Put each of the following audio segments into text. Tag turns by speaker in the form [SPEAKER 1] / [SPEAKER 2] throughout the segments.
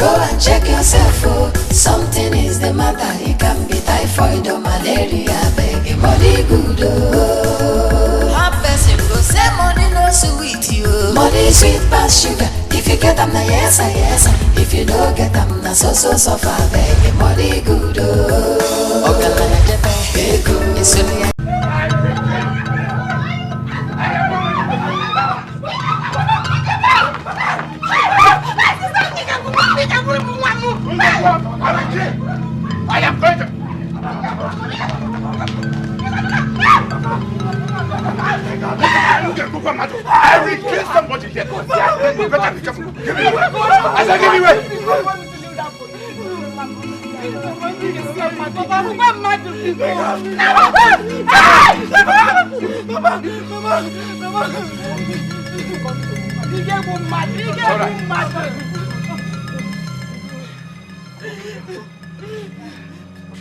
[SPEAKER 1] Go and check yourself, oh. Something is the matter. It can be typhoid or malaria. Beg money good, oh. Half person go say money no sweet you. Money sweet pass sugar. If you get them, na yes, yes. If you don't get them, na so far. Beg money good, oh. Okoli na jepe, ego, isuli.
[SPEAKER 2] I am going to. I will kill somebody here. You better be careful. Give me away. I said, give me away.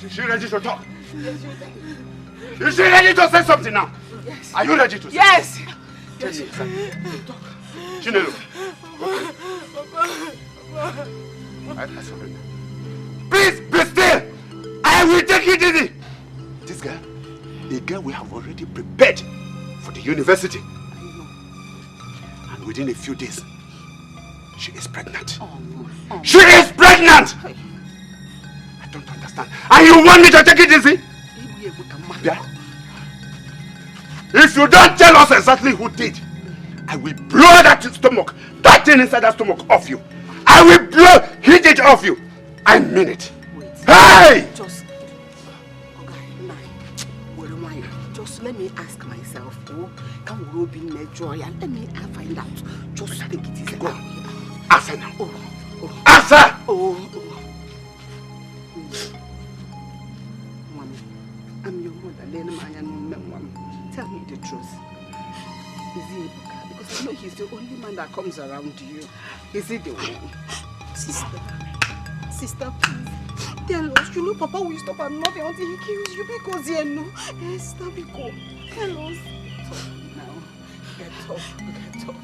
[SPEAKER 2] Is she ready to talk? Is she ready to say something now? Yes. Are you ready to say?
[SPEAKER 3] Yes.
[SPEAKER 2] Tell me, Chinelo. I surrender. Please be still. I will take it easy. This girl, a girl we have already prepared for the university. And within a few days, she is pregnant. She is pregnant! I don't understand. And you want me to take it easy? Yeah? If you don't tell us exactly who did, I will blow that stomach, that thing inside that stomach off you. I will hit it off you. I mean it.
[SPEAKER 3] Wait.
[SPEAKER 2] Hey!
[SPEAKER 3] Just let me ask myself, can we be major? Let me find out. Just take it easy.
[SPEAKER 2] Go. Answer now. Answer!
[SPEAKER 3] Mommy, I'm your mother. Tell me the truth. Is he Evuka? Because I know he's the only man that comes around you. Is he the one? Sister, please. Tell us. You know Papa will stop at nothing until he kills you because he knows. Sister, Biko. Tell us. Talk now. Get up. Biko.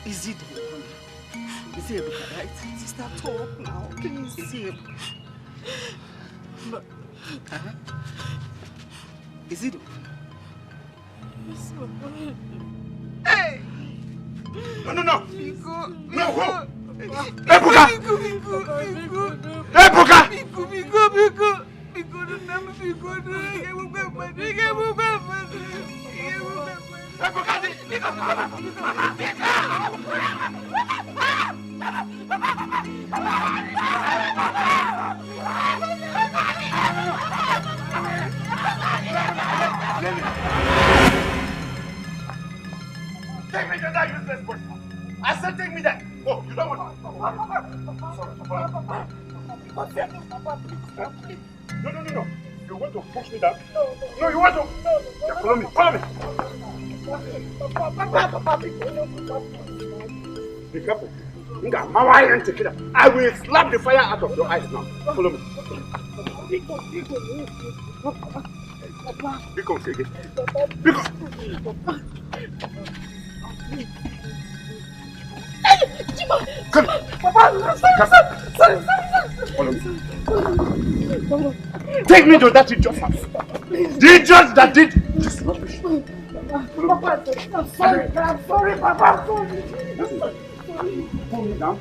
[SPEAKER 3] Is he the one? Is he Evuka, right? Sister, talk now. Please. Is he Evuka? Is it? Hey!
[SPEAKER 2] No! No, who?
[SPEAKER 3] Evuka!
[SPEAKER 2] Evuka! Take me to that useless person. I said take me there. Oh, you don't want to. No. You want to push me down? No, you want to. Yeah, follow me. Be careful. I will slap the fire out of your eyes now. Follow me. Because again. Because. Come. Follow me. Take me to that idiot house. The idiot that did this rubbish.
[SPEAKER 4] Papa, I'm sorry, Papa.
[SPEAKER 2] Pull me down.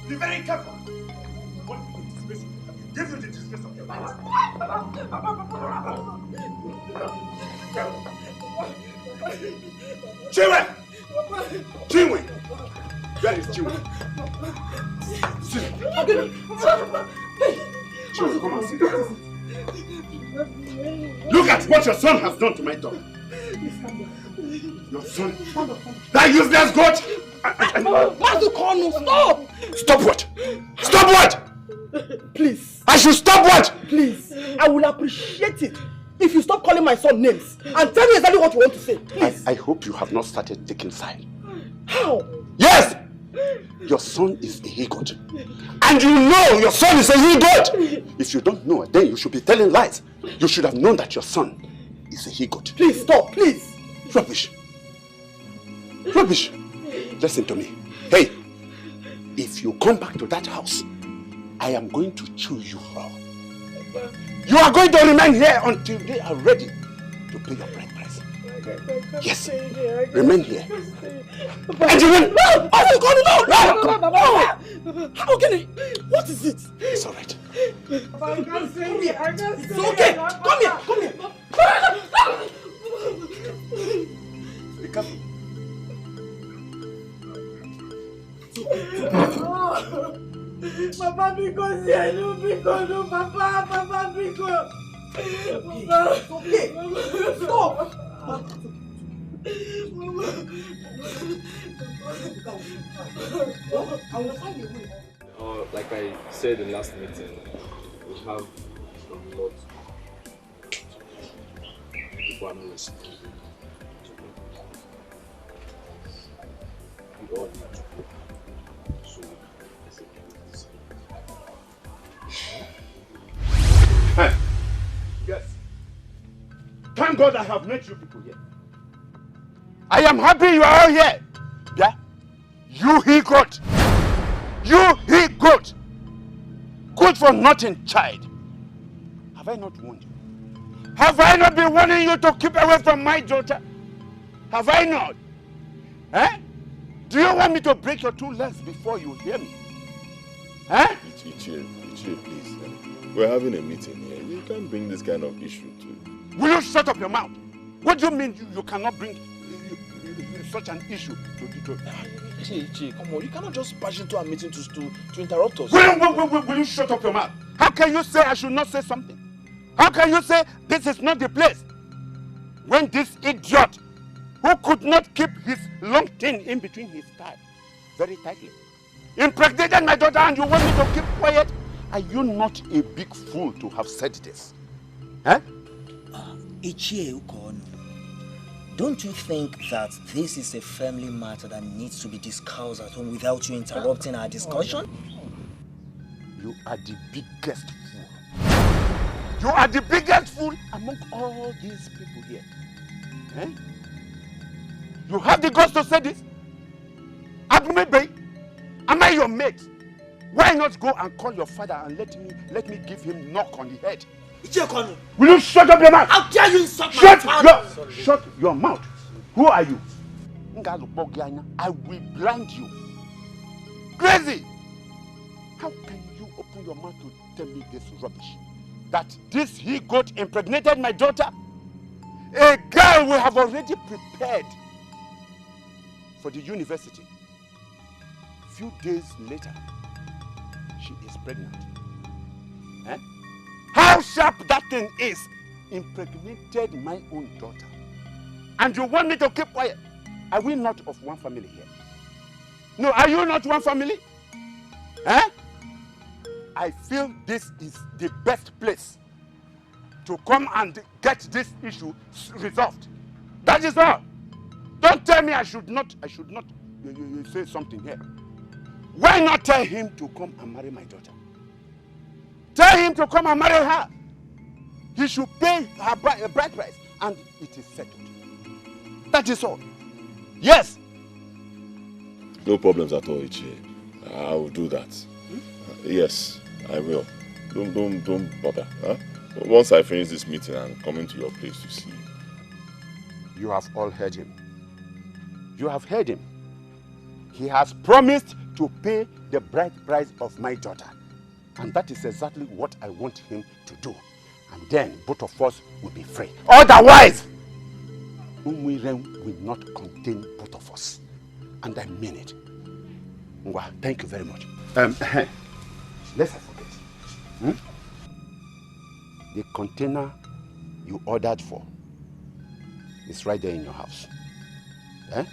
[SPEAKER 2] Be very careful. What disgrace? Give you the disgrace of your life. Chinwe! Where is Chinwe? Chinwe, come and sit down. Look at what your son has done to my daughter. Your son? That useless goat!
[SPEAKER 3] Stop!
[SPEAKER 2] Stop what? Stop what?
[SPEAKER 3] Please.
[SPEAKER 2] I should stop what?
[SPEAKER 3] Please. I will appreciate it if you stop calling my son names and tell me exactly what you want to say. Please.
[SPEAKER 2] I hope you have not started taking side.
[SPEAKER 3] How?
[SPEAKER 2] Yes! Your son is a he-goat. And you know your son is a he-goat! If you don't know, then you should be telling lies. You should have known that your son is a he-goat.
[SPEAKER 3] Please, stop, please.
[SPEAKER 2] Rubbish. Rubbish. Listen to me. Hey, if you come back to that house, I am going to chew you raw. You are going to remain here until they are ready to pay your bride price. Yes, remain here. And you will... No! Oh, God, no! How can I? What is it? It's all right.
[SPEAKER 4] I can't stay here. I can't stay
[SPEAKER 2] It's okay. Come here. Come here. Be careful.
[SPEAKER 4] Papa, because I know because no, Papa, because. Okay. Stop. I will find a way.
[SPEAKER 5] Like I said in last meeting, we have a lot of people are not responding. We all need to go. So let's execute this.
[SPEAKER 2] Yes. Thank God I have met you people here. I am happy you are all here. Yeah? You he-goat. You he-goat. Good for nothing child. Have I not warned you? Have I not been warning you to keep away from my daughter? Have I not? Eh? Do you want me to break your two legs before you hear me? Eh?
[SPEAKER 6] Ichie, please. We're having a meeting here. You can't bring this kind of issue to...
[SPEAKER 2] Will you shut up your mouth? What do you mean you cannot bring such an issue to...
[SPEAKER 5] Ichie, come on. You cannot just barge into a meeting to interrupt us.
[SPEAKER 2] Will you shut up your mouth? How can you say I should not say something? How can you say this is not the place? When this idiot who could not keep his long thing in between his thighs very tightly impregnated my daughter and you want me to keep quiet? Are you not a big fool to have said this? Eh?
[SPEAKER 7] Ichie Ukono, don't you think that this is a family matter that needs to be discussed at home without you interrupting our discussion?
[SPEAKER 2] You are the biggest fool. You are the biggest fool among all these people here. Eh? You have the guts to say this? Agumebe, am I your mate? Why not go and call your father and let me give him knock on the head? Will you shut up your mouth?
[SPEAKER 7] How dare you insult my father?
[SPEAKER 2] Shut your mouth. Who are you? I will blind you. Crazy! How can you open your mouth to tell me this rubbish? That this he-goat impregnated my daughter? A girl we have already prepared for the university. Few days later, she is pregnant. Eh? How sharp that thing is! Impregnated my own daughter. And you want me to keep quiet? Are we not of one family here? No, are you not one family? Eh? I feel this is the best place to come and get this issue resolved. That is all. Don't tell me I should not you say something here. Why not tell him to come and marry my daughter? Tell him to come and marry her. He should pay her bride price and it is settled. That is all. Yes.
[SPEAKER 6] No problems at all, Ichie. I will do that. Yes, I will. Don't bother. Huh? Once I finish this meeting, I'm coming to your place to see you.
[SPEAKER 2] You have all heard him. You have heard him. He has promised to pay the bride price of my daughter. And that is exactly what I want him to do. And then both of us will be free. Otherwise, Umuirem will not contain both of us. And I mean it. Ngwa, thank you very much. Let's forget. The container you ordered for is right there in your house. Eh?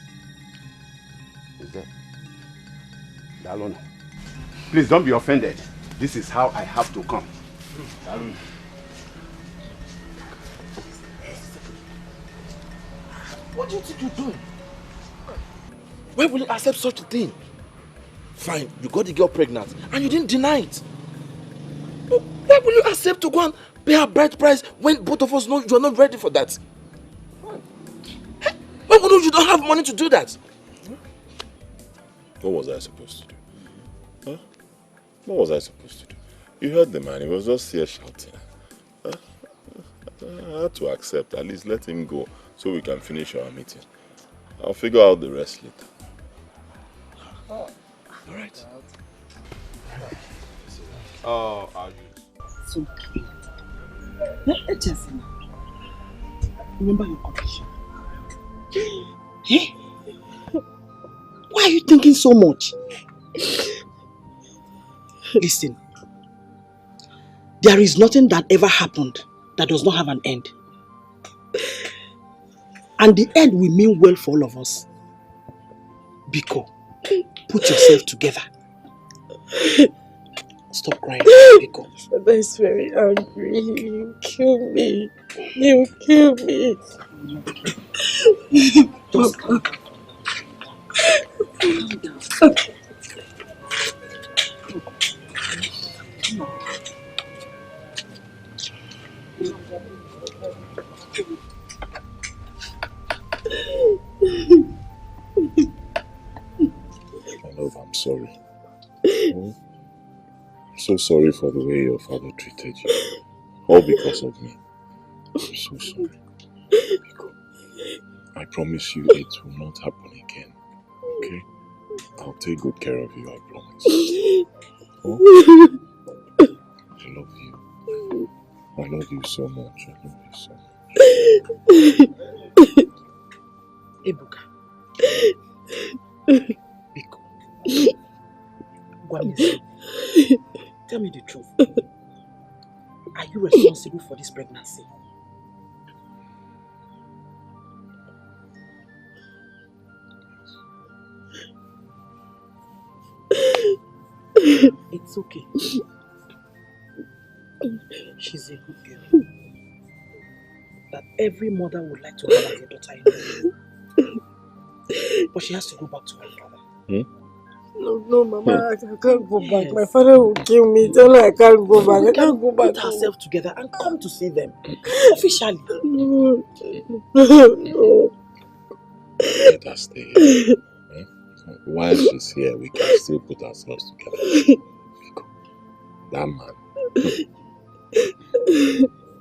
[SPEAKER 2] Is there? Dalono. Please don't be offended. This is how I have to come. Dalono.
[SPEAKER 5] What do you think you're doing? Why will you accept such a thing?
[SPEAKER 8] Fine, you got the girl pregnant and you didn't deny it. Why will you accept to go and pay her bride price when both of us know you are not ready for that? Why would you don't have money to do that?
[SPEAKER 6] What was I supposed to do? Huh? What was I supposed to do? You heard the man, he was just here shouting. Huh? I had to accept, at least let him go so we can finish our meeting. I'll figure out the rest later.
[SPEAKER 8] Alright.
[SPEAKER 3] It's okay. Just remember your condition. Hey? Why are you thinking so much? Listen. There is nothing that ever happened that does not have an end. And the end will mean well for all of us. Biko, put yourself together. Stop crying, Biko.
[SPEAKER 4] Father is very angry. He will kill me. He will kill me.
[SPEAKER 3] Just calm down. Calm down.
[SPEAKER 6] My love, I'm sorry. I'm so sorry for the way your father treated you. All because of me. I'm so sorry. I promise you it will not happen again. Okay? I'll take good care of you, I promise. Oh? I love you. I love you so much. I love you so much.
[SPEAKER 3] Evuka. Biko. Tell me the truth. Are you responsible for this pregnancy? It's okay. She's a good girl. That every mother would like to have as a daughter-in-law. But she has to go back to her father.
[SPEAKER 4] No, Mama, I can't go back. My father will kill me. Tell her I can't go back. I can't go back.
[SPEAKER 3] Put herself together and come to see them. Officially.
[SPEAKER 4] No.
[SPEAKER 6] Let her stay here. While she's here, we can still put ourselves together. That man.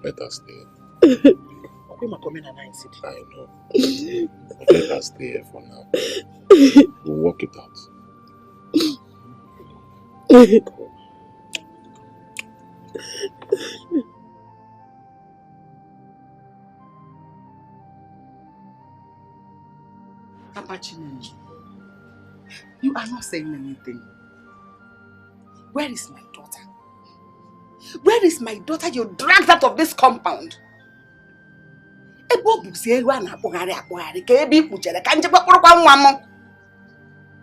[SPEAKER 6] Let her stay here. I know. But let her stay here for now. We'll work it out.
[SPEAKER 3] Papa Chinenye, you are not saying anything. Where is my daughter? Where is my daughter you dragged out of this compound?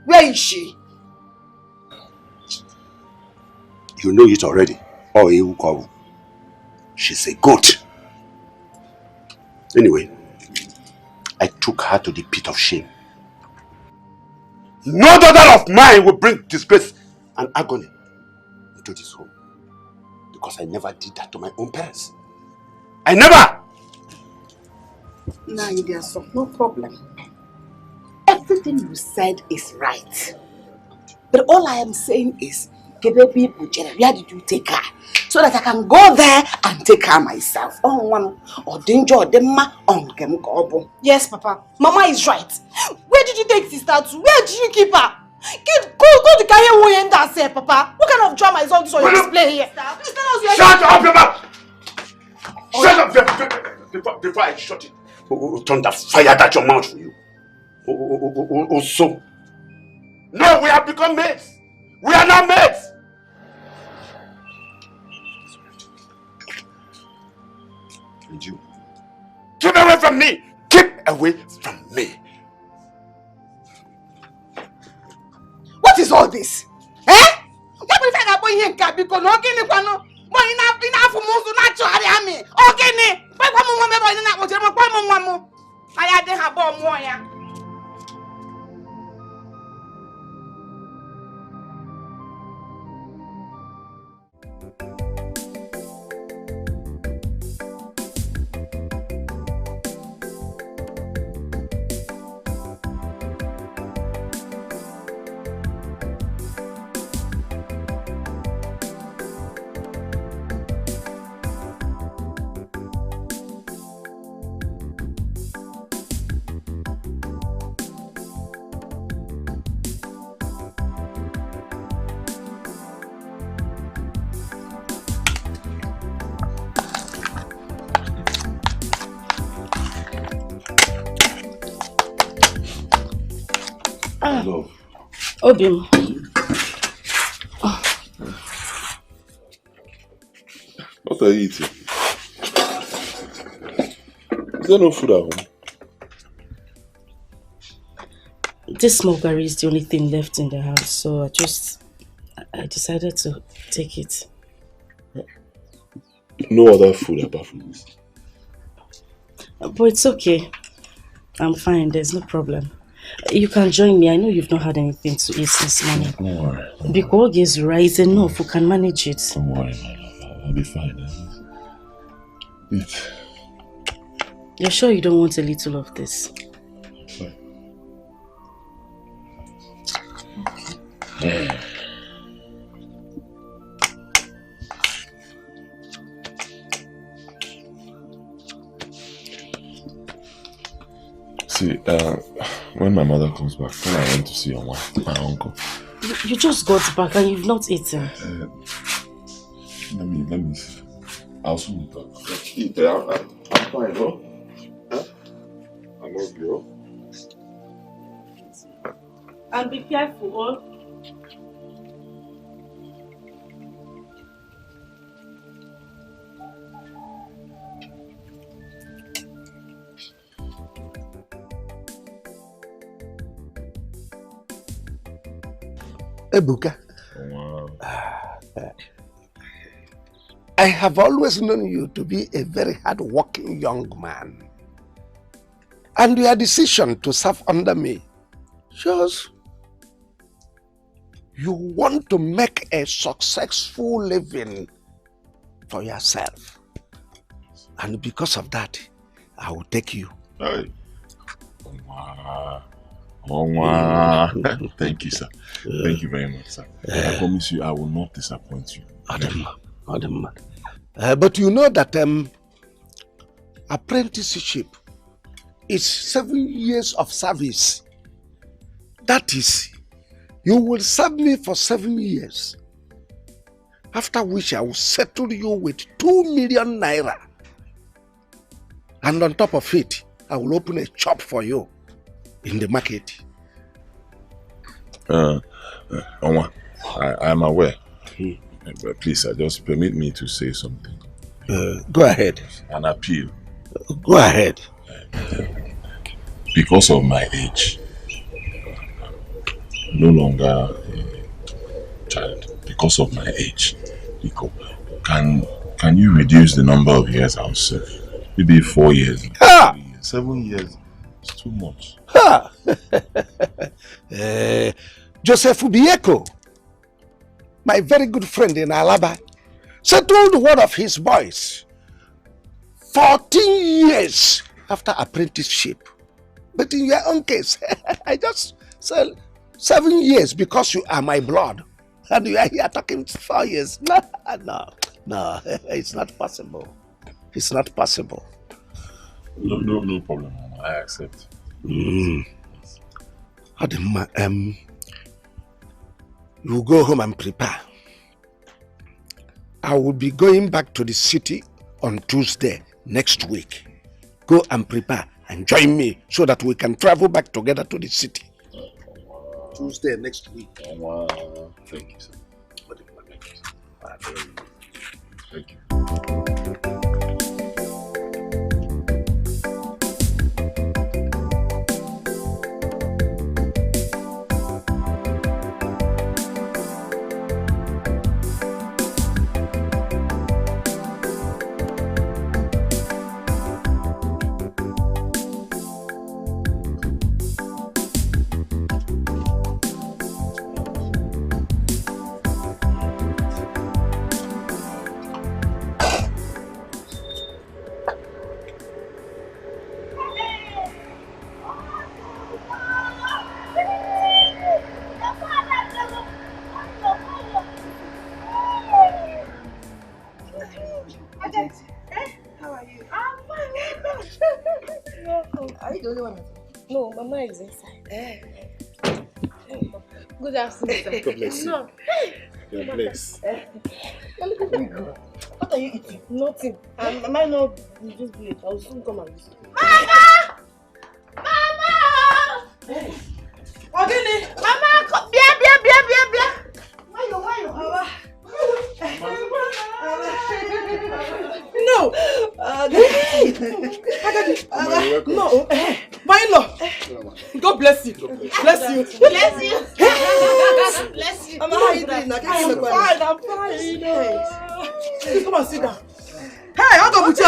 [SPEAKER 3] Where is she?
[SPEAKER 2] You know it already. Oh, Evuka. She's a goat. Anyway, I took her to the pit of shame. No daughter of mine will bring disgrace and agony into this home. Because I never did that to my own parents. I never!
[SPEAKER 3] Nah, there's no problem. Everything you said is right. But all I am saying is, where did you take her? So that I can go there and take her myself.
[SPEAKER 9] Yes, Papa. Mama is right. Where did you take sister to? Where did you keep her? Go to carry one and that's it, Papa. What kind of drama is all this on your display here?
[SPEAKER 2] Shut up, your mouth! Shut up before I shut it. Thunder fire that your mouth for you. So. No, we have become mates. We are not mates. And you, keep away from me. Keep away from me.
[SPEAKER 3] What is all this? Eh? What if I go here and because no gini kwano? Boy ina fu musu na chori ami. O gini. Pa kwa mu me boy na ko je mo kwa mu nwamu. Aya de ha bo mo ya.
[SPEAKER 6] Love.
[SPEAKER 4] Obim.
[SPEAKER 6] What are you eating? Is there no food at home?
[SPEAKER 4] This small curry is the only thing left in the house, so I decided to take it.
[SPEAKER 6] No other food apart from this?
[SPEAKER 4] But it's okay. I'm fine, there's no problem. You can join me. I know you've not had anything to eat since morning.
[SPEAKER 6] Don't worry.
[SPEAKER 4] Because is right enough, we can manage it.
[SPEAKER 6] Don't worry, my love. I'll be fine. Eat.
[SPEAKER 4] You're sure you don't want a little of this?
[SPEAKER 6] Fine. See, when my mother comes back, when I went to see my uncle.
[SPEAKER 4] You just got back and you've not eaten.
[SPEAKER 6] Let me see. I'll soon talk. Eat there. I'm fine, no? Huh? I love you.
[SPEAKER 4] And be careful, oh.
[SPEAKER 10] Evuka.
[SPEAKER 6] Wow.
[SPEAKER 10] I have always known you to be a very hard-working young man. And your decision to serve under me shows you want to make a successful living for yourself. And because of that, I will take you.
[SPEAKER 6] Hey. Wow. Oh, wow. Thank you, sir. Thank you very much, sir. I promise you, I will not disappoint you.
[SPEAKER 10] But you know that apprenticeship is 7 years of service. That is, you will serve me for 7 years. After which I will settle you with 2 million naira. And on top of it, I will open a shop for you in the market.
[SPEAKER 6] Onwa, I am aware. But please, just permit me to say something.
[SPEAKER 10] Go ahead.
[SPEAKER 6] An appeal.
[SPEAKER 10] Go ahead.
[SPEAKER 6] Because of my age, no longer a child. Because of my age, can you reduce the number of years I'll serve? Maybe 4 years. 7 years is too much.
[SPEAKER 10] Joseph Ubieko, my very good friend in Alaba, settled one of his boys 14 years after apprenticeship. But in your own case, I just said 7 years because you are my blood. And you are here talking 4 years. No, it's not possible. It's not possible.
[SPEAKER 6] No problem, Mama. I accept.
[SPEAKER 10] You go home and prepare. I will be going back to the city on Tuesday next week. Go and prepare and join me so that we can travel back together to the city. Tuesday next week.
[SPEAKER 6] Wow. Thank you, sir. Thank you.
[SPEAKER 9] Good afternoon, sir.
[SPEAKER 6] God bless you.
[SPEAKER 9] No.
[SPEAKER 6] God bless.
[SPEAKER 9] What are you eating? Nothing. I might not just do it. I will soon come and visit. Mama! Mama! Hey.
[SPEAKER 3] Ogini.
[SPEAKER 9] Mama, come. Bia. Why
[SPEAKER 3] No. No. My in-law. God bless you. Bless you.
[SPEAKER 9] Bless you.
[SPEAKER 3] Mama, how you doing? I'm fine. Please come and sit down. Hey, I'll go with you.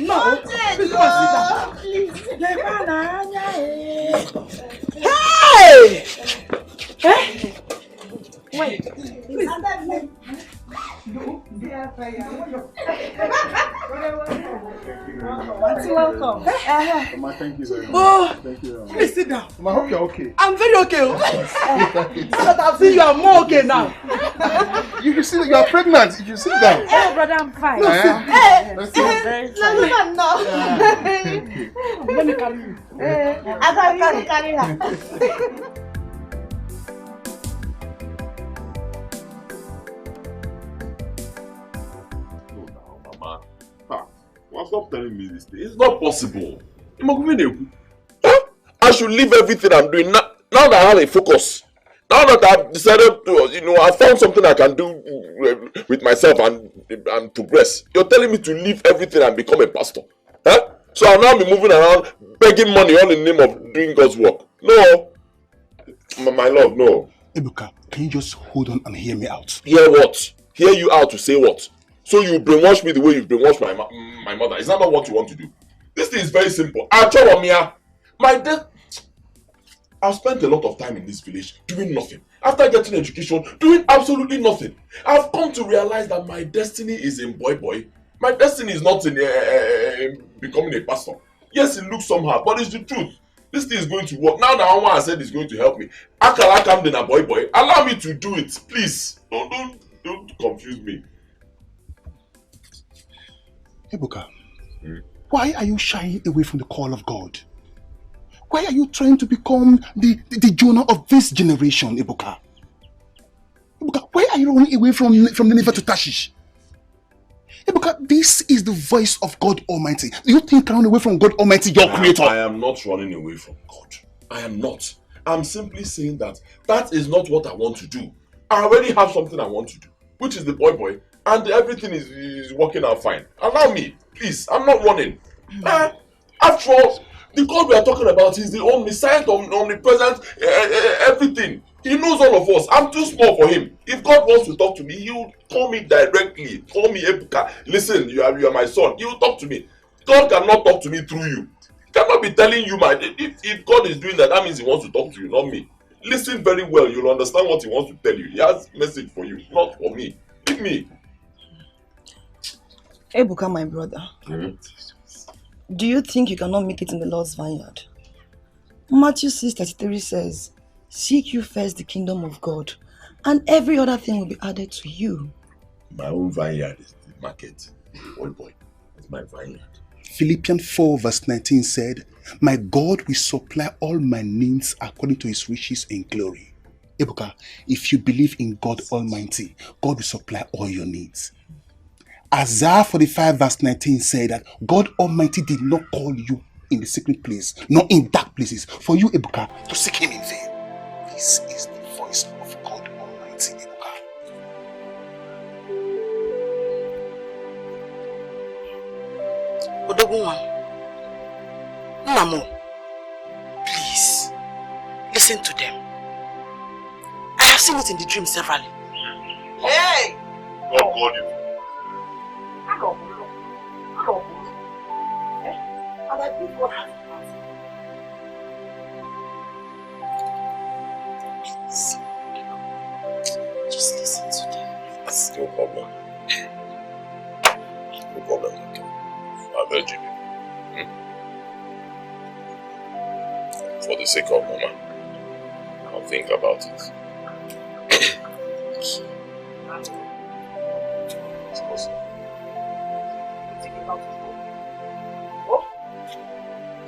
[SPEAKER 3] No. Please come and sit down. Hey! Hey! Wait. Please. Welcome.
[SPEAKER 11] Thank you very much.
[SPEAKER 3] Oh,
[SPEAKER 11] thank you.
[SPEAKER 3] Please sit down.
[SPEAKER 11] I hope you're okay.
[SPEAKER 3] I'm very okay. But I've seen you are more okay now.
[SPEAKER 11] You see that you are pregnant. You sit down.
[SPEAKER 9] Hey, brother, I'm fine.
[SPEAKER 3] No,
[SPEAKER 9] No.
[SPEAKER 3] Let me carry you.
[SPEAKER 9] I can't carry her.
[SPEAKER 6] Well, stop telling me this thing. It's not possible. I should leave everything I'm doing now that I have a focus. Now that I've decided to, I found something I can do with myself and progress. You're telling me to leave everything and become a pastor? Huh? So I'll now be moving around begging money all in the name of doing God's work. No. My love, no.
[SPEAKER 11] Evuka, can you just hold on and hear me out?
[SPEAKER 6] Hear what? Hear you out to say what? So you brainwash me the way you brainwash my mother. Is that not what you want to do? This thing is very simple. I've spent a lot of time in this village doing nothing. After getting education, doing absolutely nothing. I've come to realize that my destiny is in boy. My destiny is not in becoming a pastor. Yes, it looks somehow, but it's the truth. This thing is going to work. Now that Anwa has said it's going to help me, Akala then a boy. Allow me to do it, please. Don't confuse me.
[SPEAKER 11] Evuka, why are you shying away from the call of God? Why are you trying to become the Jonah of this generation, Evuka? Evuka, why are you running away from Nineveh to Tarshish? Evuka, this is the voice of God Almighty. Do you think running away from God Almighty, your creator?
[SPEAKER 6] I am not running away from God. I am not. I'm simply saying that is not what I want to do. I already have something I want to do, which is the boy. And everything is working out fine. Allow me, please. I'm not running. After all, the God we are talking about is the omniscient, omnipresent, everything. He knows all of us. I'm too small for him. If God wants to talk to me, he will call me directly. Call me Evuka. Listen, you are my son. He will talk to me. God cannot talk to me through you. He cannot be telling you if God is doing that, that means he wants to talk to you, not me. Listen very well. You'll understand what he wants to tell you. He has a message for you, not for me. Leave me.
[SPEAKER 12] Evuka, my brother, do you think you cannot make it in the Lord's vineyard? Matthew 6:33 says, seek you first the kingdom of God, and every other thing will be added to you.
[SPEAKER 6] My own vineyard is the market. Boy, it's my vineyard.
[SPEAKER 11] Philippians 4 verse 19 said, my God will supply all my needs according to his riches in glory. Evuka, if you believe in God Almighty, God will supply all your needs. Isaiah 45 verse 19 said that God Almighty did not call you in the secret place, nor in dark places, for you, Evuka, to seek him in vain. This is the voice of God Almighty, Evuka.
[SPEAKER 13] Namo, please, listen to them. I have seen it in the dream severally.
[SPEAKER 6] Hey! God called you.
[SPEAKER 13] And I think God has please, just listen to them.
[SPEAKER 6] That's no problem. No problem, okay. I've heard you. For the sake of Mama, I'll think about it.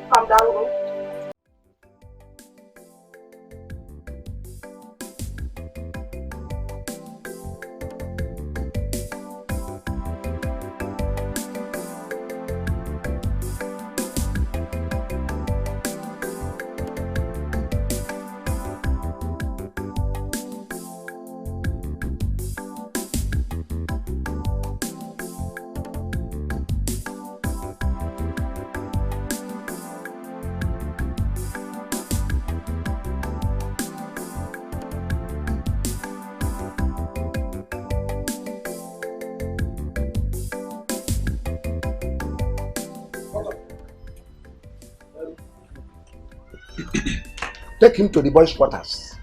[SPEAKER 13] Calm down.
[SPEAKER 10] Take him to the boys' quarters,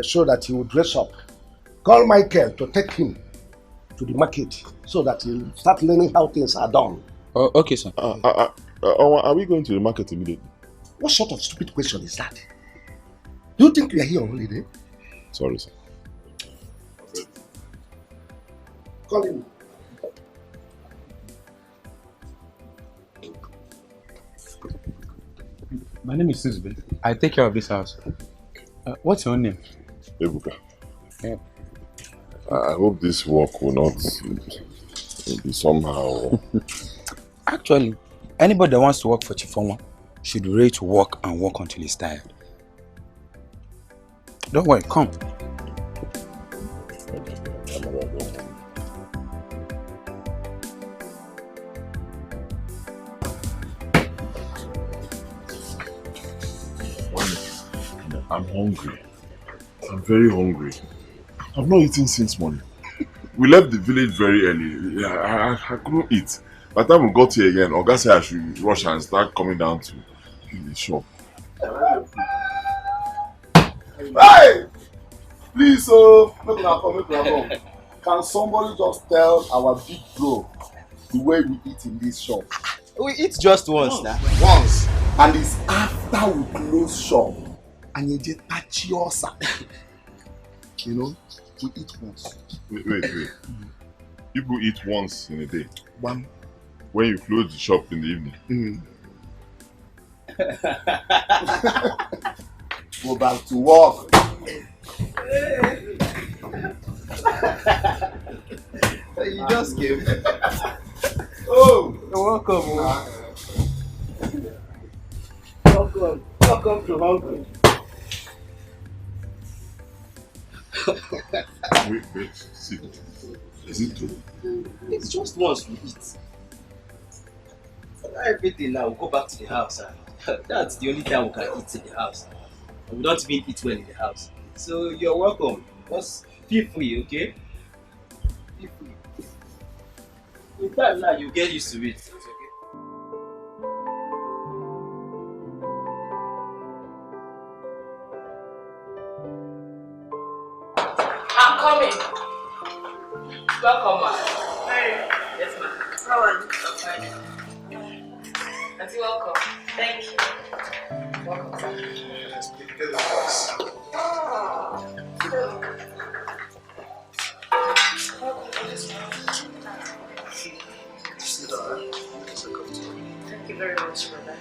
[SPEAKER 10] so that he will dress up. Call Michael to take him to the market so that he'll start learning how things are done.
[SPEAKER 8] Oh, okay, sir.
[SPEAKER 6] Are we going to the market immediately?
[SPEAKER 10] What sort of stupid question is that? Do you think we are here on holiday?
[SPEAKER 6] Sorry, sir.
[SPEAKER 10] Call him.
[SPEAKER 14] My name is Suzuki. I take care of this house. What's your name?
[SPEAKER 6] Evuka.
[SPEAKER 14] Yeah.
[SPEAKER 6] I hope this work will not be somehow.
[SPEAKER 14] Actually, anybody that wants to work for Chifonwa should be ready to work and work until he's tired. Don't worry, come.
[SPEAKER 6] I'm hungry. I'm very hungry. I've not eaten since morning. We left the village very early. I couldn't eat. By the time we got here again, Oga said I should rush and start coming down to the shop.
[SPEAKER 15] Hey! Please, can somebody just tell our big bro the way we eat in this shop?
[SPEAKER 8] We eat just once now.
[SPEAKER 15] Once. And it's after we close shop. And you just touch yourself. You know, we eat once.
[SPEAKER 6] Wait. People eat once in a day.
[SPEAKER 15] One.
[SPEAKER 6] When you close the shop in the evening.
[SPEAKER 15] Go back to work.
[SPEAKER 8] You just came.
[SPEAKER 15] Oh,
[SPEAKER 8] you're welcome.
[SPEAKER 15] Welcome to Hungary.
[SPEAKER 6] Wait, see. Is it true?
[SPEAKER 8] It's just once we eat. Everything now, we'll go back to the house. That's the only time we can eat in the house. And we don't even eat well in the house. So you're welcome. Just feel free, okay? Feel free. In time now, you get used to it.
[SPEAKER 16] I'm coming. Welcome, ma. Hi. Yes, ma. How are you? I'm fine. Auntie, welcome. Thank you. Welcome, sir. Thank you very much for that.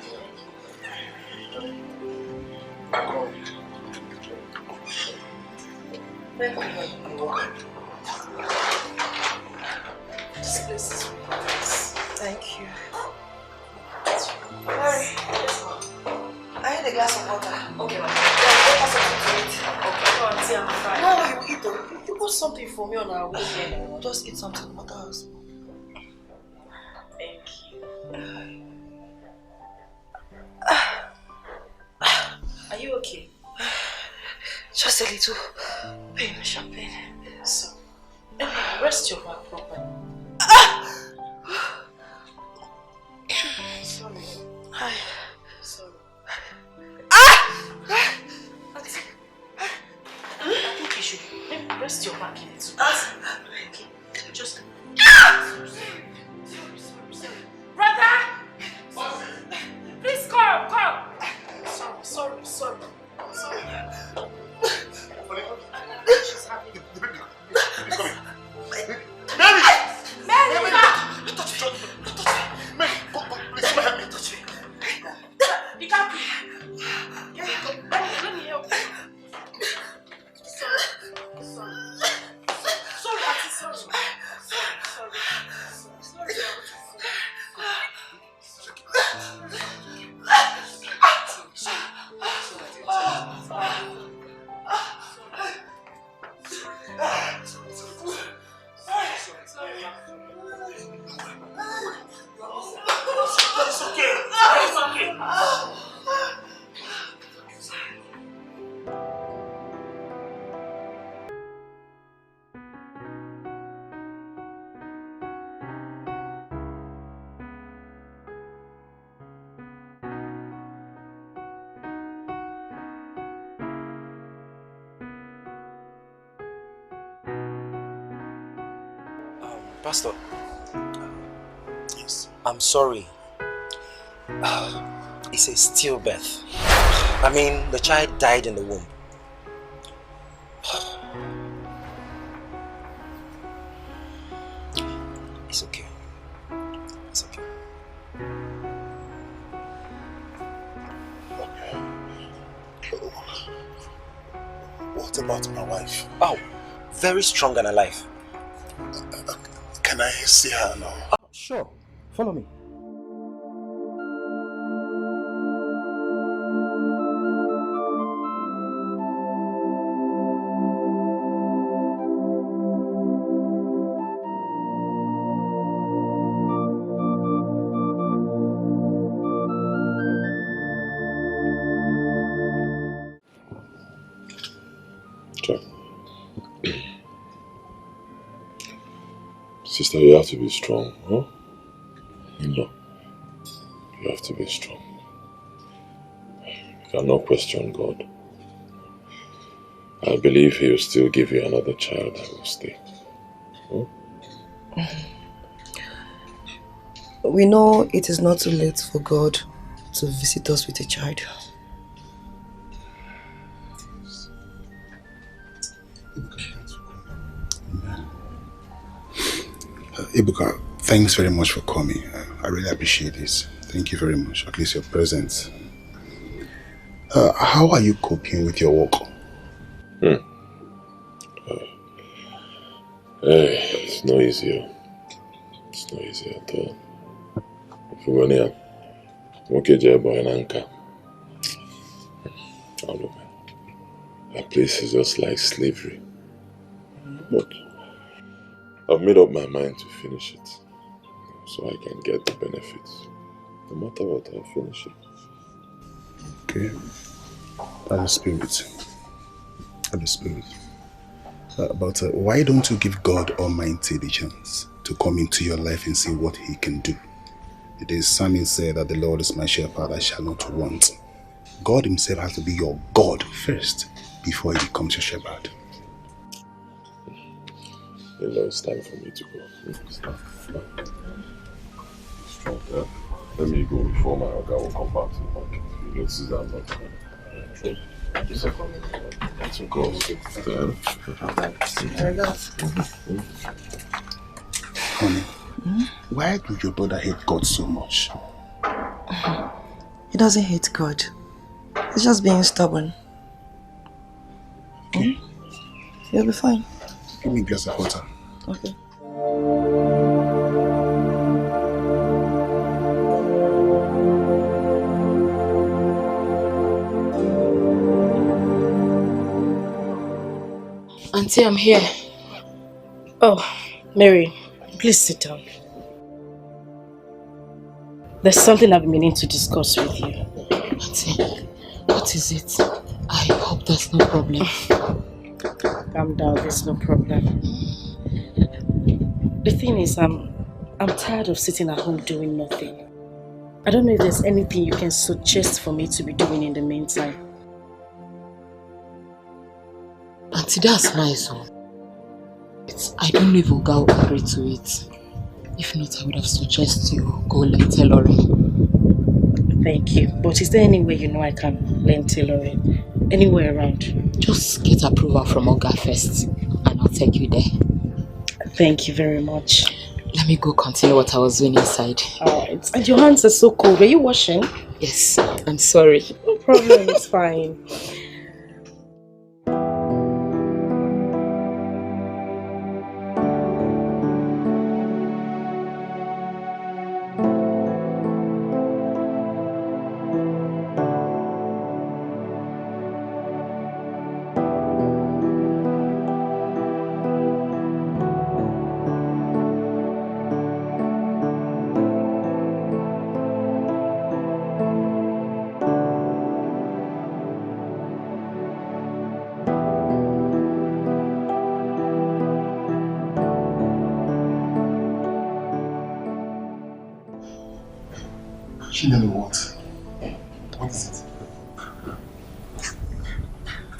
[SPEAKER 16] Thank you. This place is really nice. Thank you. Mary, yes, ma'am. I need a glass of water. Okay, ma'am. Yeah, get us something to eat. Okay, go on, tea, I'm fine. No, you eat though. You put something for me on our way here. We'll just eat something at the house. Thank you. Are you okay? Just a little pain, sharp pain. So, rest your back properly. Sorry. Hi. Sorry. Auntie, I think you should maybe rest your back a little. Okay. Just. Sorry. Brother! Please come. Sorry. She's happy.
[SPEAKER 15] Baby!
[SPEAKER 7] Pastor. Yes. I'm sorry. It's a stillbirth. I mean, the child died in the womb. It's okay. It's okay.
[SPEAKER 11] What about my wife?
[SPEAKER 7] Oh, very strong and alive.
[SPEAKER 11] Can I see her now?
[SPEAKER 7] Sure. Follow me.
[SPEAKER 6] Sister, you have to be strong, huh? No. You have to be strong. You cannot question God. I believe He will still give you another child that will stay. Huh?
[SPEAKER 12] We know it is not too late for God to visit us with a child.
[SPEAKER 11] Evuka, thanks very much for coming. I really appreciate this. Thank you very much, at least your presence. How are you coping with your work?
[SPEAKER 6] It's not easy. It's not easy at all. If you want to that place is just like slavery. But I've made up my mind to finish it, so I can get the benefits. No matter what, I'll finish it.
[SPEAKER 11] Okay. That's the spirit. That's the spirit. But why don't you give God Almighty the chance to come into your life and see what He can do? It is Psalmist said that the Lord is my shepherd, I shall not want. God Himself has to be your God first before He becomes your shepherd.
[SPEAKER 6] You know, it's time for me to go. It's time. Yeah. Let me go before my Oga will come back to the market. He notices that I'm not coming. That's
[SPEAKER 11] Honey, why do your brother hate God so much?
[SPEAKER 12] He doesn't hate God. He's just being stubborn.
[SPEAKER 11] Okay.
[SPEAKER 12] You'll be fine.
[SPEAKER 11] Give me a glass of water.
[SPEAKER 12] Okay.
[SPEAKER 4] Auntie, I'm here. Oh, Mary, please sit down. There's something I've been meaning to discuss with you.
[SPEAKER 16] Auntie, what is it? I hope there's no problem.
[SPEAKER 4] Calm down, there's no problem. The thing is, I'm tired of sitting at home doing nothing. I don't know if there's anything you can suggest for me to be doing in the meantime.
[SPEAKER 16] Auntie, that's nice. I don't know if Oga will agree to it. If not, I would have suggested you go learn tailoring.
[SPEAKER 4] Thank you. But is there any way you know I can learn tailoring? Anywhere around?
[SPEAKER 16] Just get approval from Oga first, and I'll take you there.
[SPEAKER 4] Thank you very much.
[SPEAKER 16] Let me go continue what I was doing inside.
[SPEAKER 4] Alright. And your hands are so cold. Were you washing?
[SPEAKER 16] Yes. I'm sorry.
[SPEAKER 4] No problem. It's fine.
[SPEAKER 11] What? What is it?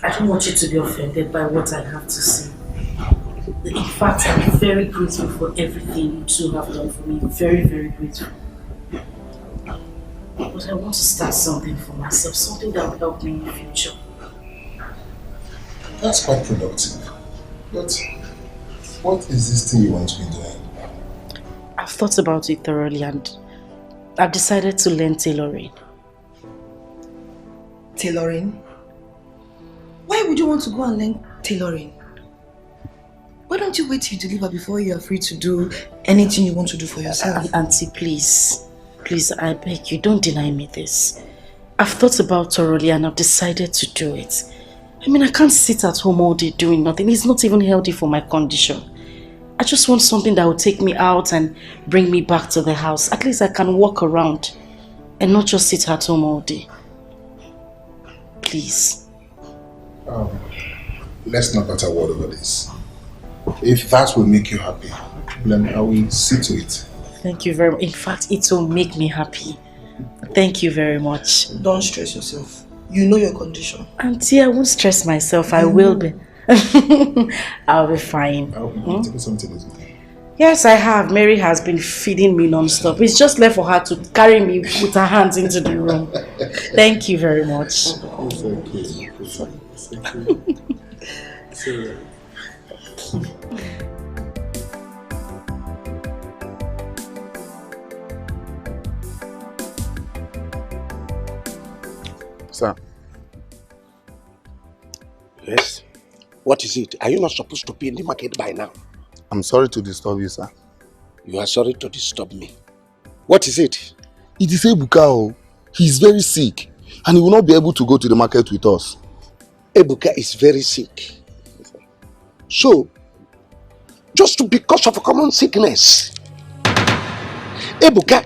[SPEAKER 4] I don't want you to be offended by what I have to say. In fact, I'm very grateful for everything you two have done for me. Very, very grateful. But I want to start something for myself, something that will help me in the future.
[SPEAKER 11] That's quite productive. But what is this thing you want to be doing?
[SPEAKER 4] I've thought about it thoroughly and I've decided to learn tailoring.
[SPEAKER 12] Tailoring? Why would you want to go and learn tailoring? Why don't you wait till you deliver before you are free to do anything you want to do for yourself?
[SPEAKER 4] Auntie, please. Please, I beg you, don't deny me this. I've thought about thoroughly and I've decided to do it. I mean, I can't sit at home all day doing nothing. It's not even healthy for my condition. I just want something that will take me out and bring me back to the house. At least I can walk around and not just sit at home all day. Please.
[SPEAKER 11] Let's not utter a word over this. If that will make you happy, then I will see to it.
[SPEAKER 4] Thank you very much. In fact, it will make me happy. Thank you very much.
[SPEAKER 12] Don't stress yourself. You know your condition.
[SPEAKER 4] Auntie, I won't stress myself. I will be. I'll be fine.
[SPEAKER 11] I'll take something easy.
[SPEAKER 4] Yes, I have. Mary has been feeding me non-stop. It's just left for her to carry me with her hands into the room. Thank you very much.
[SPEAKER 11] It's okay. It's okay. It's okay.
[SPEAKER 10] Sir. Yes? What is it? Are you not supposed to be in the market by now?
[SPEAKER 11] I'm sorry to disturb you, sir.
[SPEAKER 10] You are sorry to disturb me. What is it?
[SPEAKER 11] It is Evuka. He's very sick and he will not be able to go to the market with us.
[SPEAKER 10] Evuka is very sick. So, just because of a common sickness, Evuka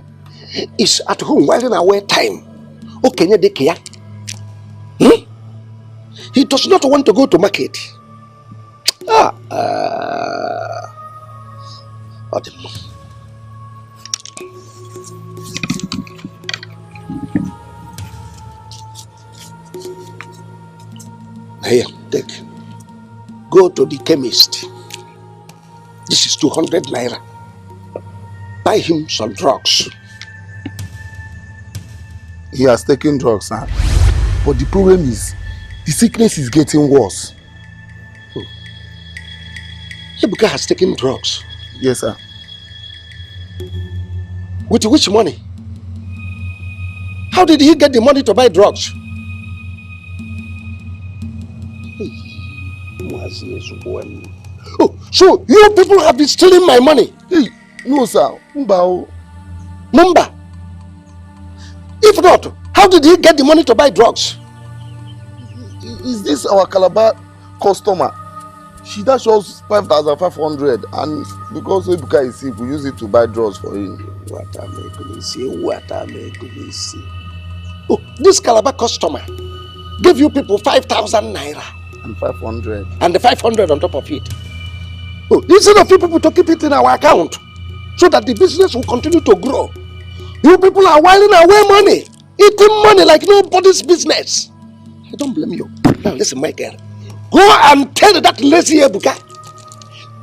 [SPEAKER 10] is at home while away time. Okay, he does not want to go to market. Here, take. Go to the chemist. This is 200 naira. Buy him some drugs.
[SPEAKER 11] He has taken drugs, sir. But the problem is, the sickness is getting worse.
[SPEAKER 10] Evuka has taken drugs?
[SPEAKER 11] Yes, sir.
[SPEAKER 10] With which money? How did he get the money to buy drugs? Oh, so you people have been stealing my money?
[SPEAKER 11] Hey, no, sir.
[SPEAKER 10] Number? If not, how did he get the money to buy drugs?
[SPEAKER 11] Is this our Calabar customer? She dash us 5,500 and because Evuka is sick, we use it to buy drugs for him.
[SPEAKER 10] What am I Oh, this Calabar customer gave you people 5,000 naira.
[SPEAKER 11] And 500.
[SPEAKER 10] And the 500 on top of it. Oh, instead of you people to keep it in our account so that the business will continue to grow. You people are whiling away money, eating money like nobody's business. I don't blame you. Now listen, my girl. Go and tell that lazy Evuka.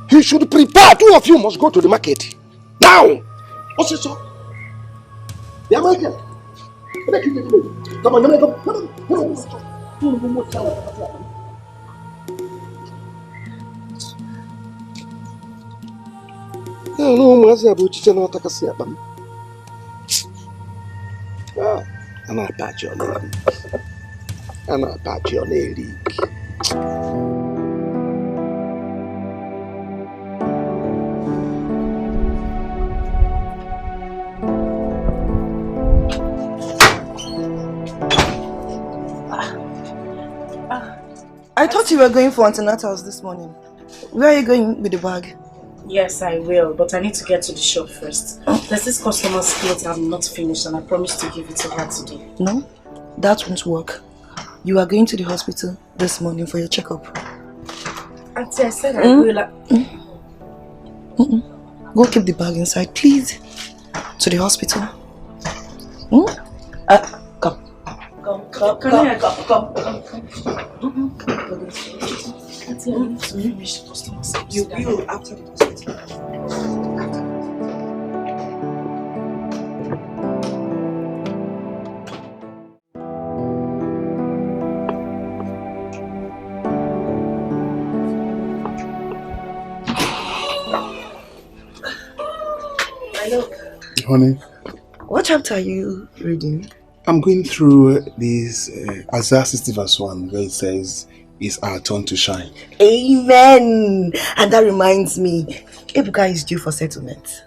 [SPEAKER 10] He should prepare. Two of you must go to the market. Now. What's it so? Yeah, my girl. Come on,
[SPEAKER 12] I thought you were going for antenatals this morning. Where are you going with the bag?
[SPEAKER 4] Yes, I will, but I need to get to the shop first. There's this customer's plate I'm not finished and I promised to give it to her today.
[SPEAKER 12] No, that won't work. You are going to the hospital this morning for your checkup.
[SPEAKER 4] Auntie, I said I will.
[SPEAKER 12] Go keep the bag inside, please. To the hospital. Come.
[SPEAKER 4] Come. Auntie, I need to finish the customer's plate.
[SPEAKER 12] You will after the hospital. Hello.
[SPEAKER 11] Honey,
[SPEAKER 12] What chapter are you reading?
[SPEAKER 11] I'm going through this Isaiah 60 verse 1 where it says, it's our turn to shine.
[SPEAKER 12] Amen. And that reminds me, Evuka is due for settlement.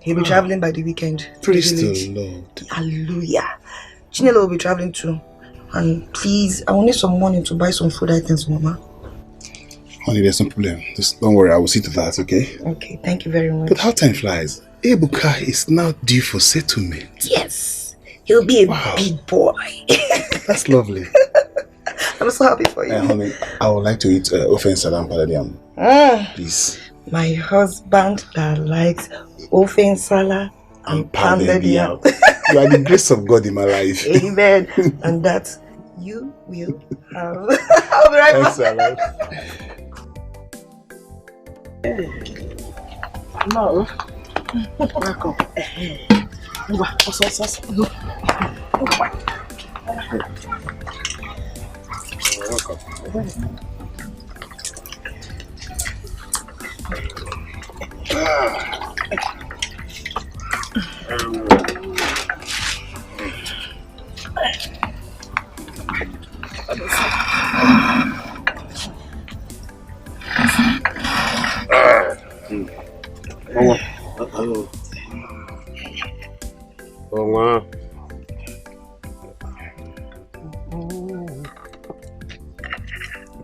[SPEAKER 12] He'll be traveling by the weekend.
[SPEAKER 11] Praise the Lord.
[SPEAKER 12] Hallelujah. Chinelo will be traveling too. And please, I will need some money to buy some food items, Mama.
[SPEAKER 11] Honey, there's no problem. Just don't worry, I will see to that, okay?
[SPEAKER 12] Okay, thank you very much.
[SPEAKER 11] But how time flies. Ebuka is now due for settlement.
[SPEAKER 12] Yes. He'll be a big boy.
[SPEAKER 11] That's lovely.
[SPEAKER 12] I'm so happy for you.
[SPEAKER 11] Honey, I would like to eat ofe nsala and pounded yam. Please.
[SPEAKER 12] My husband that likes ofe nsala and pounded yam.
[SPEAKER 11] You are the grace of God in my life.
[SPEAKER 12] Amen. And that you will have. I'll be right back.
[SPEAKER 13] No. Welcome.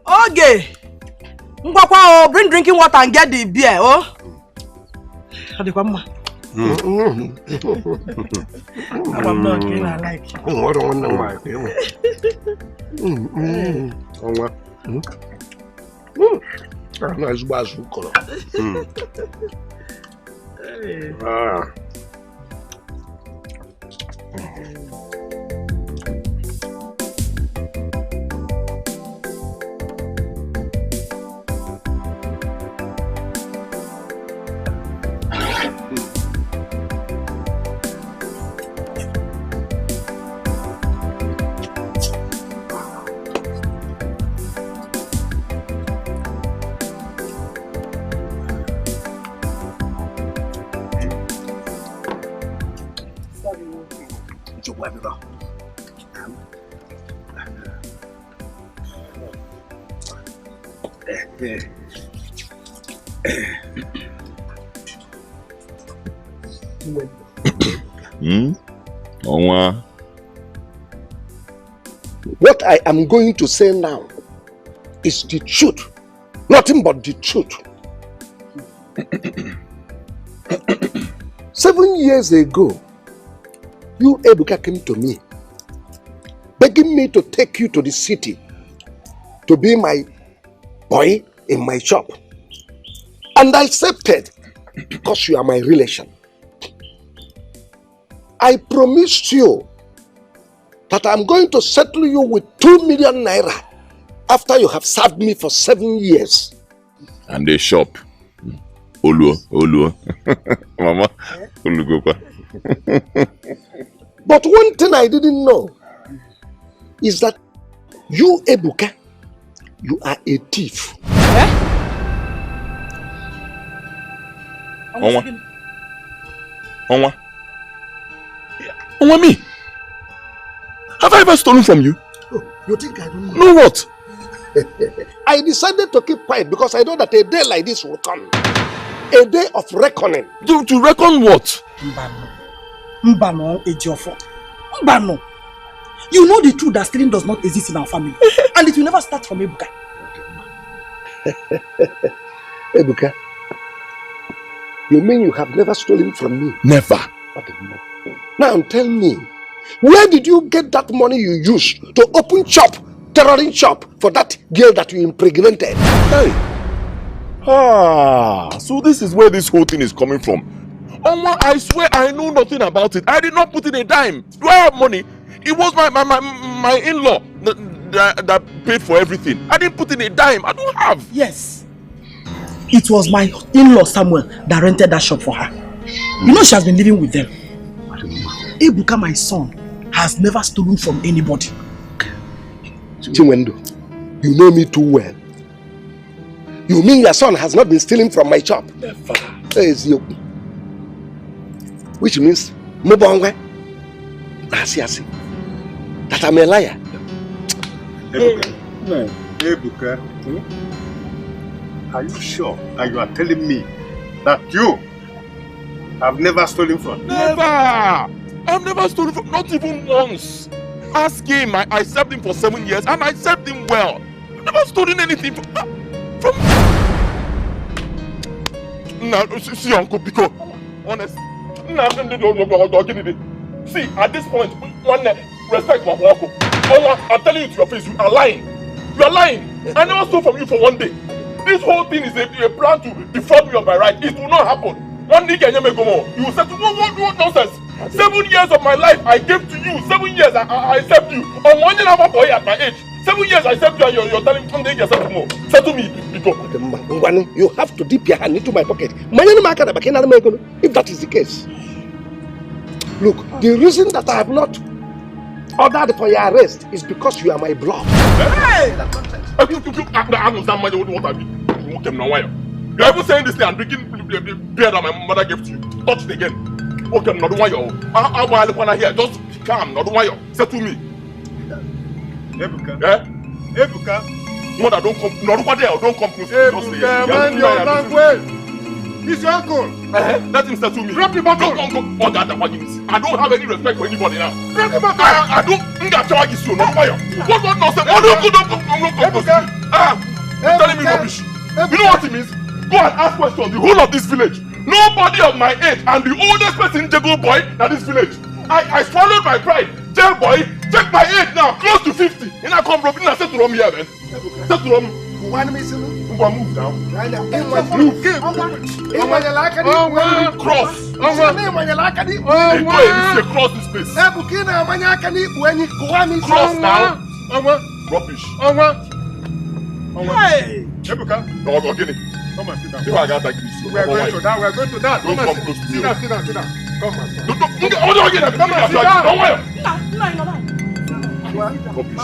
[SPEAKER 3] Okay. Ngwakwa, bring drinking water and get the beer, oh. Adekwa. I'm not kidding, I like it.
[SPEAKER 10] What do I like? Nice basu color. What I am going to say now is the truth. Nothing but the truth. 7 years ago, you Ebuka came to me, begging me to take you to the city to be my boy in my shop. And I accepted because you are my relation. I promised you that I'm going to settle you with 2 million naira after you have served me for 7 years.
[SPEAKER 6] And they shop. Oluo. Mama, Olugo.
[SPEAKER 10] But one thing I didn't know is that you, Ebuka, you are a thief.
[SPEAKER 6] Onwa me? Have I ever stolen from you?
[SPEAKER 10] Oh, you think I don't know?
[SPEAKER 6] No, what?
[SPEAKER 10] I decided to keep quiet because I know that a day like this will come. A day of reckoning.
[SPEAKER 6] To reckon what?
[SPEAKER 13] Mbano, Ejiofo. Mbano. You know the truth that stealing does not exist in our family. And it will never start from Ebuka.
[SPEAKER 10] Ebuka, you mean you have never stolen from me?
[SPEAKER 6] Never.
[SPEAKER 10] Okay. Now tell me, where did you get that money you used to open shop, tailoring shop for that girl that you impregnated?
[SPEAKER 6] Hey. So this is where this whole thing is coming from. Onwa, I swear I know nothing about it. I did not put in a dime. Do I have money? It was my in-law that paid for everything. I didn't put in a dime. I don't have.
[SPEAKER 13] Yes. it was my in-law Samuel that rented that shop for her. You know she has been living with them. Evuka, my son, has never stolen from anybody.
[SPEAKER 10] Chinwendo, you know me too well. You mean your son has not been stealing from my shop?
[SPEAKER 13] Never.
[SPEAKER 10] Which means, that I'm a liar.
[SPEAKER 11] Evuka, are you sure that you are telling me that you have never stolen from?
[SPEAKER 6] Never! I've never stolen from, not even once. Ask him. I served him for 7 years and I served him well. I've never stolen anything from now, see, Uncle Biko, honest. See, at this point, one respect my uncle. I'm telling you to your face, you are lying. You are lying. I never stole from you for one day. This whole thing is a plan to defraud me of my right. It will not happen. One day, you will say, what nonsense? 7 years of my life I gave to you. 7 years I served you. On one day, I'm a boy at my age. 7 years I served you and you're telling me one day you settle more. Settle me, because
[SPEAKER 10] you have to dip your hand into my pocket. If that is the case. Look, the reason that I have not ordered for your arrest is because you are my blood.
[SPEAKER 6] Hey! You're even saying this thing and drinking the beer that my mother gave to you. Touch it again. Okay, not one yo. I want to hear. Just calm, not one yo. Settle me.
[SPEAKER 11] Evuka.
[SPEAKER 6] Eh?
[SPEAKER 11] Evuka.
[SPEAKER 6] Mother, don't come. Not one there. Don't come close.
[SPEAKER 11] Evuka, man, your language. He's your uncle.
[SPEAKER 6] Let him settle me.
[SPEAKER 11] Drop the bottle.
[SPEAKER 6] Oh, that's what you mean. I don't have any respect for anybody now.
[SPEAKER 11] Drop the bottle.
[SPEAKER 6] I don't. Not you. Not one yo. What nonsense? Oh, don't come. You're telling me rubbish. You know what it means? Go and ask questions. The whole of this village. Nobody of my age and the oldest person in Jago boy in this village. I swallowed my pride. Jail boy, check my age now, close to 50. And I come from and I said to Rom here, man. Said to Rom. Move now. Cross. Cross this place. Cross now. Rubbish.
[SPEAKER 11] Hey! Evuka.
[SPEAKER 6] No, okay.
[SPEAKER 11] Come and sit down.
[SPEAKER 6] We are going to that.
[SPEAKER 11] Don't come close to me. Sit down. Come on.
[SPEAKER 6] Come and sit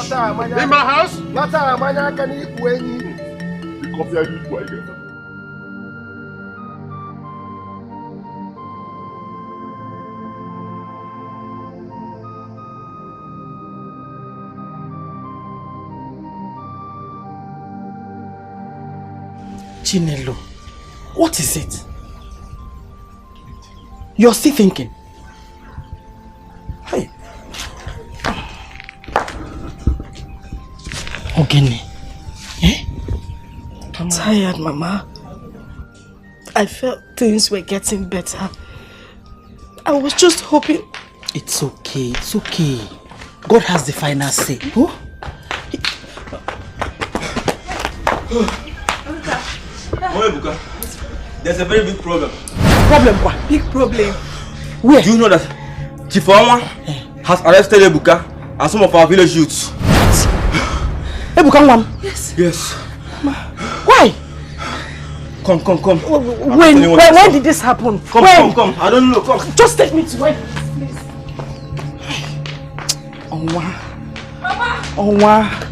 [SPEAKER 6] down.
[SPEAKER 11] In my house?
[SPEAKER 6] The coffee I need to again.
[SPEAKER 13] Chinelo, what is it? You're still thinking? Hey. Ogene. Eh?
[SPEAKER 4] I'm tired, Mama. I felt things were getting better. I was just hoping...
[SPEAKER 13] It's okay, it's okay. God has the final say. Oh?
[SPEAKER 8] Evuka, there's a very big problem.
[SPEAKER 13] Problem what?
[SPEAKER 9] Big problem.
[SPEAKER 13] Where?
[SPEAKER 8] Do you know that Chief Onwa has arrested Evuka and some of our village youths?
[SPEAKER 13] Evuka one?
[SPEAKER 9] Yes.
[SPEAKER 8] Yes.
[SPEAKER 13] Why?
[SPEAKER 8] Come.
[SPEAKER 4] When did this happen?
[SPEAKER 8] Come. I don't know. Come.
[SPEAKER 4] Just take me to where, please.
[SPEAKER 13] Onwa.
[SPEAKER 9] Mama.
[SPEAKER 13] Onwa.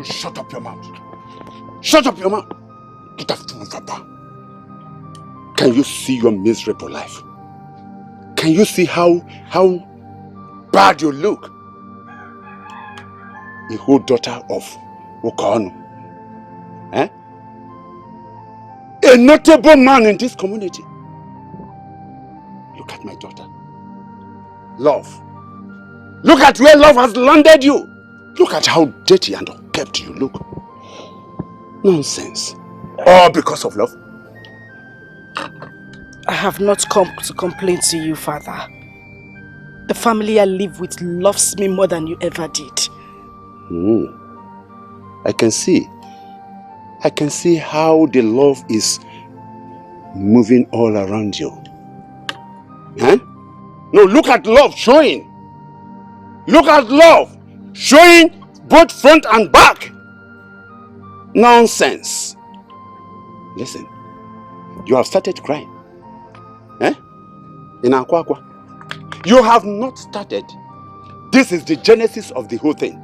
[SPEAKER 2] Shut up your mouth. Shut up your mouth. Good afternoon, Papa. Can you see your miserable life? Can you see how bad you look? A whole daughter of Okoli. Eh? A notable man in this community. Look at my daughter. Love. Look at where love has landed you. Look at how dirty and unkept you look. Nonsense. All because of love.
[SPEAKER 4] I have not come to complain to you, Father. The family I live with loves me more than you ever did.
[SPEAKER 2] I can see. I can see how the love is moving all around you. Huh? No, look at love showing. Look at love showing both front and back. Nonsense. Listen, you have started crying. Eh? In Akwakwa. You have not started. This is the genesis of the whole thing.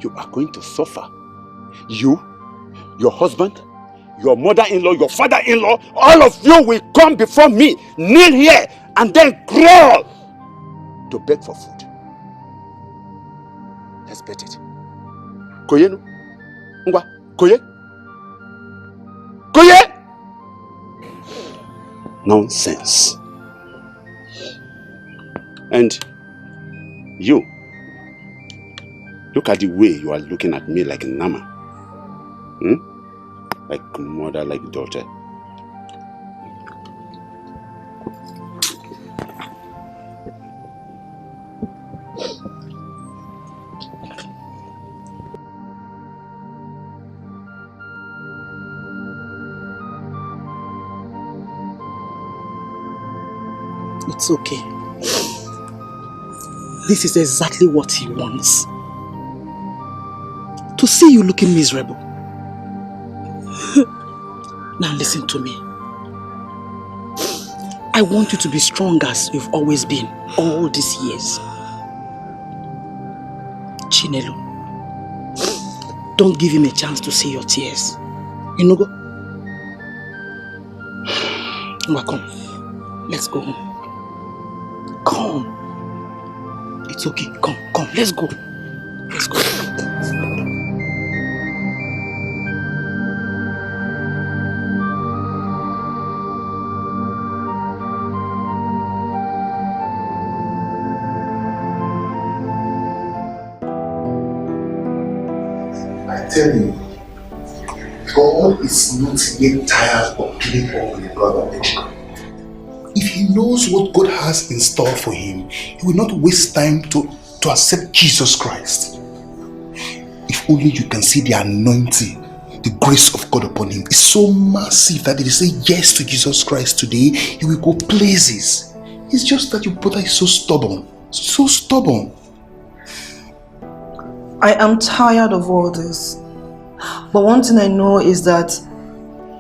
[SPEAKER 2] You are going to suffer. You, your husband, your mother-in-law, your father-in-law, all of you will come before me, kneel here, and then crawl to beg for food. Let's bet it. Koye no? Ngwa, Koye? Koye? Nonsense. And you, look at the way you are looking at me like a nama. Like mother, like daughter.
[SPEAKER 13] It's okay. This is exactly what he wants. To see you looking miserable. Now listen to me. I want you to be strong as you've always been all these years. Chinelo, don't give him a chance to see your tears. You know, go. Come, let's go home. Come. It's okay. Come, let's go. Let's go.
[SPEAKER 11] I tell you, God is not yet tired of killing all the brother Evuka. If he knows what God has in store for him, he will not waste time to accept Jesus Christ. If only you can see the anointing, the grace of God upon him is so massive that if you say yes to Jesus Christ today, he will go places. It's just that your brother is so stubborn. So stubborn.
[SPEAKER 12] I am tired of all this. But one thing I know is that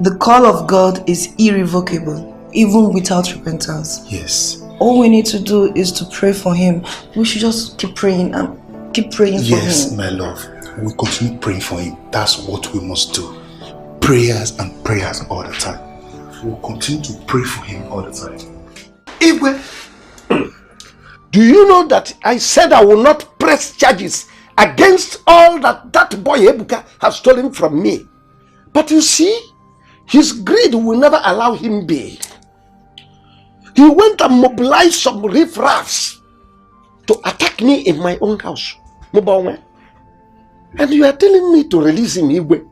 [SPEAKER 12] the call of God is irrevocable, even without repentance.
[SPEAKER 11] Yes.
[SPEAKER 12] All we need to do is to pray for him. We should just keep praying and keep praying for him.
[SPEAKER 11] Yes, my love. We continue praying for him. That's what we must do. Prayers and prayers all the time. We'll continue to pray for him all the time.
[SPEAKER 10] Igwe, do you know that I said I will not press charges against all that boy Evuka has stolen from me? But you see, his greed will never allow him be. He went and mobilized some riffraffs to attack me in my own house. And you are telling me to release him, Igwe.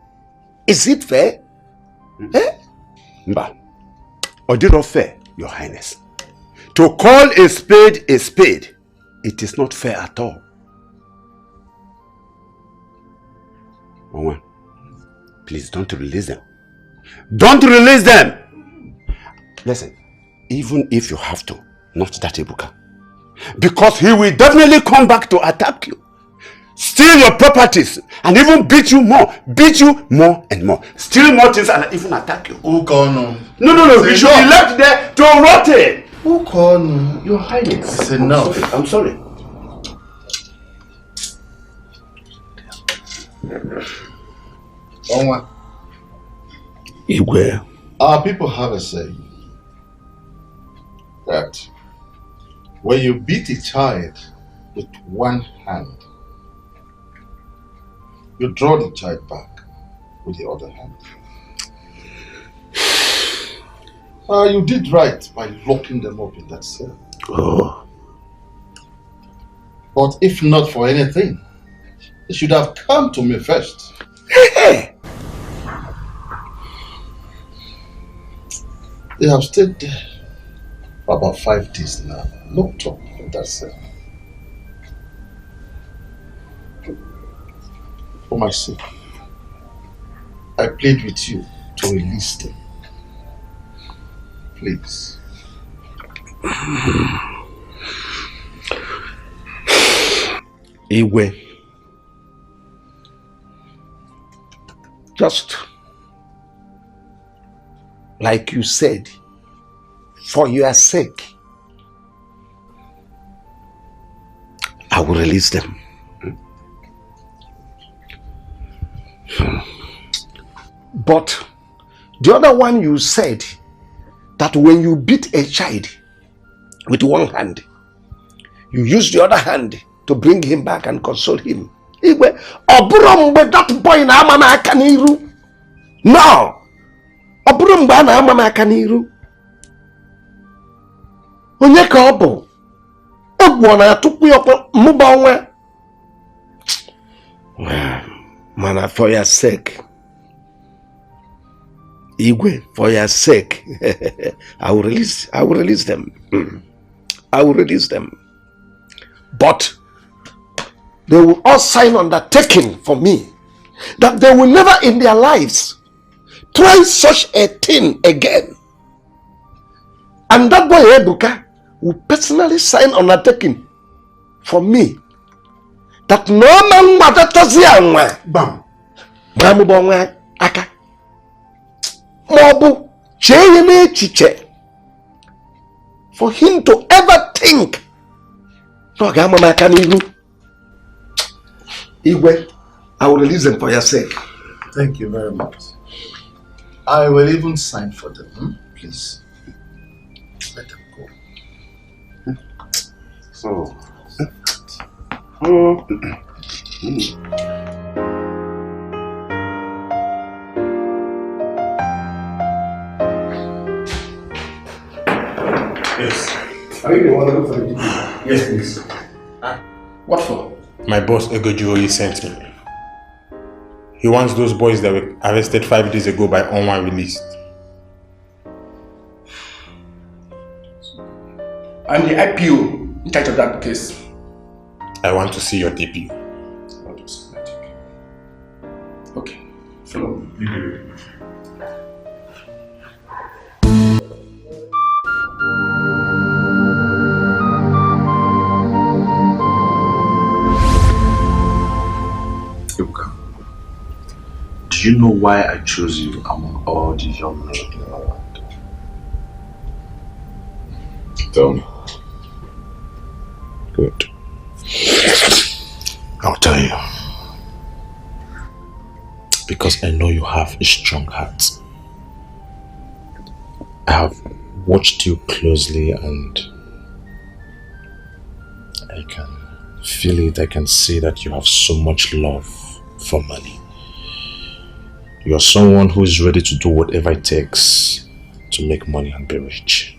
[SPEAKER 10] Is it fair?
[SPEAKER 2] Mba, Odiro fair, Your Highness. To call a spade, it is not fair at all. Mama, please don't release them. Don't release them! Listen, even if you have to, not that Evuka. Because he will definitely come back to attack you. Steal your properties and even beat you more and more. Steal more things and even attack you.
[SPEAKER 11] Ukono.
[SPEAKER 2] No, he should be left there to rot it.
[SPEAKER 11] Ukono.
[SPEAKER 2] Your Highness.
[SPEAKER 11] It's enough.
[SPEAKER 2] I'm sorry.
[SPEAKER 11] Onwa.
[SPEAKER 2] Igwe.
[SPEAKER 11] Our people have a saying that when you beat a child with one hand, you draw the child back with the other hand. You did right by locking them up in that cell.
[SPEAKER 2] Oh.
[SPEAKER 11] But if not for anything, they should have come to me first.
[SPEAKER 10] They have stayed there for about 5 days now. Locked up in that cell. For my sake, I plead with you to release them. Please. Iwe. Just like you said, for your sake, I will release them. But the other one you said that when you beat a child with one hand, you use the other hand to bring him back and console him. Iwe, oburombe that boy na ama na aka n'iru. No! Oburombe na ama na aka n'iru. Onye ka ọ bụ? Egwu na atụkwu ya mụba onwe. Man, for your sake. Igwe, for your sake, I will release them. I will release them. But they will all sign undertaking for me that they will never in their lives try such a thing again. And that boy Evuka will personally sign undertaking for me that no man matatazi anwa bam bamubonwa aka mobu cheye ne chiche for him to ever think no gama maka niru. Igwe, I will release them for your sake.
[SPEAKER 11] Thank you very much. I will even sign for them. Please. Let them go.
[SPEAKER 10] So.
[SPEAKER 11] Yes.
[SPEAKER 10] Are you the one who for the DP?
[SPEAKER 11] Yes, please.
[SPEAKER 10] What for?
[SPEAKER 11] My boss Ngozi sent me. He wants those boys that were arrested 5 days ago by Onwa released.
[SPEAKER 17] I'm the IPO in charge of that case.
[SPEAKER 11] I want to see your DP.
[SPEAKER 17] Okay. Follow.
[SPEAKER 18] Evuka, do you know why I chose you among all the young men in the world?
[SPEAKER 6] Tell me. Good.
[SPEAKER 18] I'll tell you. Because I know you have a strong heart. I have watched you closely and I can feel it. I can see that you have so much love for money. You are someone who is ready to do whatever it takes to make money and be rich.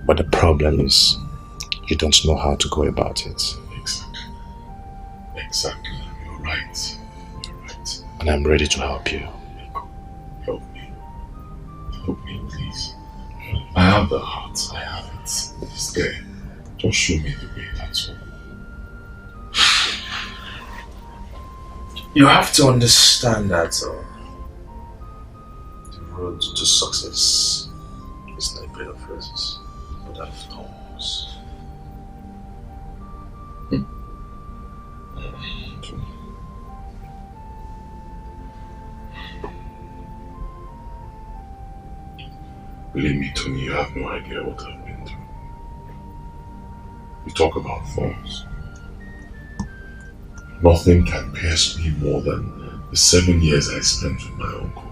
[SPEAKER 18] But the problem is, you don't know how to go about it.
[SPEAKER 6] Exactly. You're right.
[SPEAKER 18] And I'm ready to help you.
[SPEAKER 6] Help me. Help me, please. I have the heart. I have it. It's there. Just show me the way, that's all.
[SPEAKER 18] You have to understand that the road to success is not a bed of roses, but of thorns.
[SPEAKER 6] Believe me, Tony, you have no idea what I've been through. You talk about thorns. Nothing can pierce me more than the 7 years I spent with my uncle,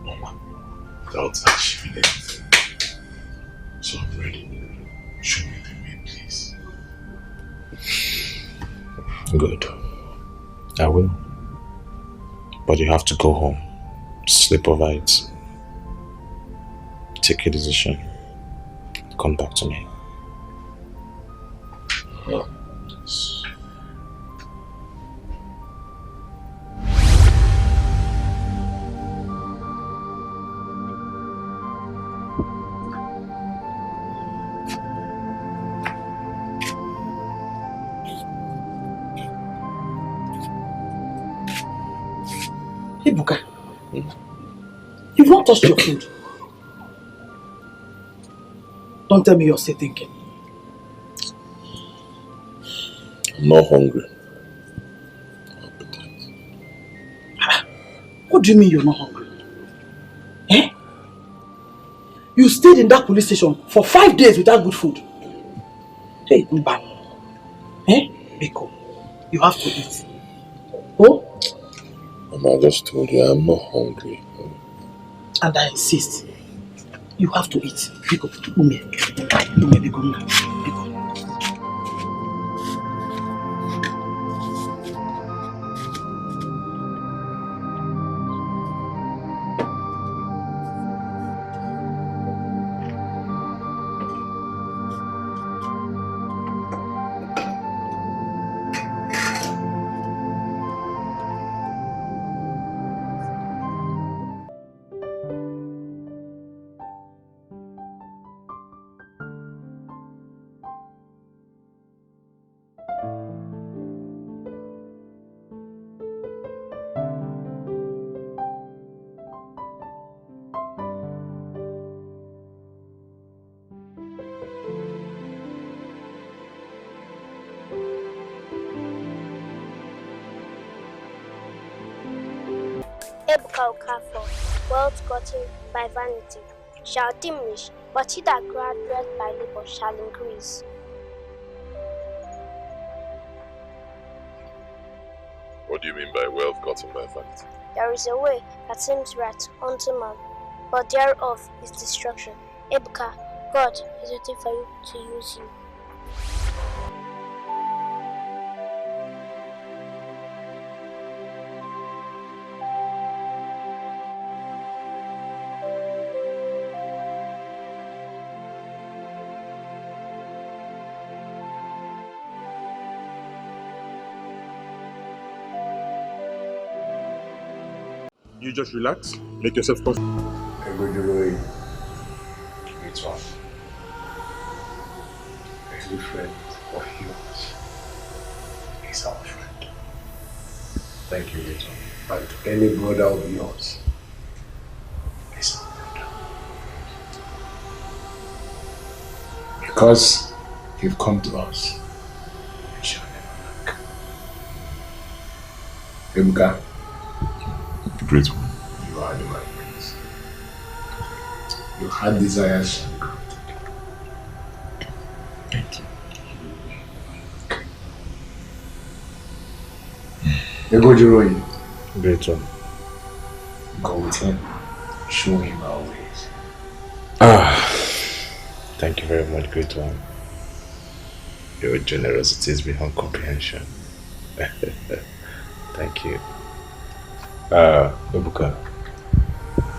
[SPEAKER 6] Mama, without achieving anything. So I'm ready. Show me the way, please.
[SPEAKER 18] Good. I will. But you have to go home, sleep over it, take a decision, come back to me.
[SPEAKER 13] Evuka, you've not touched your food. Don't tell me you're still thinking.
[SPEAKER 18] I'm not hungry.
[SPEAKER 13] What do you mean you're not hungry? Eh? You stayed in that police station for 5 days without good food. Hey, Mba. Eh? Biko, you have to eat. Oh?
[SPEAKER 18] Mama, I just told you I'm not hungry.
[SPEAKER 13] And I insist. You have to eat. Biko, Ume. Ume, Biko, Biko.
[SPEAKER 19] Evuka Okafor, wealth gotten by vanity, shall diminish, but he that graduates by labor shall increase.
[SPEAKER 6] What do you mean by wealth gotten by vanity?
[SPEAKER 19] There is a way that seems right unto man, but thereof is destruction. Evuka, God is waiting for you to use you.
[SPEAKER 17] You just relax, make yourself comfortable.
[SPEAKER 10] A good way. It's one. A good friend of yours is our friend. Thank you, Rachel. And any brother of yours is our brother. Because you've come to us, we shall never lack. Evuka.
[SPEAKER 6] Great one.
[SPEAKER 10] You are the right prince. Your heart desires shall be granted.
[SPEAKER 6] Thank you.
[SPEAKER 10] Egojiroyi.
[SPEAKER 18] Great one.
[SPEAKER 10] Go with him. Show him our ways.
[SPEAKER 18] Thank you very much, great one. Your generosity is beyond comprehension. Thank you. Evuka,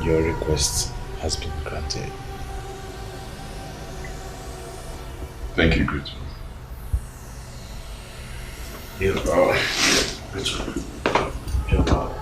[SPEAKER 18] your request has been granted.
[SPEAKER 6] Thank you, great one.
[SPEAKER 18] Great one. You're welcome.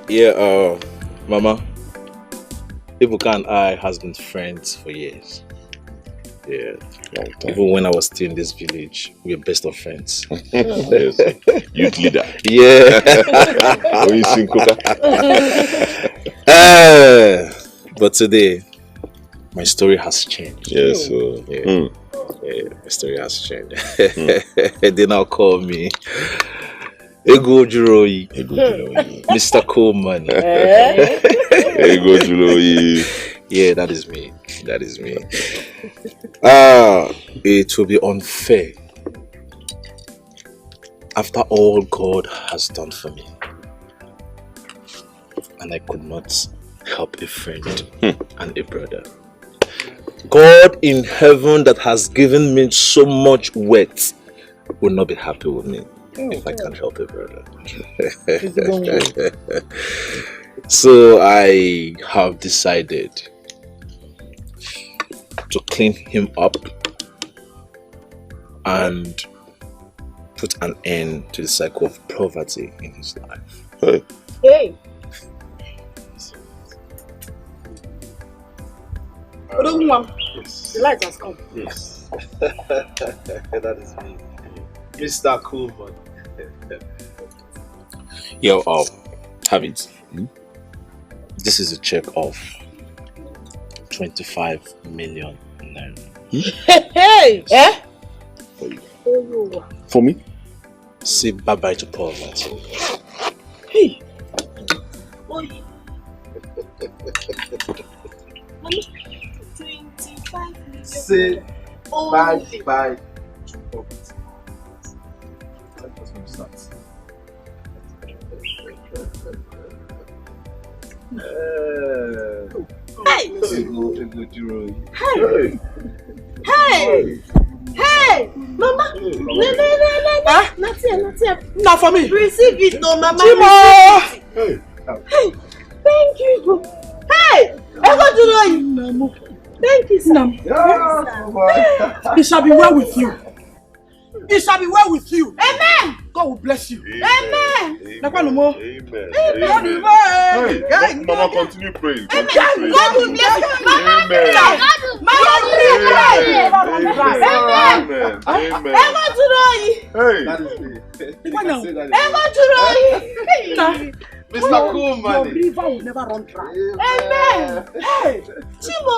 [SPEAKER 18] Yeah, Mama, Evuka and I has been friends for years. Yeah, long time. Even when I was still in this village, we were best of friends.
[SPEAKER 6] Yes. Youth leader.
[SPEAKER 18] Yeah. But today, my story has changed.
[SPEAKER 6] Yes.
[SPEAKER 18] Yeah, my story has changed. They now call me Egojiroyi. Mr. Cool Money.
[SPEAKER 6] Egojiroyi.
[SPEAKER 18] Yeah, that is me. That is me. It will be unfair after all God has done for me, and I could not help a friend and a brother. God in heaven that has given me so much wealth will not be happy with me if I can't help a brother. So I have decided to clean him up and put an end to the cycle of poverty in his life.
[SPEAKER 9] Hey! The light has come.
[SPEAKER 5] Yes. That is me. Mr. Coolman.
[SPEAKER 18] Yo, have it. This is a check of 25 million naira.
[SPEAKER 9] Hey! Eh?
[SPEAKER 18] For you. For me? Say bye-bye to poverty.
[SPEAKER 9] Hey!
[SPEAKER 5] Say bye-bye to poverty. That's when we start.
[SPEAKER 9] Hey! Hey! Hey! Mama! No. Not here.
[SPEAKER 13] Not for me.
[SPEAKER 9] Receive it, no, Mama.
[SPEAKER 13] Chimo!
[SPEAKER 9] Hey! Thank you. Hey! Thank you, sir.
[SPEAKER 13] It shall be well with you. It shall be well with you.
[SPEAKER 9] Amen.
[SPEAKER 13] God will bless you.
[SPEAKER 9] Amen.
[SPEAKER 6] Amen. Hey, Mama, continue praying.
[SPEAKER 9] Amen. God will bless you. Mama,
[SPEAKER 6] Amen.
[SPEAKER 5] Hey. That is me. Mr. Coolman.
[SPEAKER 13] Your river will never run dry.
[SPEAKER 9] Amen. Hey, Chimo.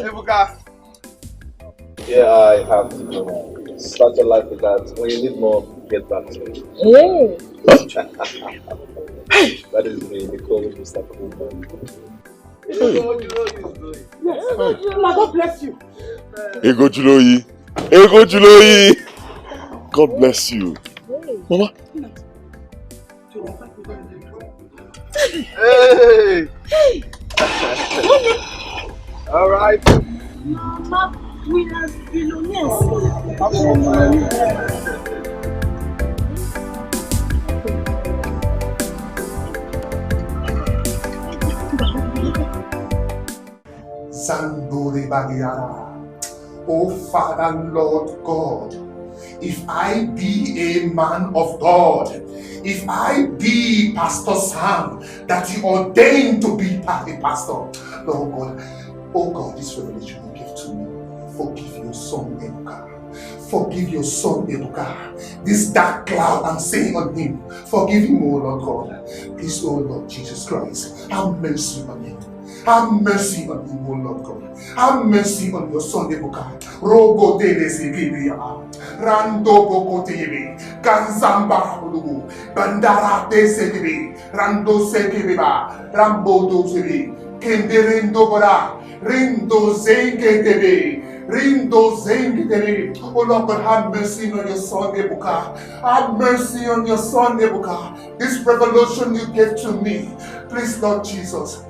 [SPEAKER 5] Evuka. Yeah, I have to go. Start your life with that. When you need more, get back to me. That is me. They call me Mr. Coolman.
[SPEAKER 13] God bless you.
[SPEAKER 6] Egojuloyi. God bless you. Mama.
[SPEAKER 5] Hey! All right.
[SPEAKER 9] Mama, we are billionaires.
[SPEAKER 11] Zandore Bagiara. Oh Father, Lord God, if I be a man of God, if I be Pastor Sam, that you ordained to be a pastor, Lord God, oh God, this revelation you give to me, forgive your son Evuka. Forgive your son Evuka. This dark cloud I'm saying on him, forgive him, oh Lord God. Please, oh Lord Jesus Christ, have mercy on him. Have mercy on him, oh Lord God. Have mercy on your son Evuka. Rogo tele sebiya, rando boko tebe, ganzamba hulugu, bandara te sebi, rando sebiba, rambo do sebi, kenderendo bara, rindo zenge tebe. Rindo zenge tebe. Oh Lord God, have mercy on your son Evuka. Have mercy on your son Evuka. This revelation you gave to me, please, Lord Jesus.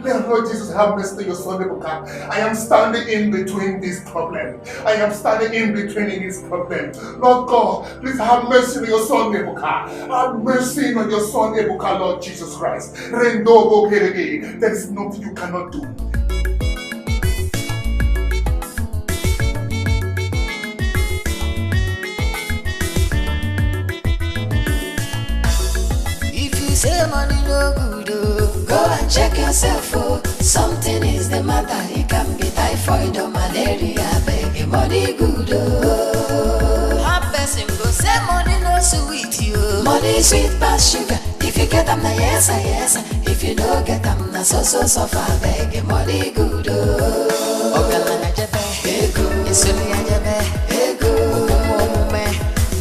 [SPEAKER 11] Lord Jesus, have mercy on your son Evuka. I am standing in between this problem. I am standing in between this problem. Lord God, please have mercy on your son Evuka. Have mercy on your son Evuka, Lord Jesus Christ. There is nothing you cannot do.
[SPEAKER 1] If you say money no good, go and check yourself, oh. Something is the matter. It can be typhoid or malaria, baby. Money good, oh. One person go say money no sweet, you. Money sweet past sugar. If you get them, na yes, yes. If you don't get them, na so suffer, baby. Money good, oh. Ogalanga jebe, ego. Isuli jebe, ego.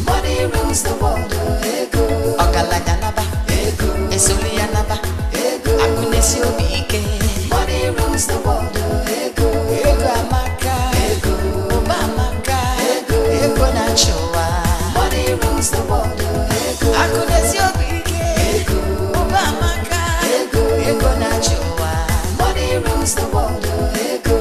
[SPEAKER 1] Money rules the world, oh. Ego. Ogalanga naba, ego. Isuli naba, ego. Akunesi obike. Money rules the world, oh. Ego. Ego amaka, ego. Oba amaka, ego. Ego nachowa. Money rules the world, oh. Ego. Akunesi obike, ego. Oba amaka, ego. Ego nachowa. Money rules the world, oh. Ego.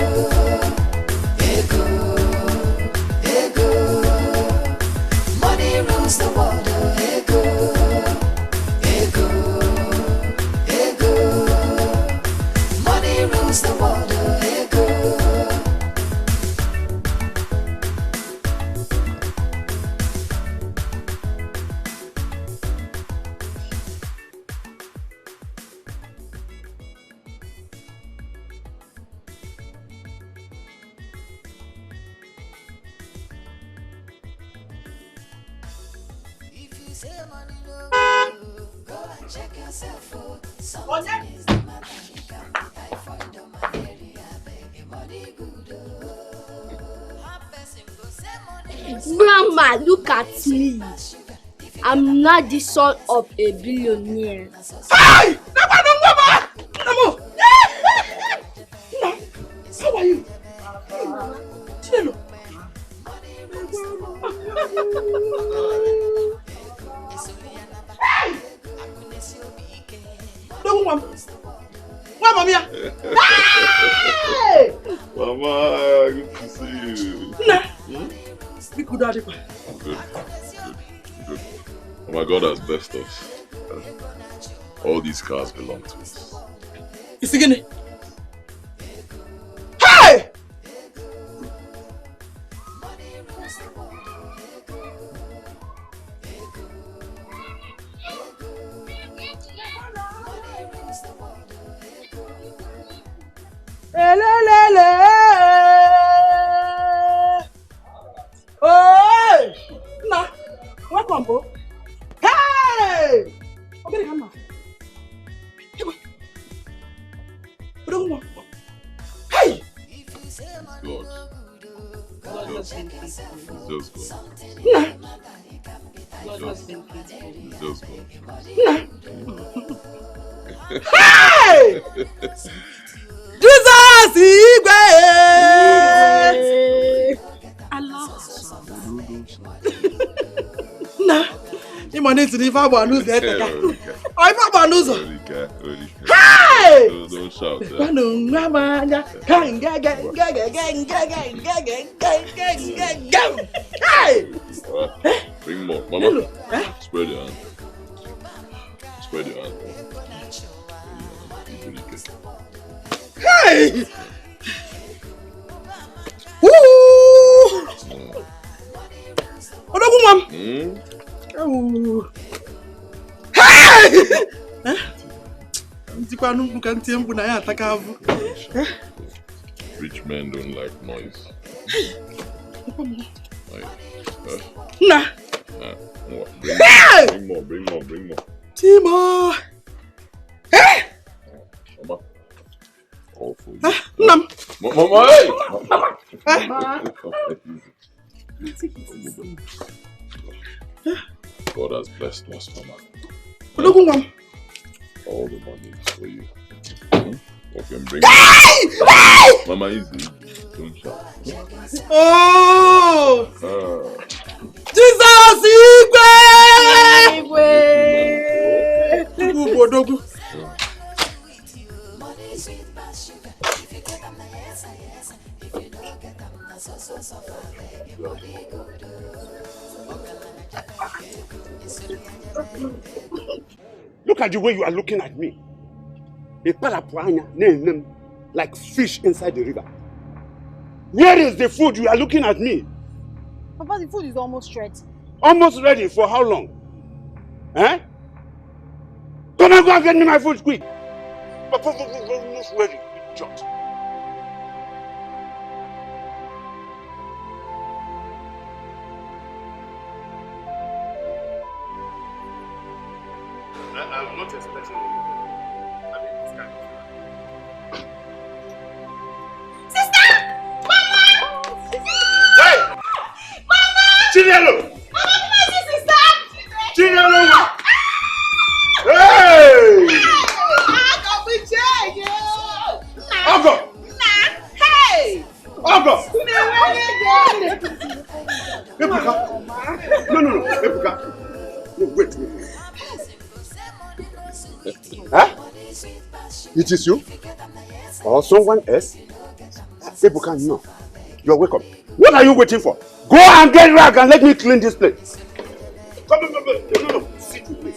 [SPEAKER 20] Grandma, look at me. I'm not the son of a billionaire.
[SPEAKER 13] Hey! Namo! How are you? Hello. Hey! Don't mom. Where mom here? Hey!
[SPEAKER 6] Mama, good to see you.
[SPEAKER 13] Nah. Be good, Daddy.
[SPEAKER 6] Good. Oh my God has blessed us. All these cars belong to us.
[SPEAKER 13] Is it gonna? Hey! Oh! Nah. Welcome, bro. Hey! Okay, come on. Hey!
[SPEAKER 6] God. It's just God.
[SPEAKER 13] Nah.
[SPEAKER 6] It's just God.
[SPEAKER 13] Nah. Hey! Jesus Igwe! Allah. Nah. You need to leave our news there. I'm about news. Hey!
[SPEAKER 6] Don't shout.
[SPEAKER 13] Hey!
[SPEAKER 6] Bring more. Mama, spread your hand. Spread your hand.
[SPEAKER 13] Hey! Woo! Odogu mom. Oh. Hey!
[SPEAKER 6] Rich men don't like noise.
[SPEAKER 13] Nah.
[SPEAKER 6] Bring more.
[SPEAKER 13] Timo. Hey!
[SPEAKER 6] Mama. All for you.
[SPEAKER 13] Nam.
[SPEAKER 6] Mama, hey! God has blessed us, Mama. All the money is for you. Okay, bring it. Mama, easy. Don't shout.
[SPEAKER 13] Oh! Jesus Igwe!
[SPEAKER 2] Look at the way you are looking at me. Like fish inside the river. Where is the food? You are looking at me.
[SPEAKER 9] Papa, the food is almost ready.
[SPEAKER 2] Almost ready for how long? Eh? Come on, go and get me my food quick. Papa, almost ready. Just. I'm not expecting this kind of
[SPEAKER 3] Sister! Mama!
[SPEAKER 2] Hey!
[SPEAKER 3] Mama!
[SPEAKER 2] Chidelo!
[SPEAKER 3] Mama, come and see sister!
[SPEAKER 2] Chidelo! Hey! Ogo!
[SPEAKER 3] Hey!
[SPEAKER 2] Ogo! Evuka! No, Evuka! No, wait. Huh? It is you? Or someone else? Evuka, no. You're welcome. What are you waiting for? Go and get rag and let me clean this place. Come, no. Sit with me.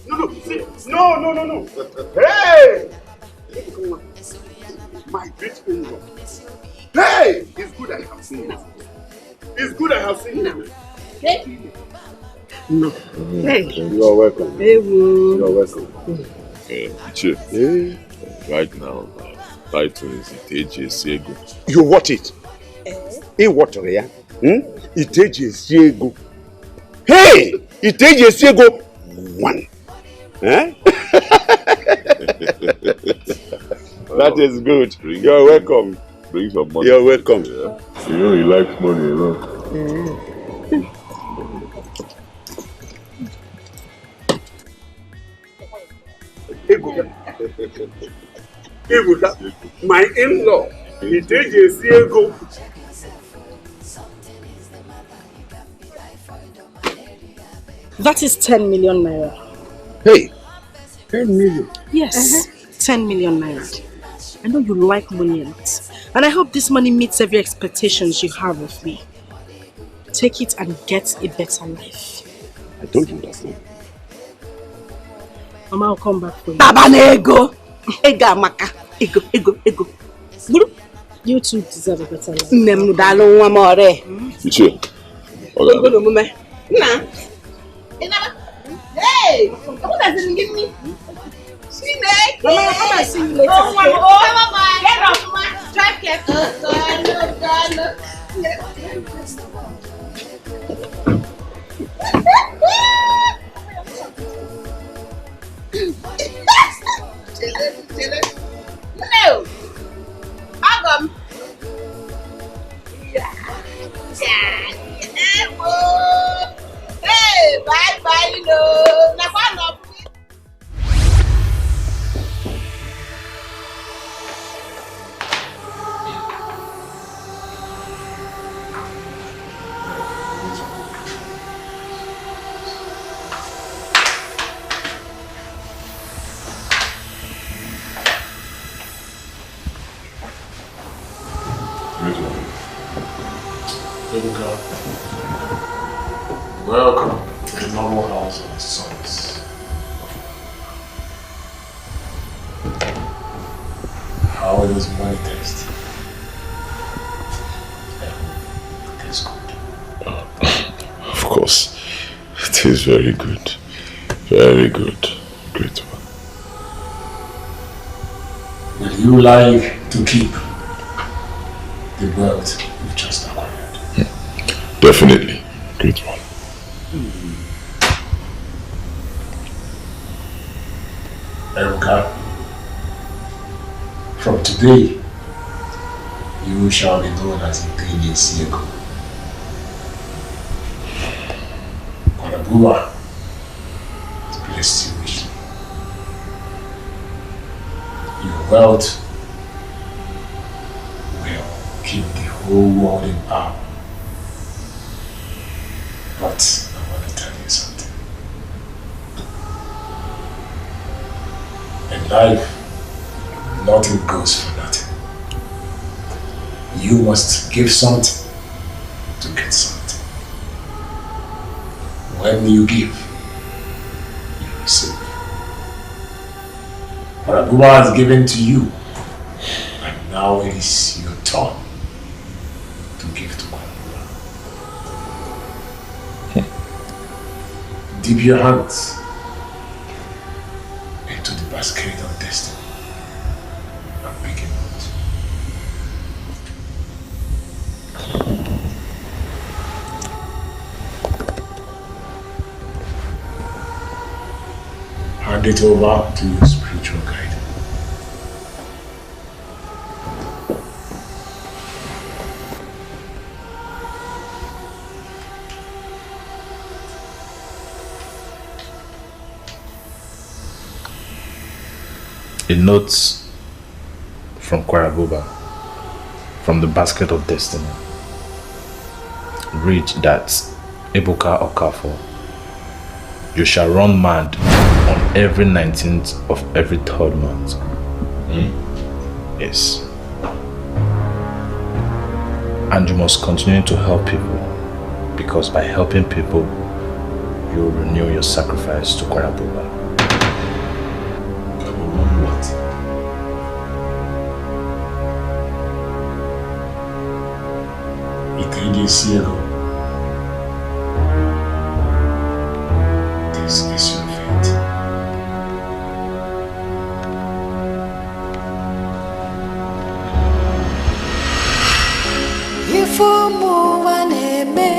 [SPEAKER 2] No, sit. No. Hey! My great in-law. Hey! It's good I have seen you. It's good I have seen you.
[SPEAKER 3] Hey!
[SPEAKER 2] No.
[SPEAKER 6] Hey. You are welcome.
[SPEAKER 2] Hey, you are welcome.
[SPEAKER 6] Chief, right now, title is Iteje Siego.
[SPEAKER 2] You watch it. What, yeah? Iteje Siego. Hey! It is a go one. Eh? That is good. You're welcome.
[SPEAKER 6] Bring some money.
[SPEAKER 2] You're welcome.
[SPEAKER 6] Yeah. You know he likes money a lot.
[SPEAKER 2] Evuka, my in-law, it is a go.
[SPEAKER 4] That is 10 million naira.
[SPEAKER 10] Hey, 10 million?
[SPEAKER 4] Yes, 10 million naira. I know you like money a lot. And I hope this money meets every expectations you have of me. Take it and get a better life.
[SPEAKER 2] I don't understand.
[SPEAKER 4] Mama will come back for you.
[SPEAKER 3] Tabanego! Ega maka. Ego.
[SPEAKER 4] You two deserve a better life.
[SPEAKER 3] Nemudalo amore.
[SPEAKER 6] Ichie.
[SPEAKER 3] Okay. Hey! What does it give me?
[SPEAKER 4] Mama, come and see you later.
[SPEAKER 3] Oh, Mama. Get off, Mama. Drive careful. No. Agam. Hey, bye, no.
[SPEAKER 18] Evuka, welcome to the normal house of the sons. How does money taste? It is good.
[SPEAKER 6] Of course, it is very good. Very good. Great one.
[SPEAKER 18] Would you like to keep the wealth you've just acquired?
[SPEAKER 6] Definitely. Great one.
[SPEAKER 18] Evuka, from today, you shall be known as Ngozi Siego. Kwarabuba has blessed you richly. Your wealth will keep the whole world in power. But I want to tell you something. In life, nothing goes for nothing. You must give something to get something. When you give, you receive. What Abuba has given to you, and now it is your turn to give to Abuba. Dip your hands into the basket of destiny and pick it out. Hand it over to your spiritual guide. A note from Kwarabuba, from the basket of destiny. Read that Ebuka Okafo, you shall run mad on every 19th of every third month. Yes. And you must continue to help people, because by helping people, you will renew your sacrifice to Kwarabuba. Cielo. This is your fate.
[SPEAKER 1] Ifumu waneme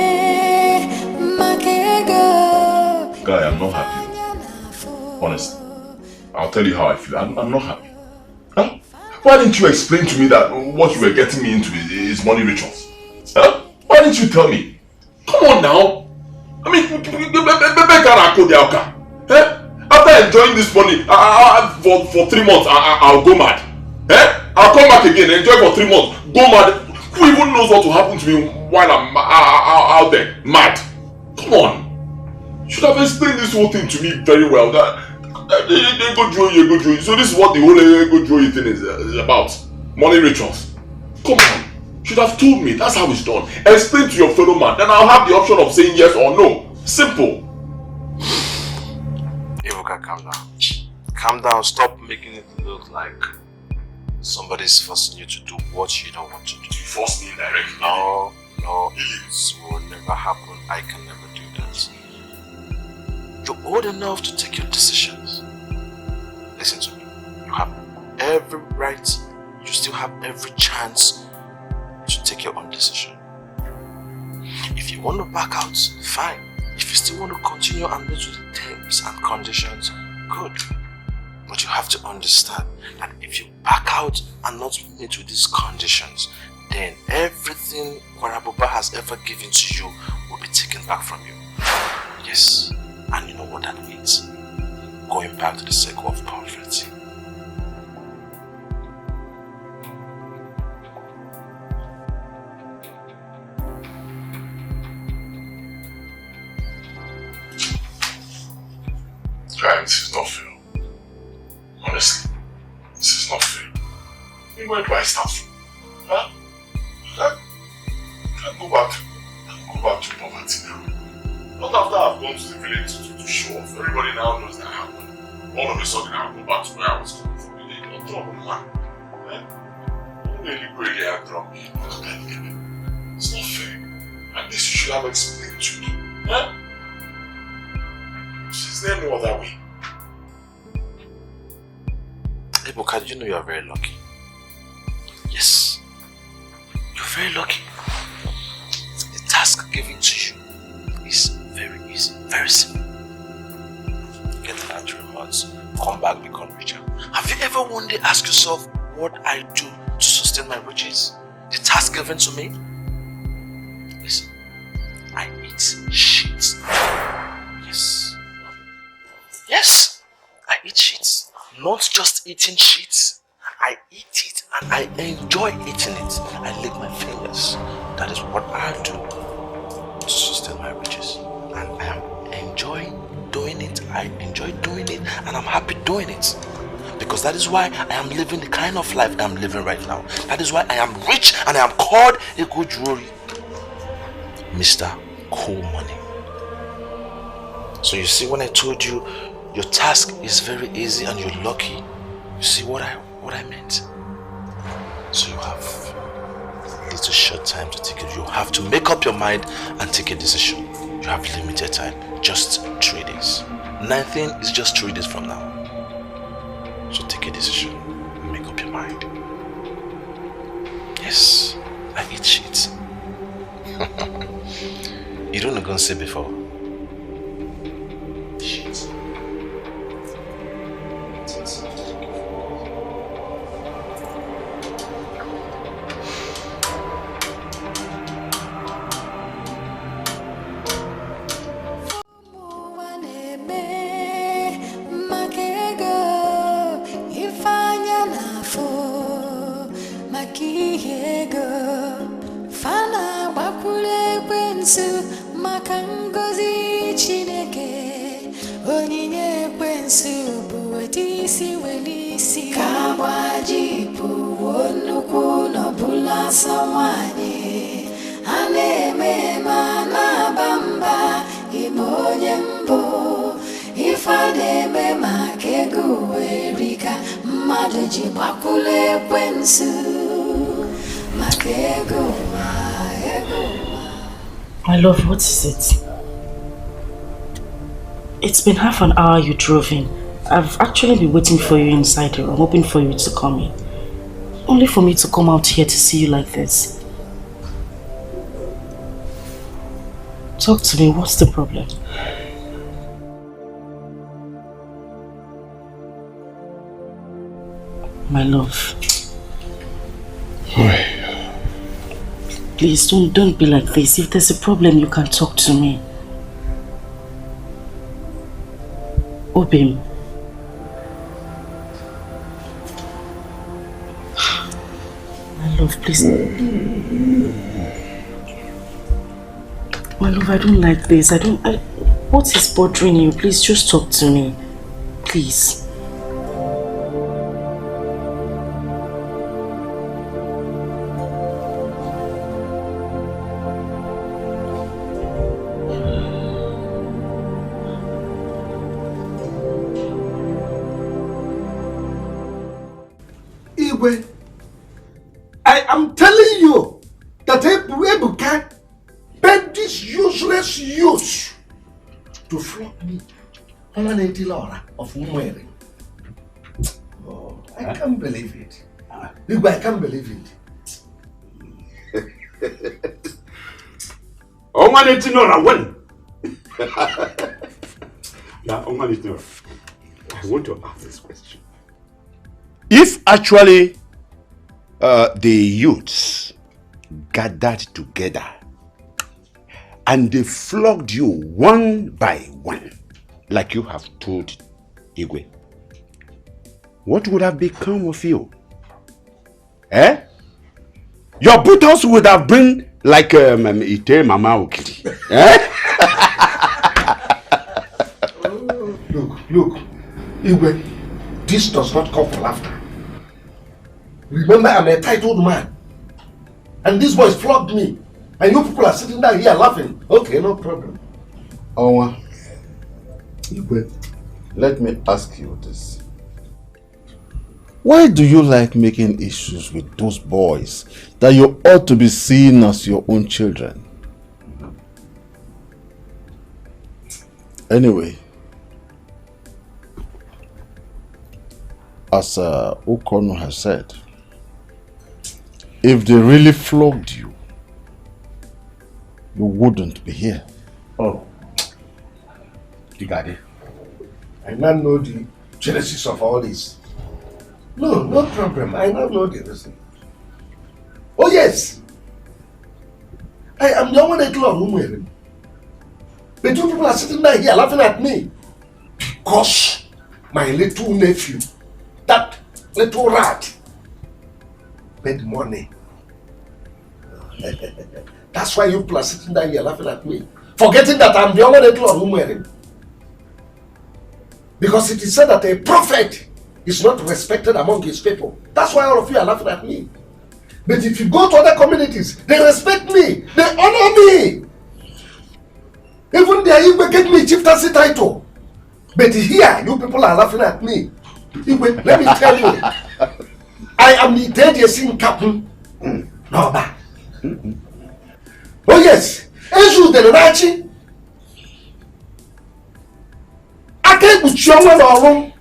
[SPEAKER 1] makego
[SPEAKER 6] Guy, I'm not happy. Honestly. I'll tell you how I feel. I'm not happy. Huh? Why didn't you explain to me that what you were getting me into is money rituals? Huh? Why didn't you tell me? Come on now. I mean, after enjoying this money for 3 months, I'll go mad. I'll come back again, enjoy for 3 months, go mad. Who even knows what will happen to me while I'm out there, mad? Come on. You should have explained this whole thing to me very well. So this is what the whole Egojoyi thing is about. Money rituals. Come on. You should have told me. That's how it's done. Explain to your fellow man. Then I'll have the option of saying yes or no. Simple.
[SPEAKER 18] Evuka, calm down. Calm down. Stop making it look like somebody's forcing you to do what you don't want to do.
[SPEAKER 6] You force me indirectly.
[SPEAKER 18] No, it will never happen. I can never do that. You're old enough to take your decisions. Listen to me. You have every right, you still have every chance to take your own decision. If you want to back out, fine. If you still want to continue and meet with the terms and conditions, good. But you have to understand that if you back out and not meet with these conditions, then everything Kwarabuba has ever given to you will be taken back from you. Yes. And you know what that means? Going back to the circle of poverty.
[SPEAKER 6] Guy, this is not fair. Honestly, this is not fair. Where do I start from? Huh? I can't go back to poverty now. Not after I've gone to the village to show off. Everybody now knows that happened. All of a sudden I'll go back to where I was coming from. You're trouble, man. Really drop me. It's not fair. And this you should have explained to me. Huh? Is there no other way?
[SPEAKER 18] Evuka, did you know you are very lucky? Yes. You're very lucky. The task given to you is very easy, very simple. Get an 3 months, come back, become richer. Have you ever one day asked yourself what I do to sustain my riches? The task given to me? Listen, I eat shit. Yes, I eat shit. Not just eating shit. I eat it and I enjoy eating it. I lick my fingers. That is what I do to sustain my riches. And I am enjoying doing it. I enjoy doing it and I'm happy doing it. Because that is why I am living the kind of life I am living right now. That is why I am rich and I am called Egojoyi. Mr. Cool Money. So you see, when I told you your task is very easy and you're lucky, you see what I meant? So you have a little short time to take it. You have to make up your mind and take a decision. You have limited time, just 3 days. 19th is just 3 days from now. So take a decision and make up your mind. Yes, I eat shit. You don't go and say before. Shit.
[SPEAKER 1] Maka Ngozi Chineke onyinye ekwensu bụ isi welisi ka gbajipu nnukwu n'ọbụla sawanye a na-eme ma na-aba mba ime onye mbụ ife a na-eme maka ego erika mmadụ ji gbakwulu ekwensu maka ego.
[SPEAKER 4] My love, what is it? It's been half an hour you drove in. I've actually been waiting for you inside the room, hoping for you to come in. Only for me to come out here to see you like this. Talk to me, what's the problem? My love. Please don't be like this. If there's a problem, you can talk to me. Obim. My love, please. My love, I don't like this. What is bothering you? Please just talk to me. Please.
[SPEAKER 10] I am telling you that Evuka paid this useless youth to flog me. Laura of Umwere. Oh, I can't believe it. I can't believe it.
[SPEAKER 2] Nora, when? Now, Nora, I want to ask this question. If actually the youths gathered together and they flogged you one by one, like you have told Igwe, what would have become of you? Eh? Your buttons would have been like Ite Mama Okoli. Eh?
[SPEAKER 10] Look, Igwe, this does not call for laughter. Remember, I'm a titled man. And these boys flogged me. And you people are sitting down here laughing. Okay, no problem.
[SPEAKER 15] Owa, Igwe, let me ask you this. Why do you like making issues with those boys that you ought to be seeing as your own children? Anyway, as Okoli has said, if they really flogged you, you wouldn't be here.
[SPEAKER 10] Oh, Igade, I now know the genesis of all this. No problem. I now know the reason. Oh yes, I am the one that love Umwere. The two people are sitting down here laughing at me because my little nephew, that little rat, made money. That's why you people are sitting down here laughing at me, forgetting that I'm the only little of Umwere. Because it is said that a prophet is not respected among his people. That's why all of you are laughing at me. But if you go to other communities, they respect me, they honor me. Even their Igwe get me chieftaincy title. But here, you people are laughing at me. Igwe, let me tell you, I am the dead Yesin Captain. No, bad. Oh yes, Ezu the Rachi. I can't put you on.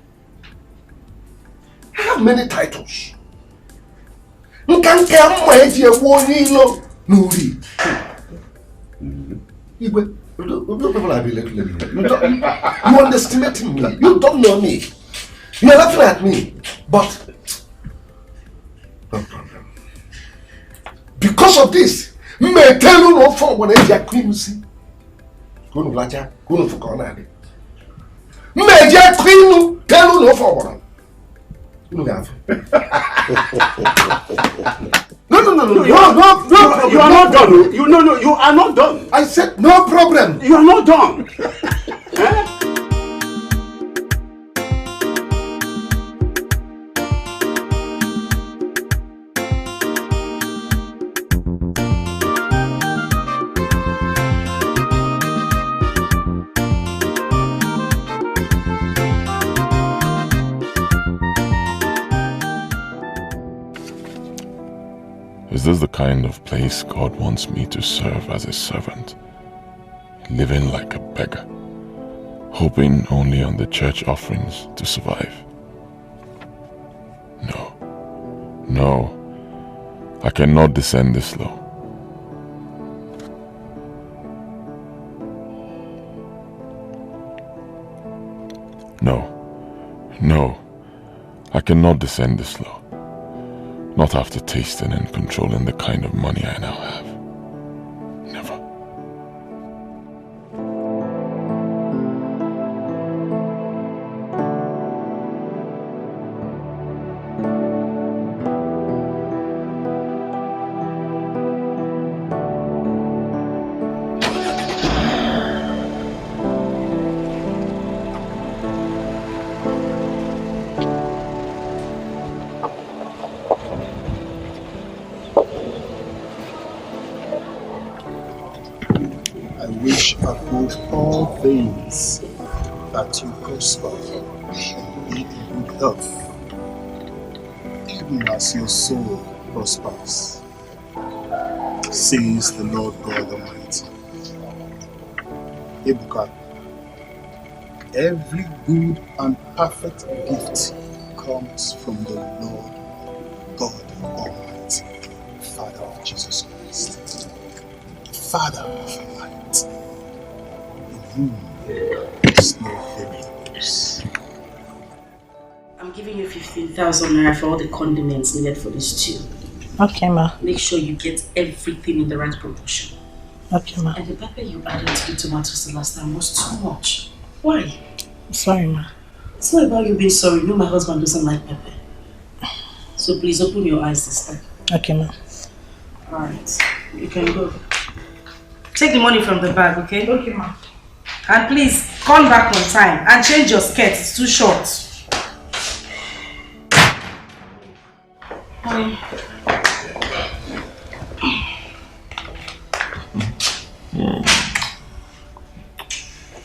[SPEAKER 10] I have many titles. You can't come my dear Wonilo Nuri. Igwe, you people are you underestimating me. You don't know me. You are laughing at me. But no problem. Because of this, may tell you no for when I queen see. Go to Blaja, go to Fukona. May I queen tell you no for one. No, you are not done. You are not done. I said no problem. You are not done.
[SPEAKER 6] Is this the kind of place God wants me to serve as a servant? Living like a beggar, hoping only on the church offerings to survive? No, I cannot descend this low. No, I cannot descend this low. Not after tasting and controlling the kind of money I now have. Never.
[SPEAKER 11] I wish above all things that you prosper and be in good health, even as your soul prospers, says the Lord God Almighty. Evuka, every good and perfect gift comes from the Lord God Almighty, Father of Jesus Christ, Father of light, in whom there is no variables.
[SPEAKER 4] I'm giving you 15,000 naira for all the condiments needed for this stew.
[SPEAKER 12] Okay, ma.
[SPEAKER 4] Make sure you get everything in the right proportion.
[SPEAKER 12] Okay, ma.
[SPEAKER 4] And the pepper you added to the tomatoes the last time was too much. Why?
[SPEAKER 12] Sorry, ma.
[SPEAKER 4] It's not about you being sorry. You know my husband doesn't like pepper. So please open your eyes this time.
[SPEAKER 12] Okay, ma.
[SPEAKER 4] Alright, you can go. Take the money from the bag, okay?
[SPEAKER 12] Okay, ma.
[SPEAKER 4] And please, come back on time and change your skirt. It's too short. Hi.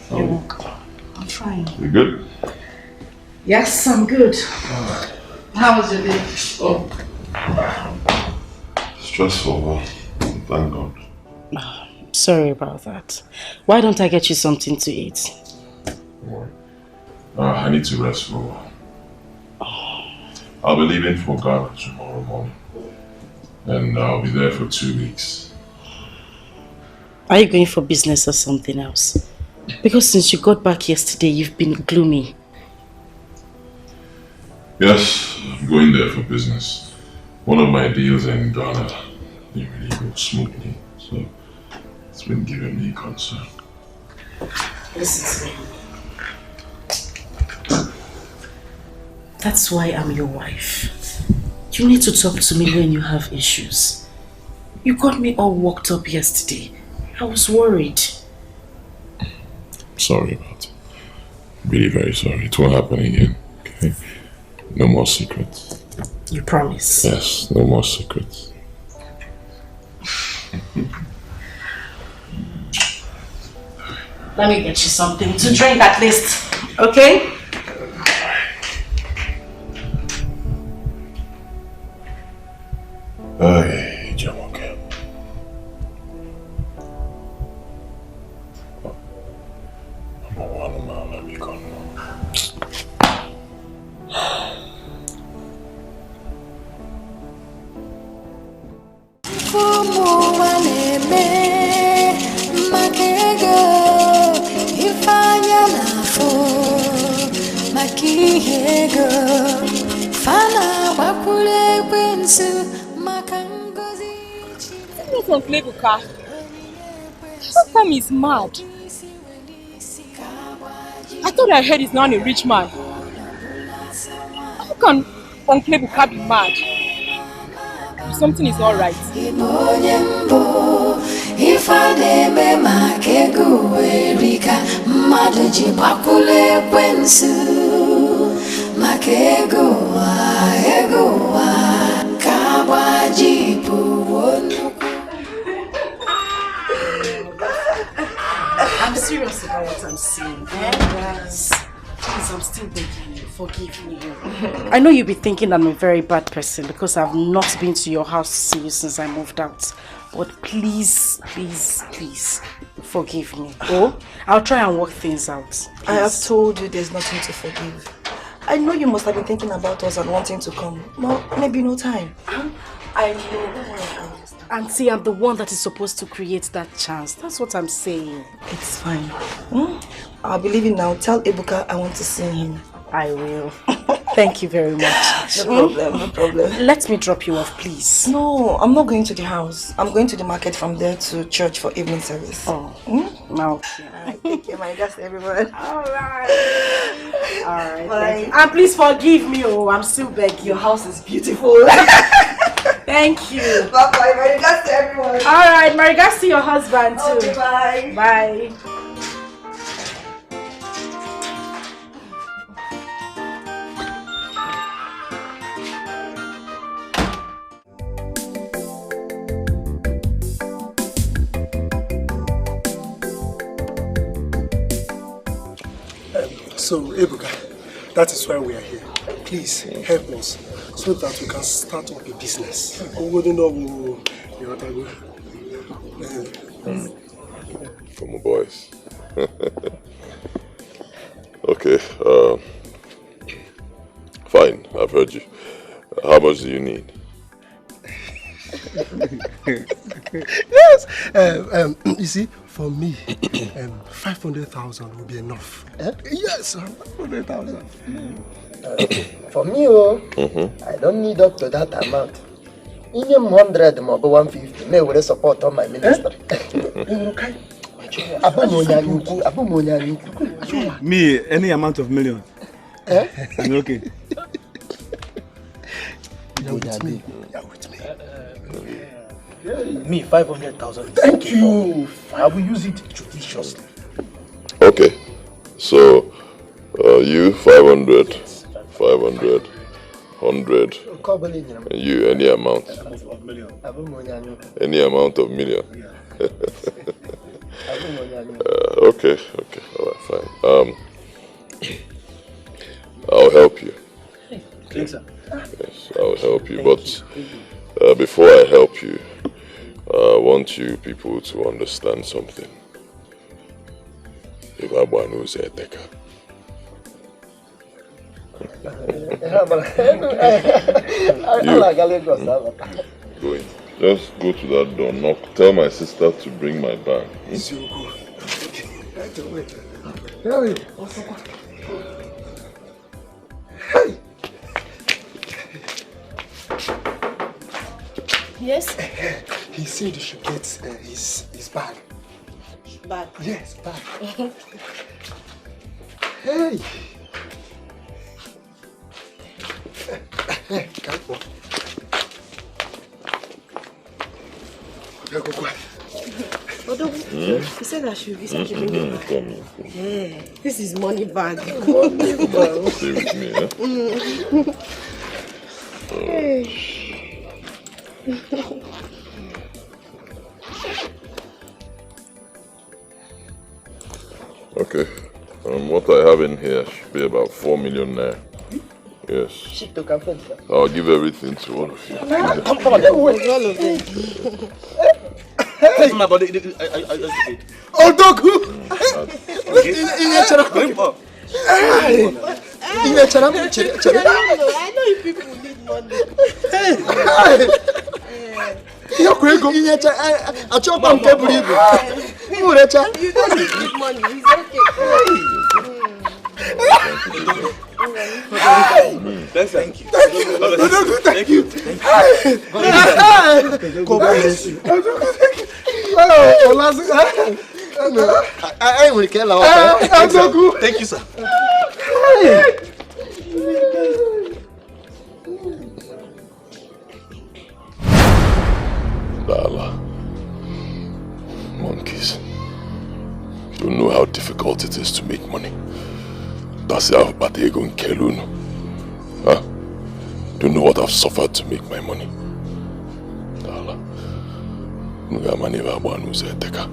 [SPEAKER 4] You're welcome. I'm fine.
[SPEAKER 6] You good?
[SPEAKER 4] Yes, I'm good. How was your day?
[SPEAKER 6] Oh. Stressful, thank God.
[SPEAKER 4] Sorry about that. Why don't I get you something to eat?
[SPEAKER 6] I need to rest for a while. I'll be leaving for Ghana tomorrow morning. And I'll be there for 2 weeks.
[SPEAKER 4] Are you going for business or something else? Because since you got back yesterday, you've been gloomy.
[SPEAKER 6] Yes, I'm going there for business. One of my deals in Ghana didn't really go smoothly, so it's been giving me concern.
[SPEAKER 4] Listen to me. That's why I'm your wife. You need to talk to me when you have issues. You got me all worked up yesterday. I was worried.
[SPEAKER 6] Sorry about it. Really very sorry. It won't happen again, okay? No more secrets.
[SPEAKER 4] You promise?
[SPEAKER 6] Yes, no more secrets.
[SPEAKER 4] Let me get you something to drink at least, okay?
[SPEAKER 6] Hey, Jamoke.
[SPEAKER 21] From Evuka. How come he's mad? I thought I heard he's now a rich man. How can Uncle Evuka be mad? Something is not right.
[SPEAKER 4] I'm serious about what I'm saying. Yes. Please, I'm still begging you. Forgive me. I know you'll be thinking I'm a very bad person because I've not been to your house to see you since I moved out. But please, please, please, forgive me. Oh, I'll try and work things out. Please.
[SPEAKER 12] I have told you there's nothing to forgive. I know you must have been thinking about us and wanting to come. Well, maybe no time. I know. Don't worry, I understand.
[SPEAKER 4] Auntie, I'm the one that is supposed to create that chance. That's what I'm saying.
[SPEAKER 12] It's fine. I'll be leaving now. Tell Evuka I want to see him.
[SPEAKER 4] I will. Thank you very much.
[SPEAKER 12] No problem, no problem.
[SPEAKER 4] Let me drop you off, please.
[SPEAKER 12] No, I'm not going to the house. I'm going to the market from there to church for evening service.
[SPEAKER 4] Oh, no.
[SPEAKER 12] Take care, my regards to everyone.
[SPEAKER 4] Alright,
[SPEAKER 12] Bye.
[SPEAKER 4] and please forgive me, I'm still begging.
[SPEAKER 12] Your house is beautiful.
[SPEAKER 4] Thank you.
[SPEAKER 12] Bye-bye, my regards to everyone.
[SPEAKER 4] Alright, my regards to your husband too.
[SPEAKER 12] Okay, bye.
[SPEAKER 4] Bye.
[SPEAKER 14] So, Evuka, that is why we are here. Please help us so that we can start up a business.
[SPEAKER 6] Come on, boys. Okay, fine, I've heard you. How much do you need?
[SPEAKER 14] Yes, you see, for me, 500,000 will be enough. Yes, 500,000.
[SPEAKER 22] For me, I don't need up to that amount. Even 100 or 150 may will support on my ministry.
[SPEAKER 23] Me, any amount of million. I'm okay.
[SPEAKER 14] You're with me.
[SPEAKER 13] Me, 500,000.
[SPEAKER 14] Thank you. I will use it judiciously.
[SPEAKER 6] Okay, so you 500, 100, and you any amount. Any amount of million. Okay, alright, fine. I'll help you.
[SPEAKER 13] Thanks, sir.
[SPEAKER 6] Yes, I'll help you, but before I help you, I want you people to understand something. Yul Edochie. Go in. Just go to that door, knock. Tell my sister to bring my bag.
[SPEAKER 9] Yes?
[SPEAKER 14] He said you should get his bag.
[SPEAKER 9] Bag?
[SPEAKER 14] Yes, bag. Hey! Hey, careful.
[SPEAKER 9] You said I should be such a big bag. Yeah, this is money bag.
[SPEAKER 6] Stay with me,
[SPEAKER 9] Hey.
[SPEAKER 6] Okay. What I have in here should be about 4 million naira. Yes. I'll give everything to all of you.
[SPEAKER 14] Come on, wait.
[SPEAKER 9] All of them.
[SPEAKER 14] Hey!
[SPEAKER 13] My body,
[SPEAKER 14] Odogu!
[SPEAKER 9] I know you people need money.
[SPEAKER 14] Hey!
[SPEAKER 9] You don't need money, it's okay.
[SPEAKER 14] Thank you. Thank you. God bless you.
[SPEAKER 13] Thank you, sir.
[SPEAKER 6] Lala. Monkeys. You don't know how difficult it is to make money. That's how Batego and Keluno. Huh? Don't know what I've suffered to make my money. Lala. Nugamaneva Yul Edochie.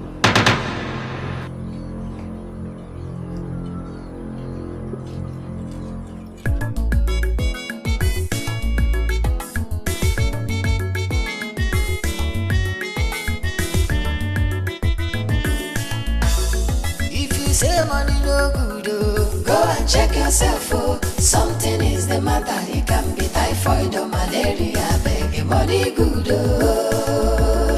[SPEAKER 1] Say money no good, go and check yourself, something is the matter. It can be typhoid or malaria, beg money good,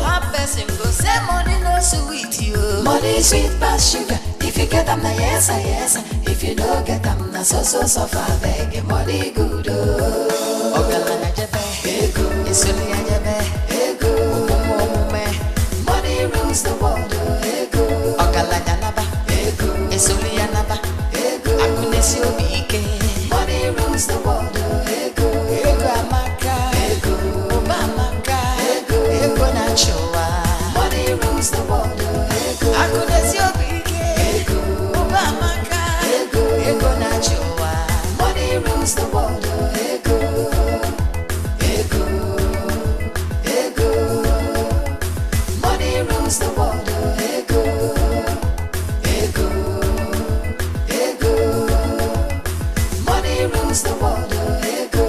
[SPEAKER 1] Half person go say money no sweet you. Money sweet past sugar. If you get them, na yes, yes. If you don't get them, na na so suffer beg money good oh. Ogalanya jebe, ego, isoli ajebe, ego, umume, money rules the world oh. Ego, ogalanya naba, ego, isoli anaba, ego, akunesi obike, money rules the world oh. Ego, ego amaka, ego, obamaka, ego, ego nachowa, money rules the world oh. Ego, akunesi obike, ego, obamaka, ego, ego nachowa, money rules the world oh. Ego, ego, ego, money rules the world oh. Ego, ego, ego, money rules the world oh. Ego.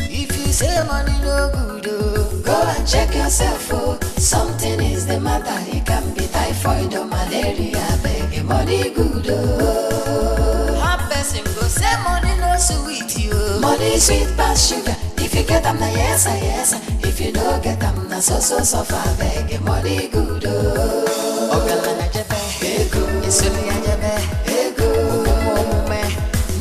[SPEAKER 1] If you say money no good, oh, go and check yourself, oh. Something is the matter. It can be typhoid or malaria. Beg money good, oh. Half person go say money no sweet, you. Money sweet past sugar. If you get them, na yes, yes. If you don't get them, na so suffer. Beg money good, oh. Ogalana jebe, ego, isoli ajebe, ego, umume,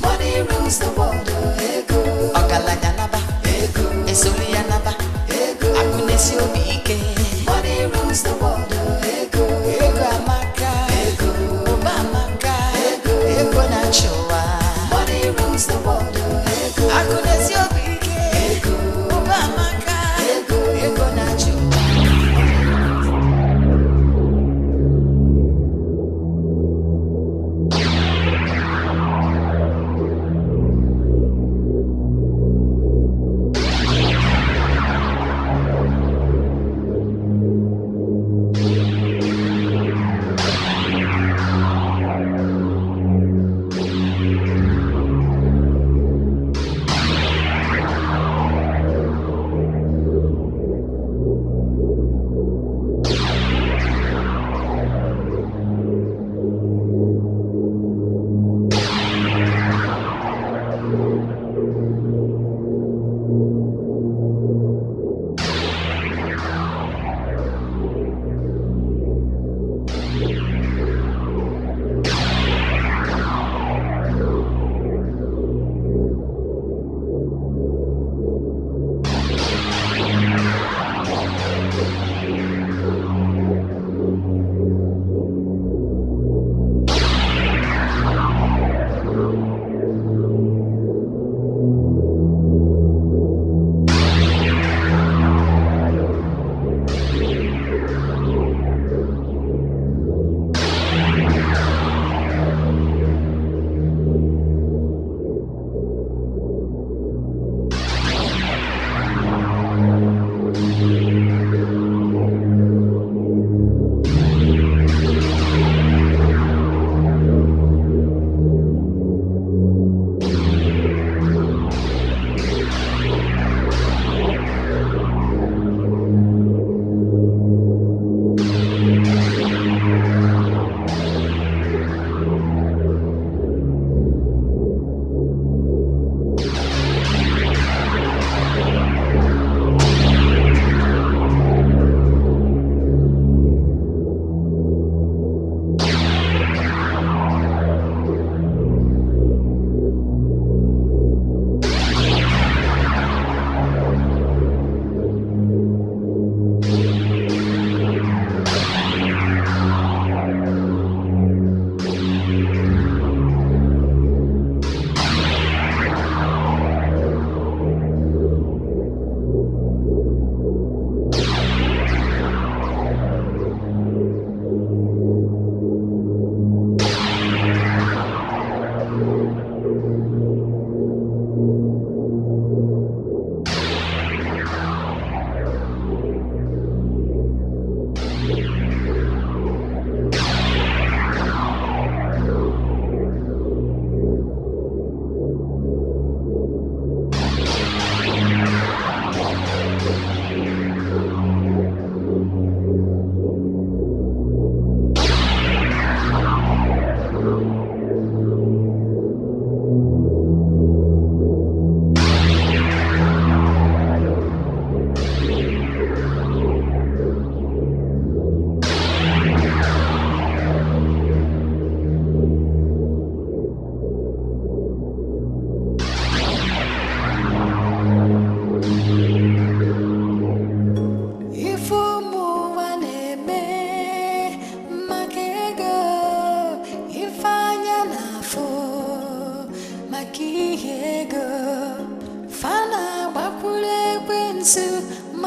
[SPEAKER 1] money rules the world, oh. Ego, ogalanya naba, ego, isoli anaba, ego, akunesi obike, money rules the world, oh. Ego, ego amaka, ego, obamaka, ego, ego nachowa, money rules the world, oh. Ego, akunesi obike, ego, obamaka, ego, ego nachowa.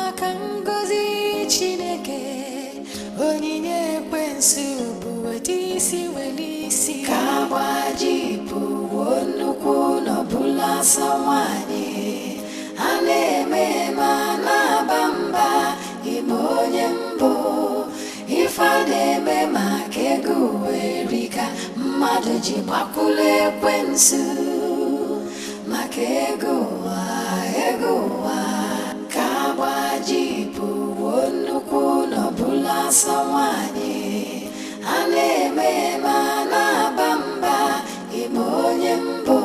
[SPEAKER 1] maka ngozi Chineke onyinye ekwensu bụ isi welisi ka gbajipụ nnukwu n'ọbụla sọ nwanyị a na-eme ma na-aba mba ime onye mbụ ife a na-eme maka ego erika mmadụ ji gbakwulu ekwensu maka ego ụwa ka gbajipụ nnukwu n'ọbụla sọ nwanyị a na-eme ma na-aba mba ime onye mbụ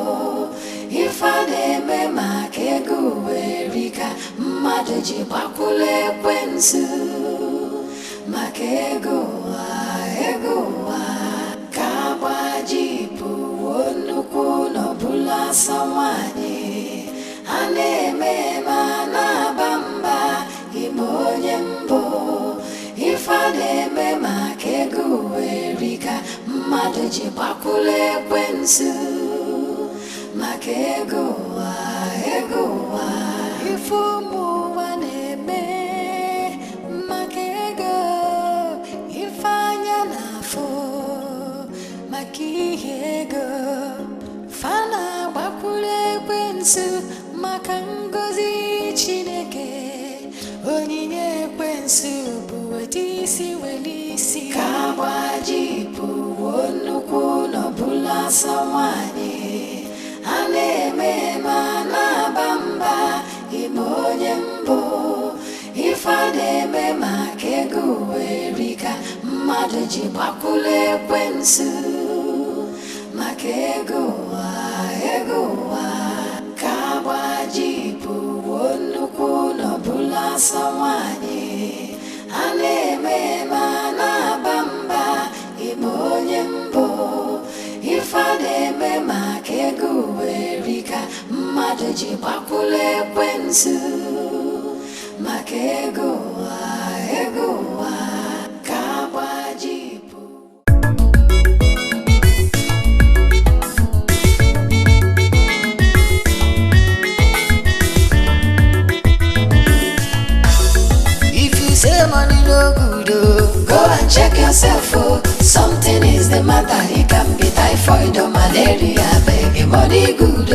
[SPEAKER 1] ife a na-eme maka ego erika mmadụ ji gbakwulu ekwensu maka ego ụwa ka gbajipụ nnukwu n'ọbụla sọ nwanyị a na-eme ma na-aba mba ime onye mbụ ife a na-eme maka ego erika mmadụ ji gbakwulu ekwensu maka ego ụwa ife ụmụ ụwa na-eme maka ego ife anya na-afụ maka ihe ego fa na-agbakwulu ekwensu maka ngozi Chineke onyinye ekwensu bụ isi welisi ka gbajipụ nnukwu n'ọbụla sọ nwanyị a na-eme ma na-aba mba ime onye mbụ ife a na-eme maka ego erika mmadụ ji gbakwulu ekwensu maka ego ụwa ka gbajipụ nnukwu n'ọbụla sọ nwanyị a na-eme ma na-aba mba ime onye mbụ ife a na-eme maka ego erika mmadụ ji gbakwulu ekwensu maka ego ụwa ka gbajipụ. If you say money no good, go and check yourself. Something is the matter. It can be typhoid or malaria. Beg money good.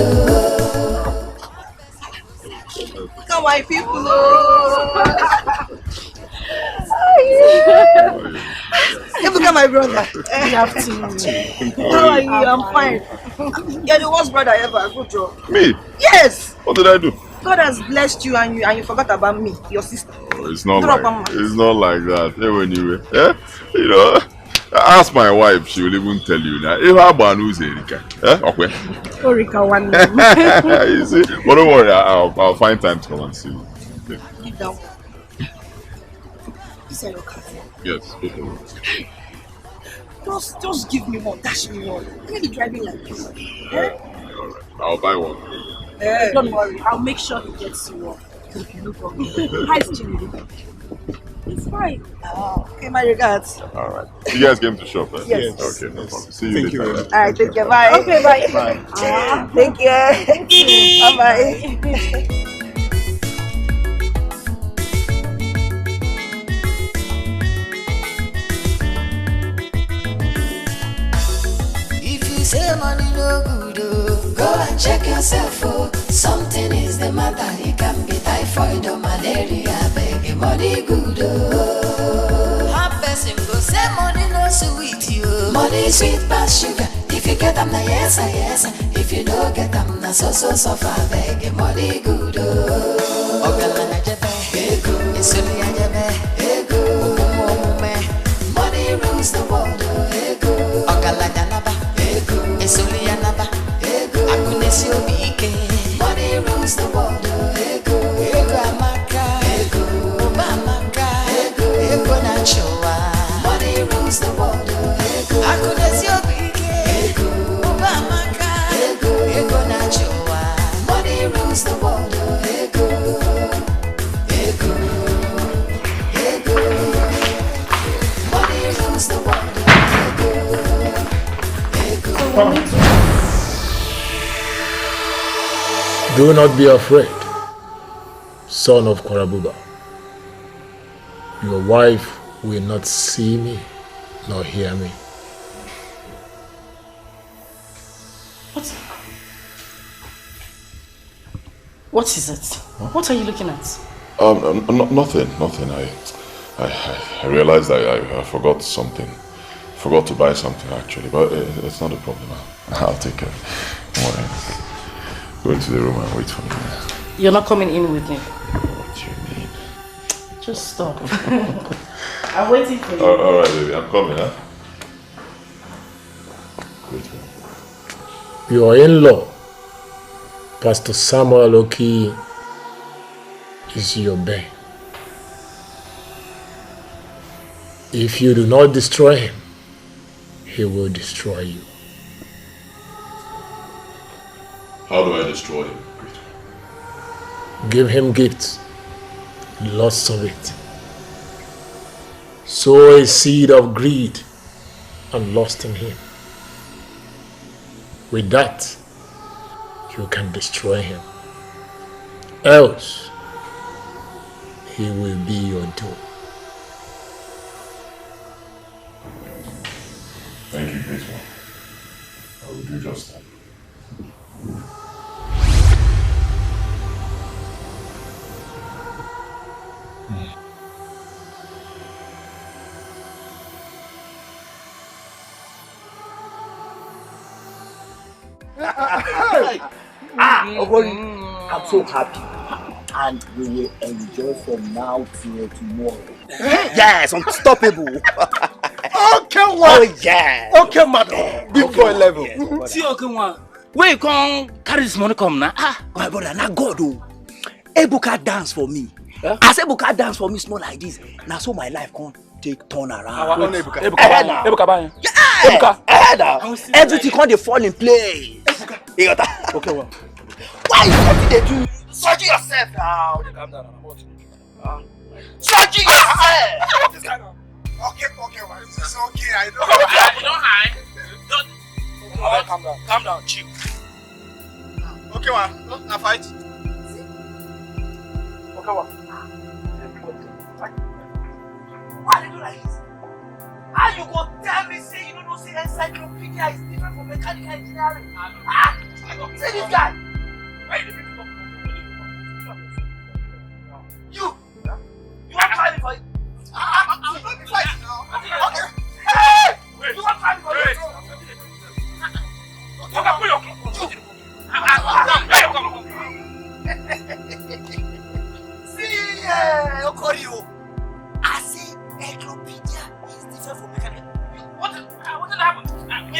[SPEAKER 12] Look at my people. Look at my brother.
[SPEAKER 6] Good afternoon.
[SPEAKER 12] How are you? I'm fine. You're the worst brother ever. Good job.
[SPEAKER 6] Me?
[SPEAKER 12] Yes.
[SPEAKER 6] What did I do?
[SPEAKER 12] God has blessed you and you forgot about me, your sister.
[SPEAKER 6] Oh, it's not like that. Anyway, you know, ask my wife, she will even tell you that. If I ban who's Erika, okay.
[SPEAKER 12] Erika one.
[SPEAKER 6] You see, but don't worry, I'll find time to come and see you. Okay.
[SPEAKER 12] Keep down. Is that your cousin?
[SPEAKER 6] Yes.
[SPEAKER 12] Just give me one. Dash me one. Why are you driving like this?
[SPEAKER 6] Alright. I'll buy one.
[SPEAKER 12] Don't worry, I'll make sure he gets you one. No problem. Hi, Jimmy. It's fine. Okay, my regards.
[SPEAKER 6] Alright. You guys came to shop, right?
[SPEAKER 12] Yes.
[SPEAKER 6] Okay, no problem. See you later.
[SPEAKER 12] Alright, take care. Bye. Okay, bye.
[SPEAKER 6] Bye.
[SPEAKER 12] Take care. Thank you. Bye-bye.
[SPEAKER 1] Say money no good, go and check yourself. Something is the matter. It can be typhoid or malaria. Beg money good. Half person go say money no sweet you. Money sweet pass sugar. If you get them, na yes, yes. If you don't get them, na so suffer. Beg money good. Ogalana jebe, ego. Isuli jebe, ego. Money rules the world, ego. Ogalana naba. Esoli anaba, akunesi obike. Money rules the world, ego. Ego amaka, ego. Oba amaka, ego nachowa. Money rules the world, ego. Akunesi obike, ego. Oba amaka, ego nachowa. Money rules the world, ego. Ego, ego. Money rules the world, ego.
[SPEAKER 7] Do not be afraid, son of Korabuba. Your wife will not see me nor hear me.
[SPEAKER 4] What is it? What are you looking at?
[SPEAKER 6] Nothing. I realized I forgot something. Forgot to buy something actually, but it's not a problem. I'll take care. Don't worry. Go into the room and wait for me.
[SPEAKER 4] You're not coming in with me.
[SPEAKER 6] What do you mean?
[SPEAKER 4] Just stop. I'm waiting for you.
[SPEAKER 6] Alright, baby. I'm coming, huh? Wait.
[SPEAKER 7] Your in-law, Pastor Samuel Okoli, is your bane. If you do not destroy him, he will destroy you.
[SPEAKER 6] How do I destroy him?
[SPEAKER 7] Give him gifts, lots of it. Sow a seed of greed and lust in him. With that, you can destroy him. Else, he will be your doom.
[SPEAKER 6] Thank you, great one. I will do just that.
[SPEAKER 10] Okoli, I'm so happy. And we will enjoy from now till tomorrow. Yes, unstoppable.
[SPEAKER 8] Okay, one.
[SPEAKER 10] Oh, yeah.
[SPEAKER 8] Okay, madam. Big boy level.
[SPEAKER 10] Yes,
[SPEAKER 8] see, okay, one. Where you come carry this money come now?
[SPEAKER 10] My brother, now God, Evuka dance for me. As Evuka dance for me, small like this. Now, so my life can't take turn around.
[SPEAKER 8] Evuka.
[SPEAKER 10] Yeah. Everything can't fall in place.
[SPEAKER 8] Okay, one.
[SPEAKER 10] Why you did do?
[SPEAKER 8] Search yourself now. Calm down.
[SPEAKER 10] Search yourself.
[SPEAKER 8] Okay, man. It's okay. I know. Don't hide. Calm down. Chill. Okay, man. Now fight. Okay, man. Why you do like this? How you go tell me say you don't know say encyclopedia is different from mechanical engineering? Say this guy. Why you want to try me for it? I'm not be fighting now. Okay. Hey! You want to try me for it? Okay, put your see, Okoli, I say encyclopedia is different from mechanical. What did happen? Give me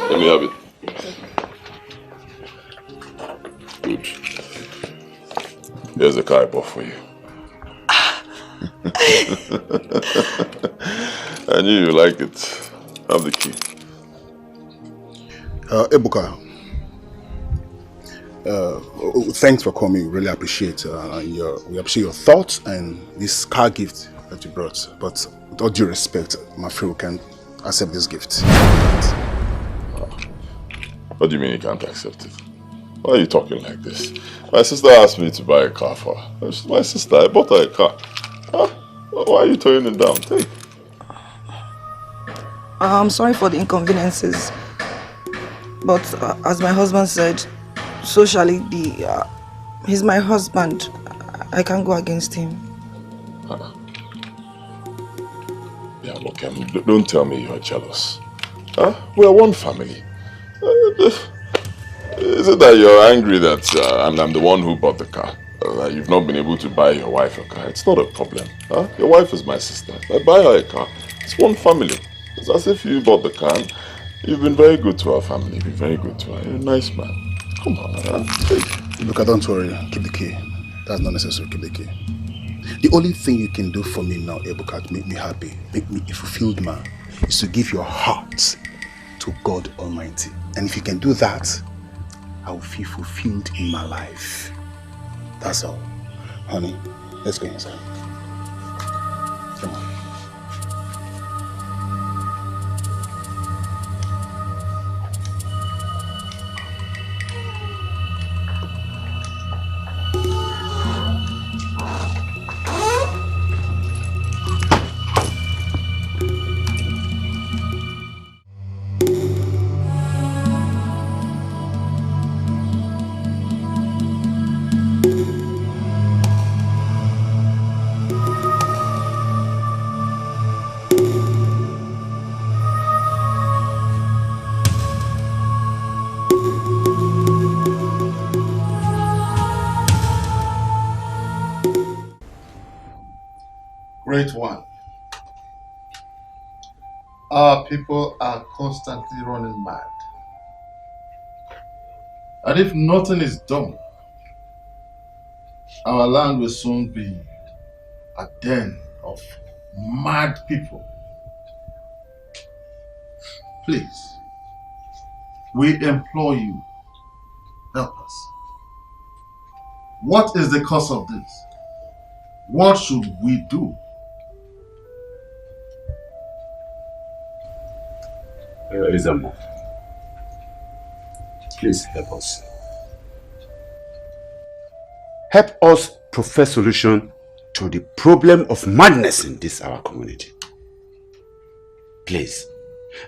[SPEAKER 6] Let me have it. Good. Here's the car I bought for you. I knew you like it. Have the key.
[SPEAKER 11] Evuka, thanks for coming. Really appreciate we appreciate your thoughts and this car gift that you brought. But with all due respect, I'm afraid we can't accept this gift.
[SPEAKER 6] What do you mean you can't accept it? Why are you talking like this? My sister asked me to buy a car for her. She's my sister. I bought her a car. Huh? Why are you turning it down? Take.
[SPEAKER 12] I'm sorry for the inconveniences, but as my husband said, socially, he's my husband. I can't go against him.
[SPEAKER 6] Yeah, look, don't tell me you're jealous. Huh? We're one family. Is it that you're angry that I'm the one who bought the car? That you've not been able to buy your wife a car? It's not a problem. Huh? Your wife is my sister. I buy her a car. It's one family. It's as if you bought the car. You've been very good to our family. You've been very good to her. You're a nice man. Come on, huh?
[SPEAKER 11] Look, don't worry. Keep the key. That's not necessary. Keep the key. The only thing you can do for me now, Evuka, to make me happy, make me a fulfilled man, is to give your heart to God Almighty. And if you can do that, I will feel fulfilled in my life. That's all. Honey, let's go inside. Come on.
[SPEAKER 16] Great one. Our people are constantly running mad. And if nothing is done, our land will soon be a den of mad people. Please, we implore you, help us. What is the cause of this? What should we do?
[SPEAKER 17] Izamo, please help us.
[SPEAKER 2] Help us provide solution to the problem of madness in this our community. Please.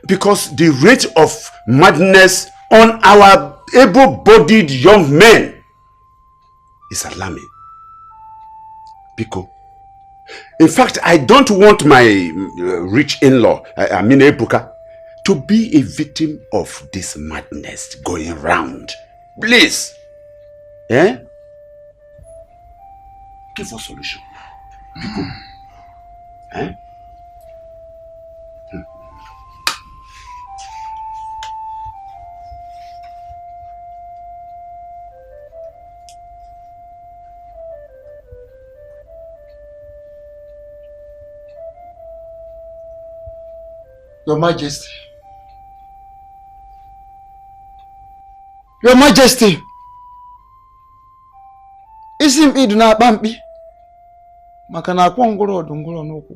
[SPEAKER 2] Because the rate of madness on our able-bodied young men is alarming. Biko. In fact, I don't want my rich in-law, I mean Evuka, to be a victim of this madness going round. Please. Eh? Give us solution. Biko. Eh?
[SPEAKER 16] Your Majesty.
[SPEAKER 19] Your Majesty, isi m idu na-akpa mkpi maka na akwọ ngwụrọ ọdụ ngwụrọ n'ụkwụ.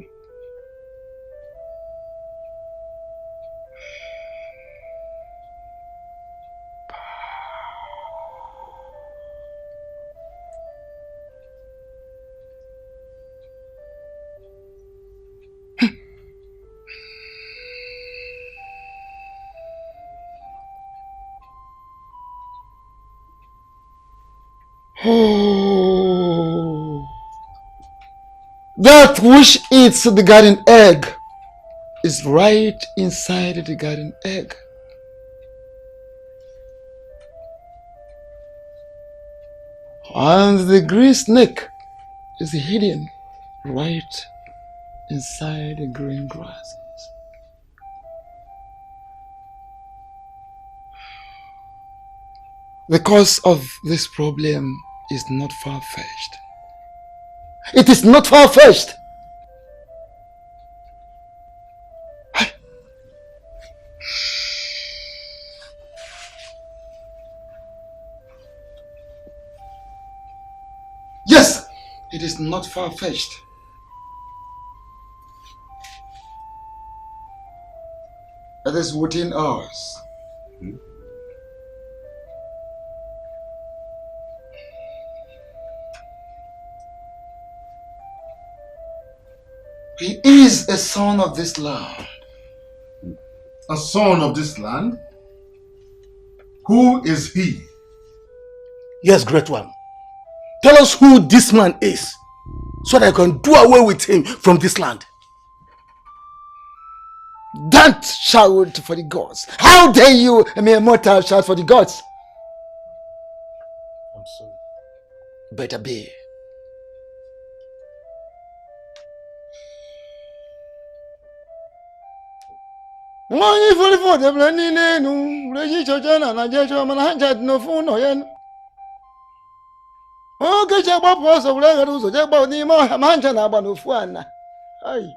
[SPEAKER 19] Oh, that which eats the garden egg is right inside the garden egg. And the green snake is hidden right inside the green grasses. The cause of this problem is not far-fetched. It is not far-fetched. Yes, it is not far-fetched. It is within us. He is a son of this land.
[SPEAKER 16] A son of this land? Who is he?
[SPEAKER 10] Yes, great one. Tell us who this man is, so that I can do away with him from this land.
[SPEAKER 19] Don't shout for the gods. How dare you, a mere mortal, shout for the gods?
[SPEAKER 10] I'm sorry. Better be.
[SPEAKER 19] Onye ifo debere niile enu reji chocho na jecho mana ha jad no fu no yen. Oge je gbapụ ọsọ were ghara ụzọ je gbapụ n'ime ọhịa ma ncha na-agba n'ofu ana. Ai.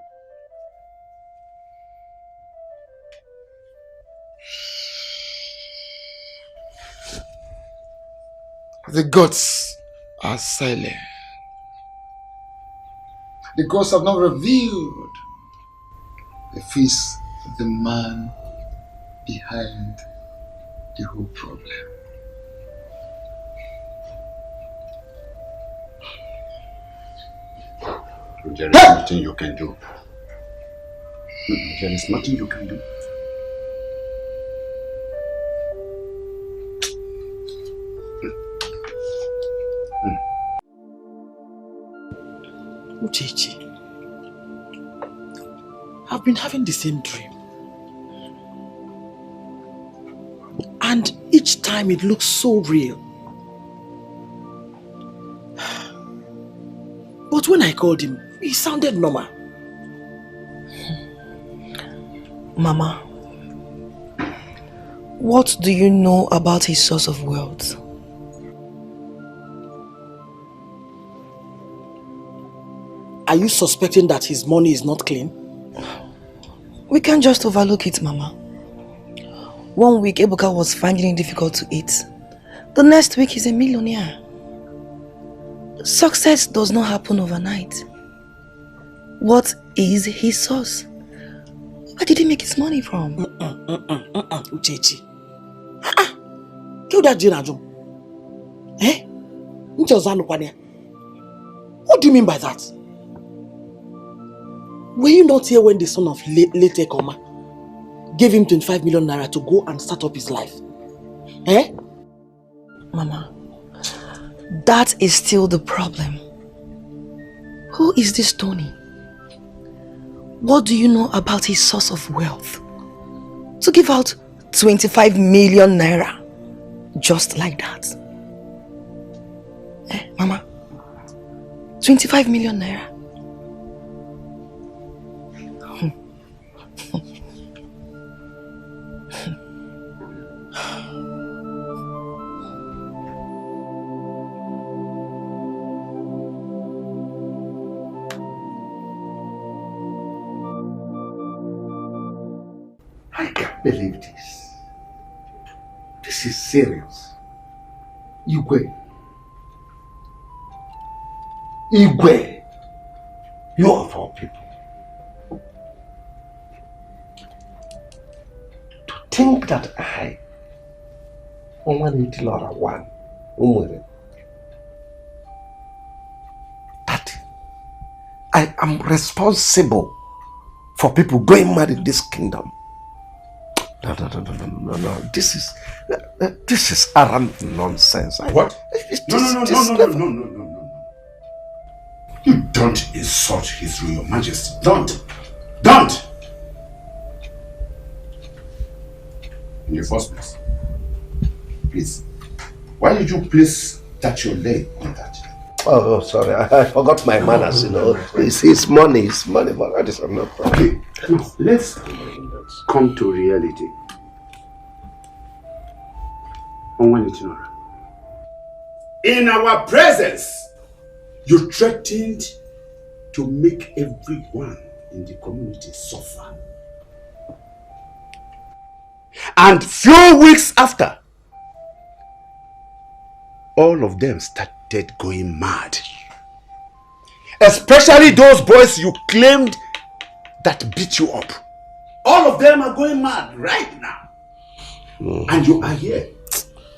[SPEAKER 19] The gods are silent. The gods have not revealed the face of the man behind the whole problem.
[SPEAKER 15] There is nothing you can do. There is nothing you can do.
[SPEAKER 13] Uchechi, I've been having the same dream. And each time it looks so real. But when I called him, he sounded normal.
[SPEAKER 12] Mama, what do you know about his source of wealth?
[SPEAKER 13] Are you suspecting that his money is not clean?
[SPEAKER 12] We can't just overlook it, Mama. 1 week, Evuka was finding it difficult to eat. The next week, he's a millionaire. Success does not happen overnight. What is his source? Where did he make his money from?
[SPEAKER 13] Uchechi. Kill that Jinajum. Eh? What do you mean by that? Were you not here when the son of late Ekoma gave him 25 million naira to go and start up his life? Eh?
[SPEAKER 12] Mama, that is still the problem. Who is this Tony? What do you know about his source of wealth? To give out 25 million naira just like that? Eh, Mama? 25 million naira?
[SPEAKER 10] I can't believe this. This is serious. Igwe. Igwe. You of all people. To think that I, that I am responsible for people going mad in this kingdom. No. This is arrant nonsense.
[SPEAKER 15] What? No. You don't insult His Royal Majesty. Don't. In the first place, please, why did you place that your leg on that?
[SPEAKER 10] Oh, sorry. I forgot my manners, you know. It's money, but that is not problem.
[SPEAKER 15] Okay, let's come to reality. In our presence, you threatened to make everyone in the community suffer. And few weeks after, all of them started going mad. Especially those boys you claimed that beat you up. All of them are going mad right now. And you are here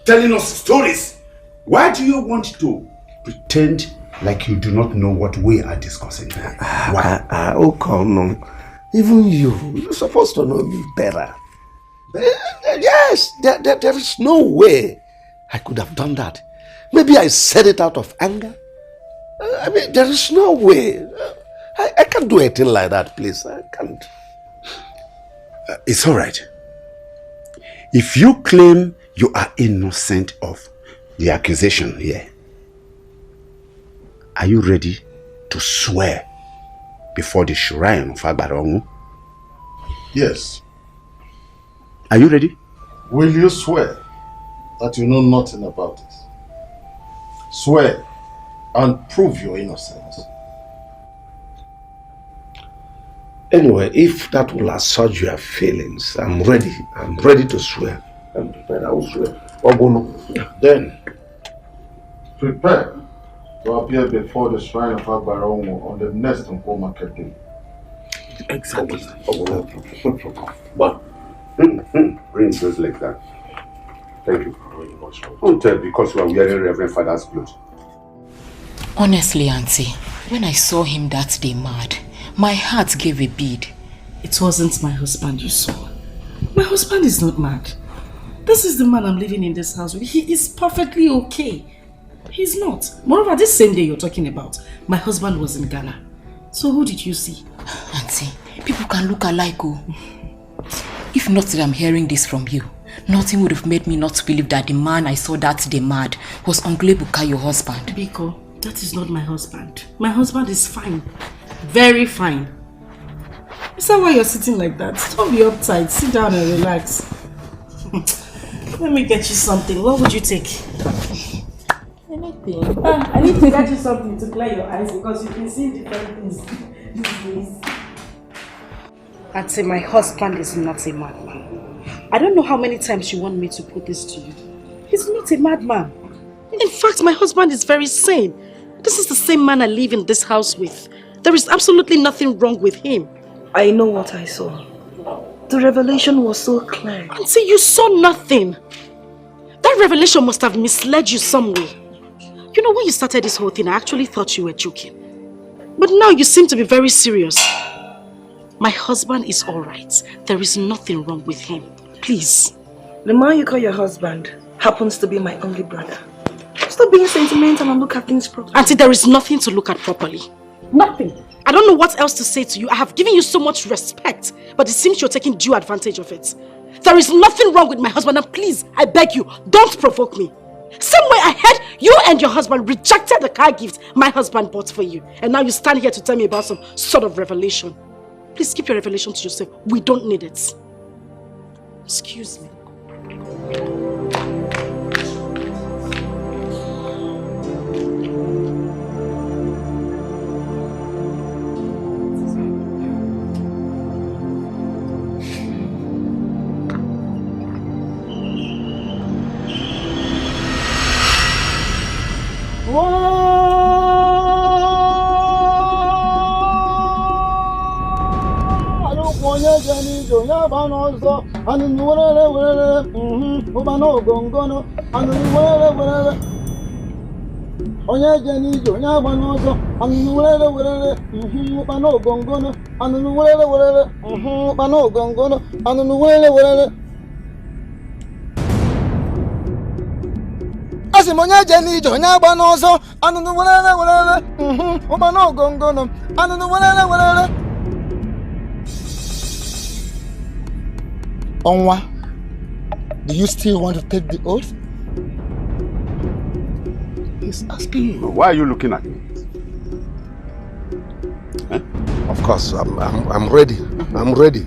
[SPEAKER 15] telling us stories. Why do you want to pretend
[SPEAKER 10] Like you do not know what we are discussing. Why?
[SPEAKER 3] Oh, come on. Even you're supposed to know me better. Yes, there is no way I could have done that. Maybe I said it out of anger. I mean, there is no way. I can't do anything like that, please. I can't.
[SPEAKER 10] It's all right. If you claim you are innocent of the accusation here, are you ready to swear before the shrine of Agbarongu?
[SPEAKER 16] Yes.
[SPEAKER 10] Are you ready?
[SPEAKER 16] Will you swear that you know nothing about it? Swear and prove your innocence.
[SPEAKER 3] Anyway, if that will assuage your feelings, I'm ready. I'm ready to swear. I'm prepared. I will swear.
[SPEAKER 16] Then, prepare to appear before the shrine of Agbarongo on the next Nko market day.
[SPEAKER 10] Exactly. But bring those like that. Thank you. Don't tell because you are wearing Reverend Father's clothes.
[SPEAKER 5] Honestly, Auntie, when I saw him that day mad, my heart gave a beat.
[SPEAKER 4] It wasn't my husband you saw. My husband is not mad. This is the man I'm living in this house with. He is perfectly okay. He's not. Moreover, this same day you're talking about, my husband was in Ghana. So who did you see?
[SPEAKER 5] Auntie, people can look alike. Oh. If not that I'm hearing this from you, nothing would have made me not believe that the man I saw that day mad was Uncle Evuka, your husband.
[SPEAKER 4] Biko, that is not my husband. My husband is fine. Very fine. Is that why you're sitting like that? Don't be uptight. Sit down and relax. Let me get you something. What would you take?
[SPEAKER 5] Anything.
[SPEAKER 4] I need to get you something to clear your eyes because you've been seeing different things these days. I'd say my husband is not a madman. I don't know how many times you want me to put this to you. He's not a madman. In fact, my husband is very sane. This is the same man I live in this house with. There is absolutely nothing wrong with him.
[SPEAKER 12] I know what I saw. The revelation was so clear.
[SPEAKER 4] Auntie, you saw nothing. That revelation must have misled you some way. You know, when you started this whole thing, I actually thought you were joking. But now you seem to be very serious. My husband is alright. There is nothing wrong with him. Please.
[SPEAKER 12] The man you call your husband happens to be my only brother. Stop being sentimental and look at things properly.
[SPEAKER 4] Auntie, there is nothing to look at properly. Nothing. I don't know what else to say to you. I have given you so much respect, but it seems you're taking due advantage of it. There is nothing wrong with my husband, and please, I beg you, don't provoke me. Somewhere I heard you and your husband rejected the car gift my husband bought for you, and now you stand here to tell me about some sort of revelation. Please keep your revelation to yourself. We don't need it. Excuse me.
[SPEAKER 22] Onwa, do you still want to take the oath?
[SPEAKER 10] He's asking you. Why are you looking at me?
[SPEAKER 3] Eh? Of course, I'm ready. I'm ready.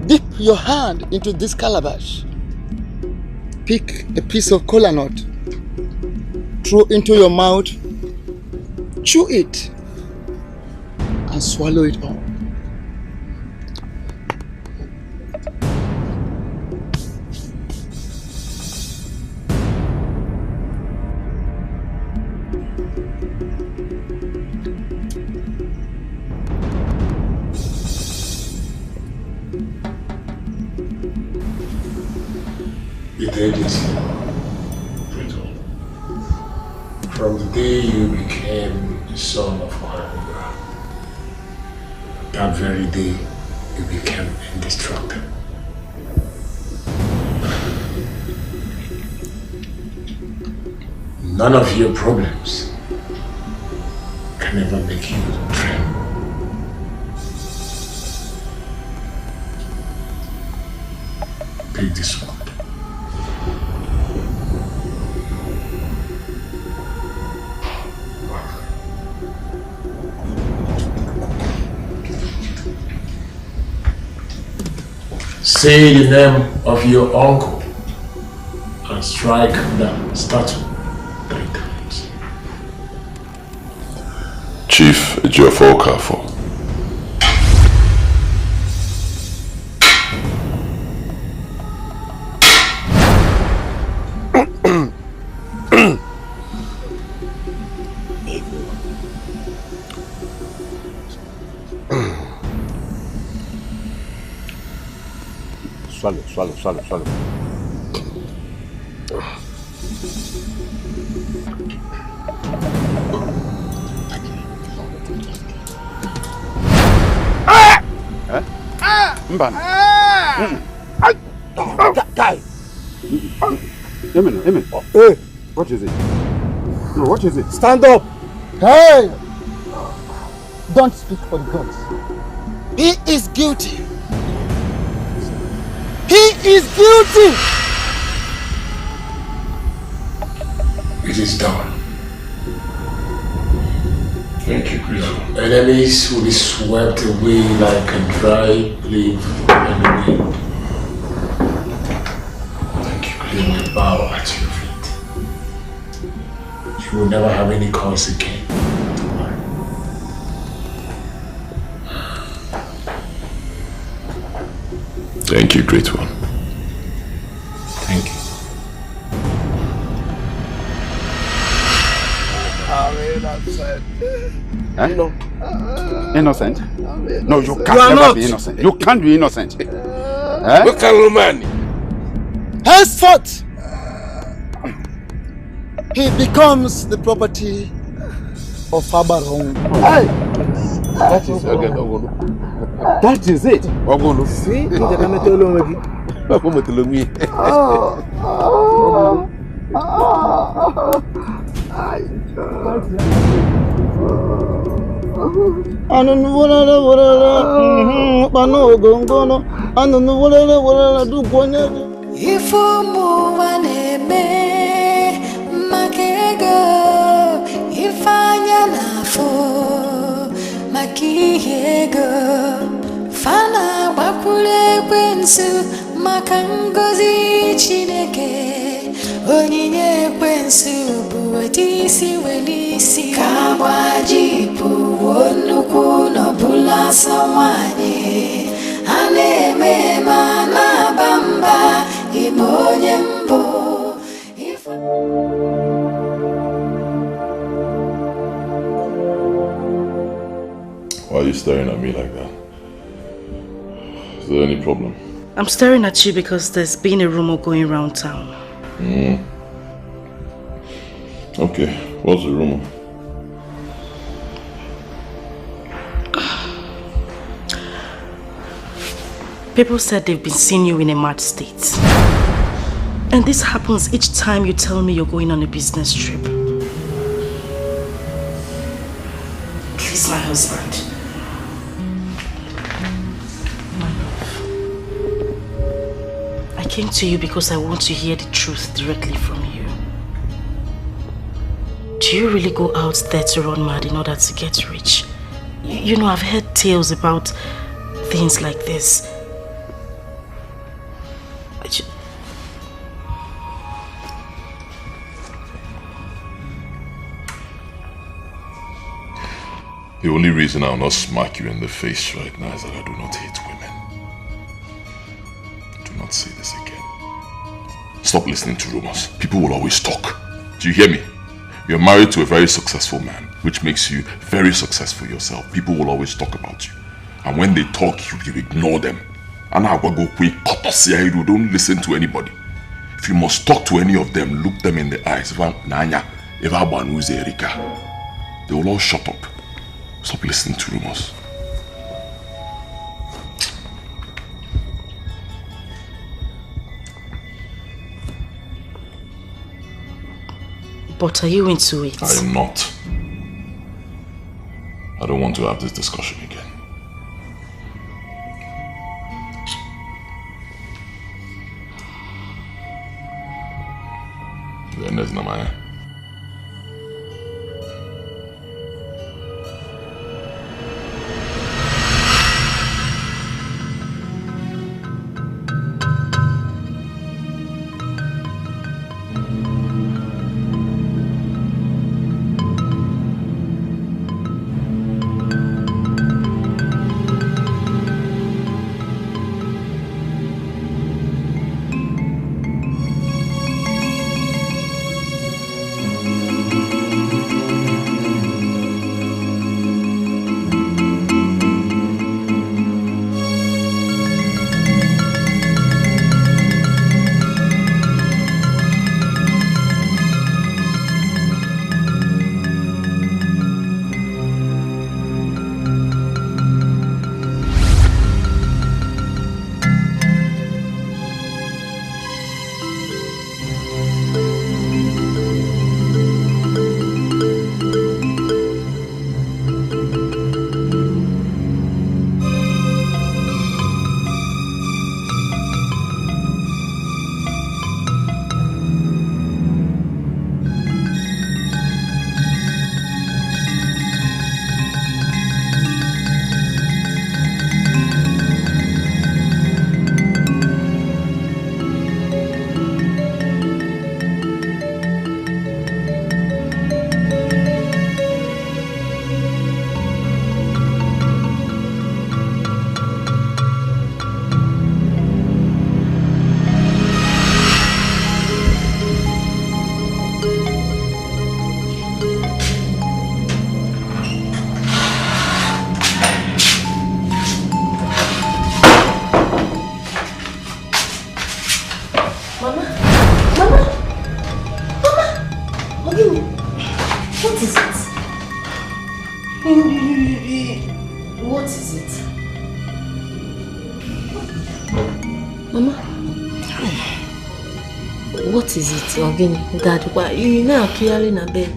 [SPEAKER 22] Dip your hand into this calabash. Pick a piece of kola nut. Throw into your mouth. Chew it. And swallow it all.
[SPEAKER 7] It is brutal. From the day you became the son of Ohanura, that very day you became indestructible. None of your problems can ever make you tremble. Take this sword. Say the name of your uncle and strike that statue 3 times.
[SPEAKER 6] Chief Evuka for.
[SPEAKER 2] Swallow. Mban. Guy. Amen. Hey. What is it? No, what is it?
[SPEAKER 13] Stand up.
[SPEAKER 22] Hey! Don't speak for the gods. He is guilty. He is guilty!
[SPEAKER 7] It is done. Thank you, Christ. Enemies will be swept away like a dry leaf in the wind. Thank you, Christ. They will bow at your feet. You will never have any cause again.
[SPEAKER 6] Thank you, Great One.
[SPEAKER 7] Thank you.
[SPEAKER 2] Innocent? No, you can't never be innocent. You can't be innocent.
[SPEAKER 22] Look at Romani. Henceforth, he becomes the property of Fabarong.
[SPEAKER 2] Hey! That is Ogolo. That is it. Ogolo. See?
[SPEAKER 1] Ifumu waneme makego ifanya nafo makihego fana bakule kwensu maka Ngozi Chineke onyinye kwensu bụ otisi welisi ka gbajipu onnukwu n'ọbụla sawanye a na-eme ma na-aba mba ime onye mbụ.
[SPEAKER 6] Why are you staring at me like that? Is there any problem?
[SPEAKER 4] I'm staring at you because there's been a rumor going around town.
[SPEAKER 6] Okay, what's the rumor?
[SPEAKER 4] People said they've been seeing you in a mad state. And this happens each time you tell me you're going on a business trip. Please, my husband. I came to you because I want to hear the truth directly from you. Do you really go out there to run mad in order to get rich? You know, I've heard tales about things like this.
[SPEAKER 6] The only reason I'll not smack you in the face right now is that I do not hate women. Do not say this again. Stop listening to rumors. People will always talk. Do you hear me? You're married to a very successful man, which makes you very successful yourself. People will always talk about you. And when they talk, you ignore them. And I will go quick, don't listen to anybody. If you must talk to any of them, look them in the eyes. They will all shut up. Stop listening to rumors.
[SPEAKER 4] But are you into it?
[SPEAKER 6] I am not. I don't want to have this discussion again. Then there's no man.
[SPEAKER 4] What is it, Ogini? Dad, why you now clearly in a bed?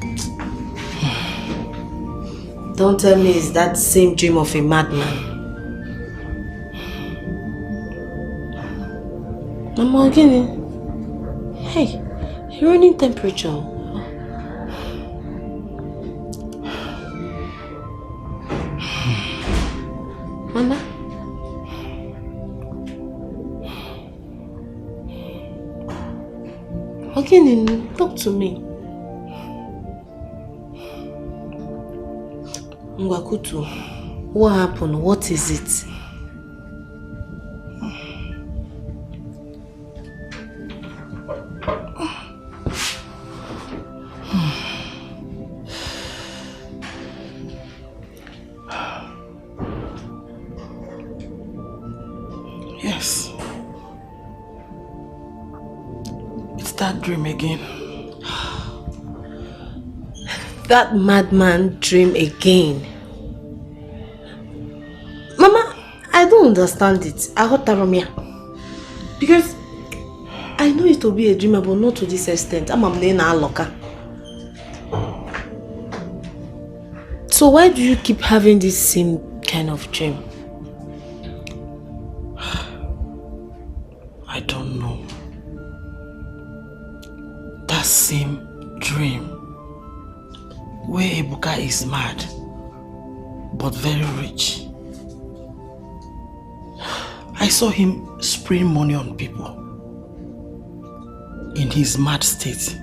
[SPEAKER 4] Don't tell me it's that same dream of a madman. Mama Ogini, hey, you're running temperature. Mama? Ogini, talk to me. Ngwakutu, what happened? What is it?
[SPEAKER 13] Yes. It's that dream again.
[SPEAKER 4] That madman dream again. Mama, I don't understand it. I heard Taromia. Because I know it will be a dream, but not to this extent. I'm a locker. So why do you keep having this same kind of dream?
[SPEAKER 13] I don't know. That same dream where Evuka is mad but very rich. I saw him spraying money on people in his mad state.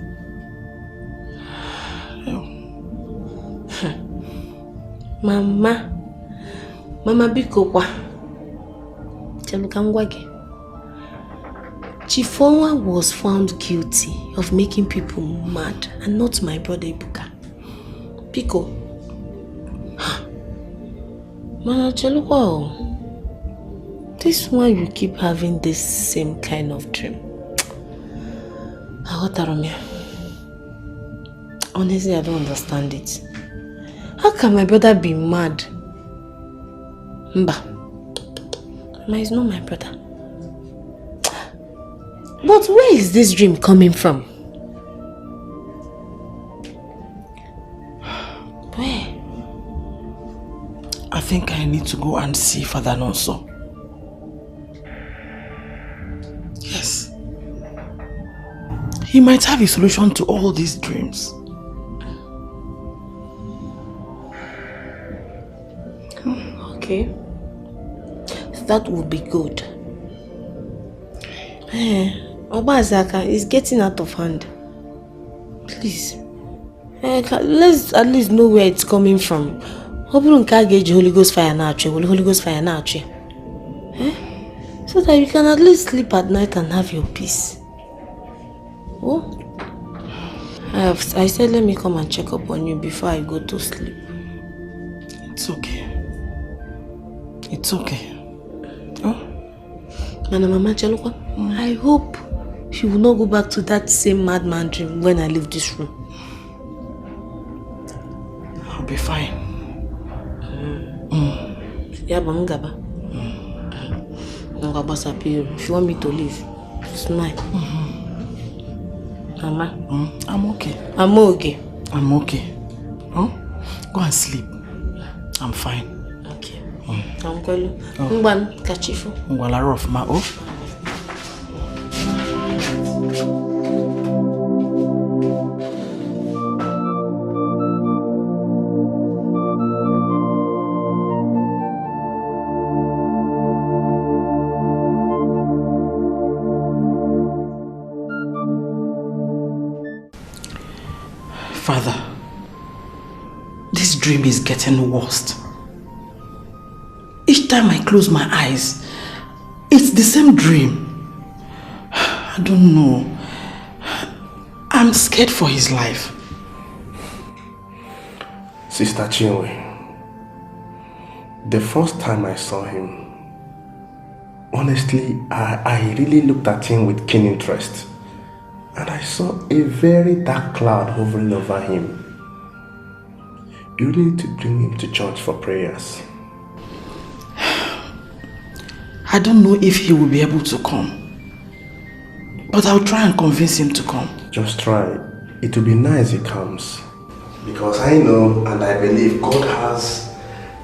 [SPEAKER 4] Mama biko kwa. Chamukangwage. Chifonwa was found guilty of making people mad and not my brother Evuka. Biko. Mana chelukwa. This one you keep having this same kind of dream. Honestly, I don't understand it. How can my brother be mad? Mba. He's not my brother. But where is this dream coming from? Where?
[SPEAKER 13] I think I need to go and see Father Nonso. Yes. He might have a solution to all these dreams.
[SPEAKER 4] Okay. That would be good. Obazaka is getting out of hand. Please. Let's at least know where it's coming from. Holy Ghost fire now. Holy Ghost fire now. So that you can at least sleep at night and have your peace. Oh? I said let me come and check up on you before I go to sleep.
[SPEAKER 13] It's okay. It's okay. Oh?
[SPEAKER 4] Mama Chalukwa, I hope she will not go back to that same madman dream when I leave this room.
[SPEAKER 13] I'll be fine.
[SPEAKER 4] Yeah, but if you want me to leave, smile. Mama.
[SPEAKER 13] I'm okay.
[SPEAKER 4] I'm okay.
[SPEAKER 13] I'm okay. Oh? Go and sleep. I'm fine.
[SPEAKER 4] Okay. I'm going to catch you.
[SPEAKER 13] Father, this dream is getting worse. Each time I close my eyes, it's the same dream. I don't know. I'm scared for his life.
[SPEAKER 3] Sister Chinwe, the first time I saw him, honestly, I really looked at him with keen interest. And I saw a very dark cloud hovering over him. You need to bring him to church for prayers.
[SPEAKER 13] I don't know if he will be able to come. But I'll try and convince him to come.
[SPEAKER 3] Just try. It will be nice if he comes. Because I know and I believe God has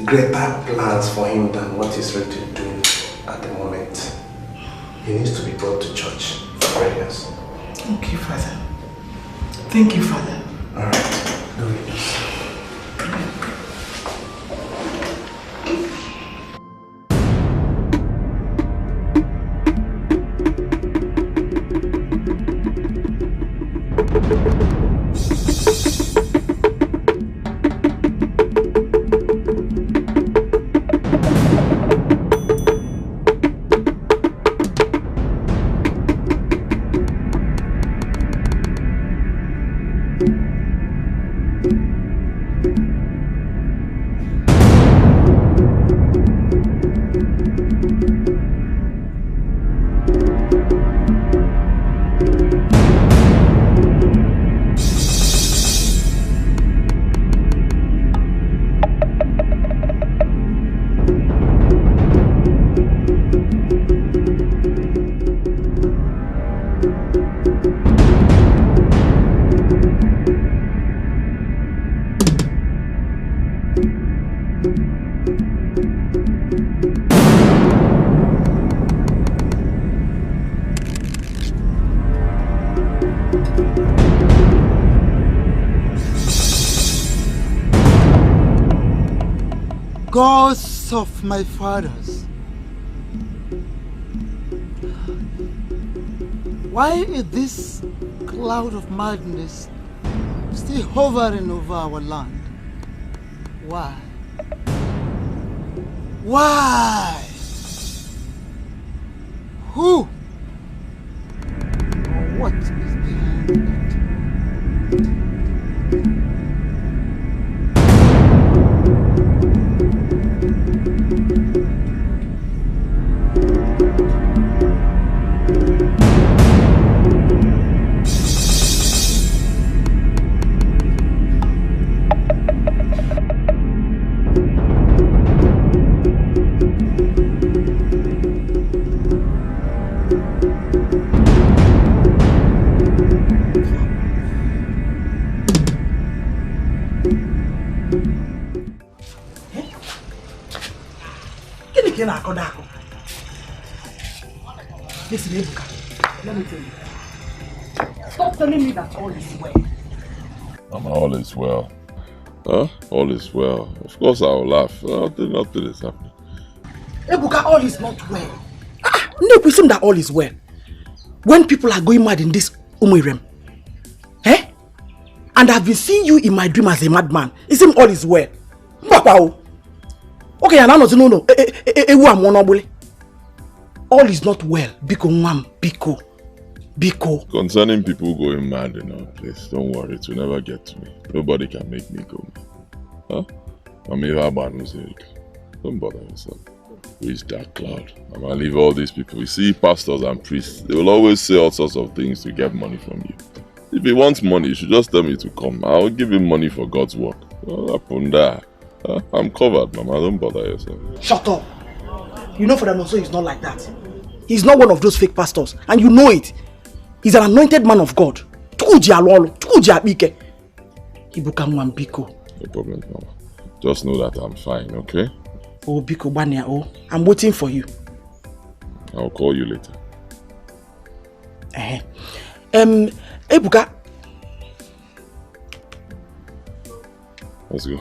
[SPEAKER 3] greater plans for him than what he's ready to do at the moment. He needs to be brought to church for prayers.
[SPEAKER 13] Okay, Father. Thank you, Father.
[SPEAKER 3] Alright, go with this.
[SPEAKER 22] Gods of my fathers, why is this cloud of madness still hovering over our land? Why? Why? Who? Or what is behind it?
[SPEAKER 13] Listen, Evuka, let me tell you. Stop telling me that all is well.
[SPEAKER 6] Mama, all is well. Huh? All is well. Of course I'll laugh. Nothing is happening.
[SPEAKER 13] Evuka, all is not well. No presume that all is well. When people are going mad in this Umwirem, and I've been seeing you in my dream as a madman, it seems all is well. Okay, and I know. All is not well. Biko.
[SPEAKER 6] Concerning people going mad in our place, don't worry, it will never get to me. Nobody can make me go mad. Huh? Don't bother yourself. Reach that cloud. I'm gonna leave all these people. You see, pastors and priests, they will always say all sorts of things to get money from you. If he wants money, you should just tell me to come. I'll give him money for God's work. I'm covered, Mama. Don't bother yourself.
[SPEAKER 13] Shut up. You know Father Nonso is not like that. He's not one of those fake pastors, and you know it. He's an anointed man of God. No
[SPEAKER 6] problem, Mama. Just know that I'm fine, okay?
[SPEAKER 13] Oh, Biko Bania, I'm waiting for you.
[SPEAKER 6] I'll call you later.
[SPEAKER 13] Evuka.
[SPEAKER 6] Let's go.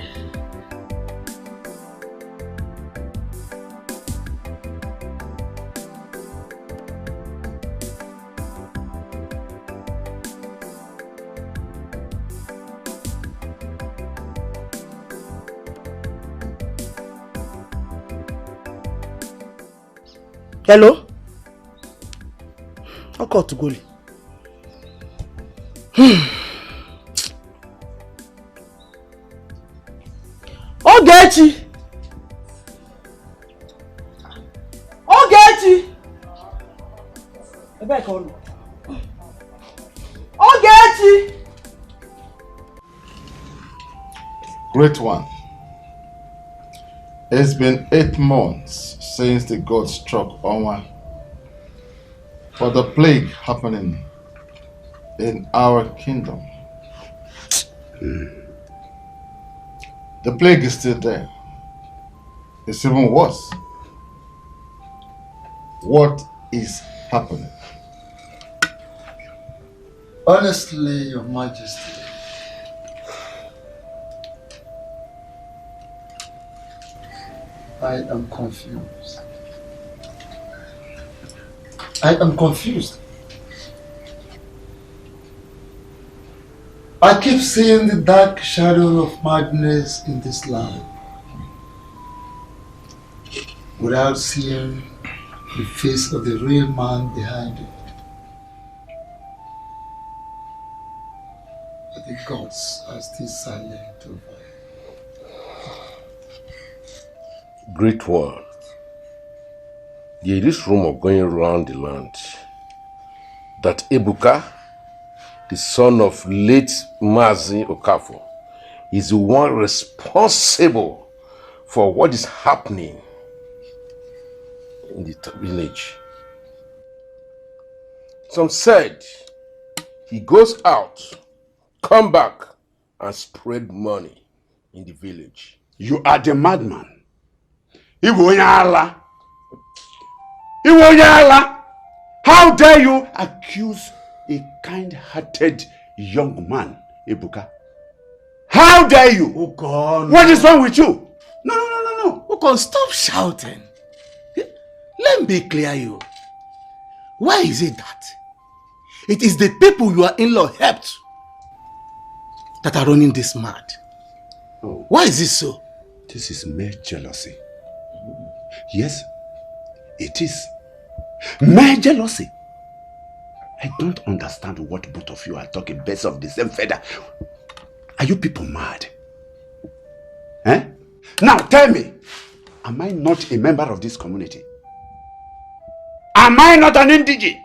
[SPEAKER 13] Hello? I'll call to Okoli. Ogechi! Ogechi!
[SPEAKER 16] Great one. It's been 8 months since the god struck Onwa for the plague happening in our kingdom. The plague is still there. It's even worse. What is happening?
[SPEAKER 19] Honestly, Your Majesty, I am confused. I keep seeing the dark shadow of madness in this land without seeing the face of the real man behind it. But the gods are still silent over it.
[SPEAKER 3] Great one. There is rumor going around the land that Evuka, the son of late Mazi Okafor, is the one responsible for what is happening in the village. Some said he goes out, come back, and spread money in the village.
[SPEAKER 2] You are the madman. How dare you accuse a kind-hearted young man, Evuka? How dare you?
[SPEAKER 19] Oh God.
[SPEAKER 2] What is wrong with you?
[SPEAKER 19] No. Okon, stop shouting. Let me clear you. Why is it that it is the people your in-law helped that are running this mad?
[SPEAKER 2] Oh.
[SPEAKER 19] Why is it so?
[SPEAKER 2] This is mere jealousy. Yes, it is. Mere jealousy. I don't understand what both of you are talking. Birds of the same feather. Are you people mad? Now tell me, am I not a member of this community? Am I not an indigene?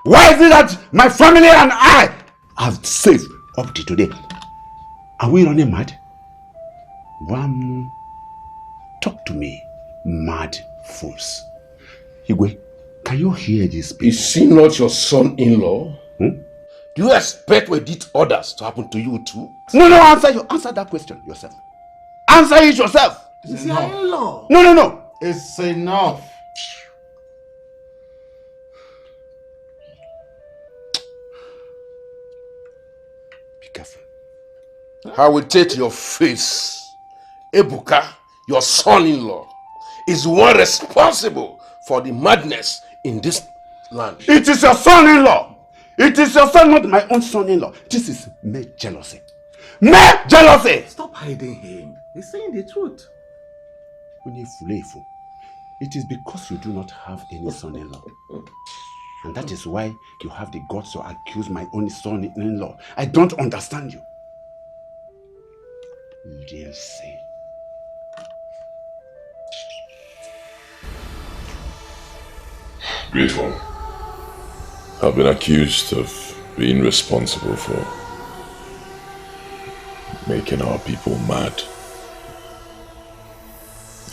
[SPEAKER 2] Why is it that my family and I have saved up to today? Are we running mad? Talk to me, mad fools. Igwe, can you hear this people?
[SPEAKER 3] Is he not your son-in-law? Do you expect we did others to happen to you too?
[SPEAKER 2] No, answer that question yourself. Answer it yourself.
[SPEAKER 19] It's your in-law.
[SPEAKER 2] No.
[SPEAKER 16] It's enough.
[SPEAKER 3] I will take your face. Evuka, your son-in-law, is the one responsible for the madness in this land.
[SPEAKER 2] It is your son-in-law. It is your son, not my own son-in-law. This is mere jealousy. Mere jealousy!
[SPEAKER 19] Stop hiding him. He's saying the truth.
[SPEAKER 2] It is because you do not have any son-in-law. And that is why you have the guts to accuse my own son-in-law. I don't understand you. Dear say.
[SPEAKER 6] Great one. I've been accused of being responsible for making our people mad.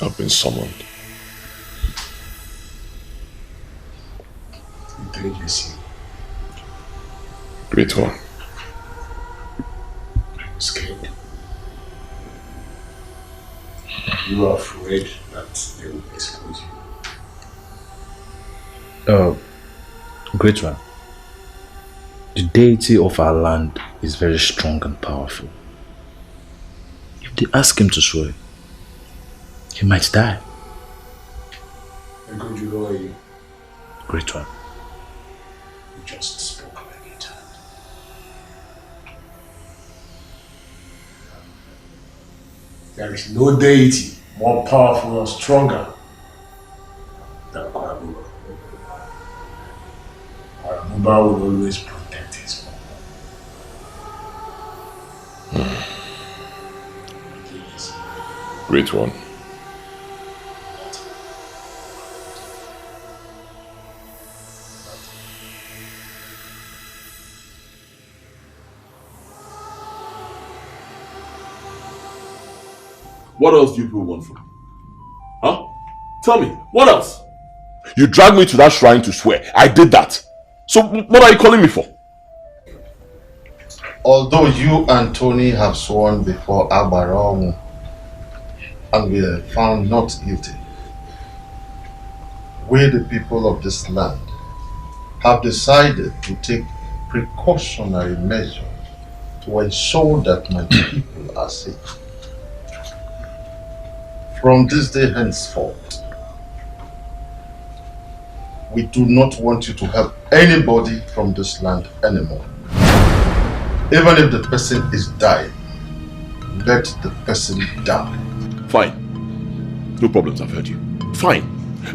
[SPEAKER 6] I've been summoned. Great one.
[SPEAKER 7] I'm scared. You are afraid that they will expose you.
[SPEAKER 18] Great one. The deity of our land is very strong and powerful. If they ask him to swear, he might die.
[SPEAKER 7] And good you know you.
[SPEAKER 18] Great one.
[SPEAKER 7] You just spoke like it. There is no deity more powerful or stronger than Kwabu. Kwabu will always protect his people.
[SPEAKER 6] Great one.
[SPEAKER 20] What else do you people want from me? Huh? Tell me, what else?
[SPEAKER 6] You dragged me to that shrine to swear. I did that. So what are you calling me for?
[SPEAKER 16] Although you and Tony have sworn before Abarom and were found not guilty, we, the people of this land, have decided to take precautionary measures to ensure that my people are safe. From this day henceforth, we do not want you to help anybody from this land anymore. Even if the person is dying, let the person die.
[SPEAKER 6] Fine. No problems, I've heard you. Fine.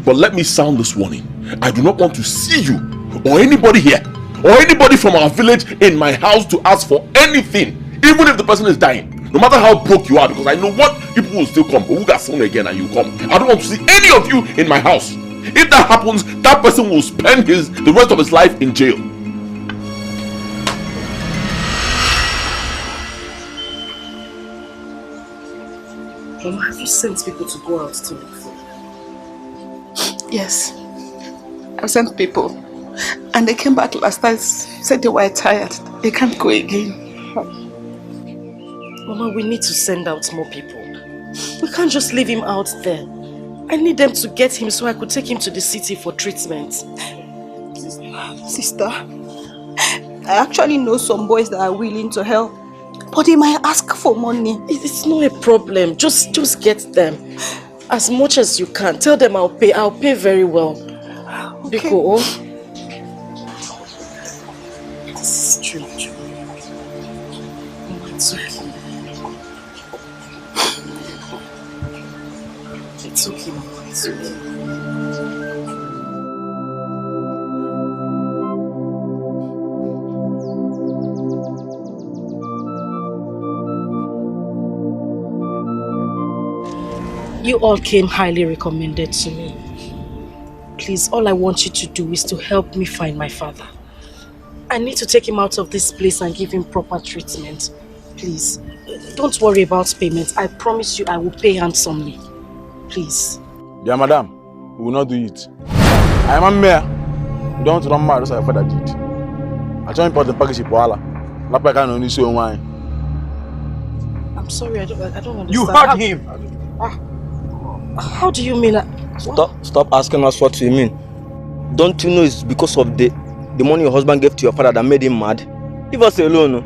[SPEAKER 6] But let me sound this warning. I do not want to see you or anybody here or anybody from our village in my house to ask for anything, even if the person is dying. No matter how broke you are, because I know what people will still come. But who got someone again and you come? I don't want to see any of you in my house. If that happens, that person will spend the rest of his life in jail.
[SPEAKER 4] Mama, have you sent people to go out to look for?
[SPEAKER 21] Yes. I've sent people. And they came back last night, said they were tired. They can't go again.
[SPEAKER 4] Mama, we need to send out more people. We can't just leave him out there. I need them to get him so I could take him to the city for treatment.
[SPEAKER 21] Sister, I actually know some boys that are willing to help. But they might ask for money.
[SPEAKER 4] It's not a problem. Just get them. As much as you can. Tell them I'll pay. I'll pay very well.
[SPEAKER 21] Okay.
[SPEAKER 4] Because this is true. It's okay. It's okay, Mama. It's okay. You all came highly recommended to me. Please, all I want you to do is to help me find my father. I need to take him out of this place and give him proper treatment. Please, don't worry about payment. I promise you I will pay handsomely. Please.
[SPEAKER 23] Yeah, madam, we will not do it. I am a mayor. You don't run mad, that's what your father did. I try to import the package for Allah. Like I only show wine.
[SPEAKER 4] I'm sorry, I don't understand.
[SPEAKER 13] You heard him.
[SPEAKER 4] How do you mean?
[SPEAKER 24] Stop asking us what you mean. Don't you know it's because of the money your husband gave to your father that made him mad? Leave us alone.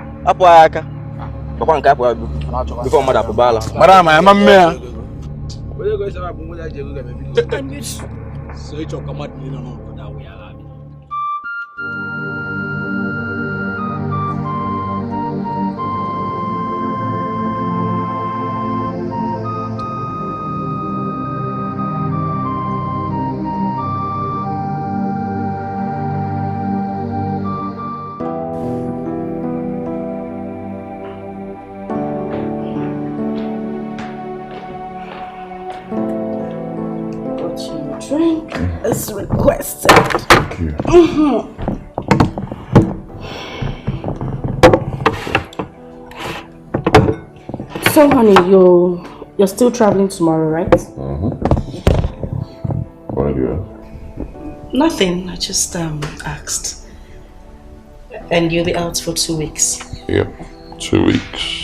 [SPEAKER 24] Before Mother Babala.
[SPEAKER 23] Madam, I am a mayor.
[SPEAKER 13] So it's your command, you don't know that we are.
[SPEAKER 4] Drink as requested.
[SPEAKER 6] Thank you.
[SPEAKER 4] So, honey, you're still traveling tomorrow, right?
[SPEAKER 6] What do you have?
[SPEAKER 4] Nothing. I just asked. And you'll be out for 2 weeks.
[SPEAKER 6] Yep, 2 weeks.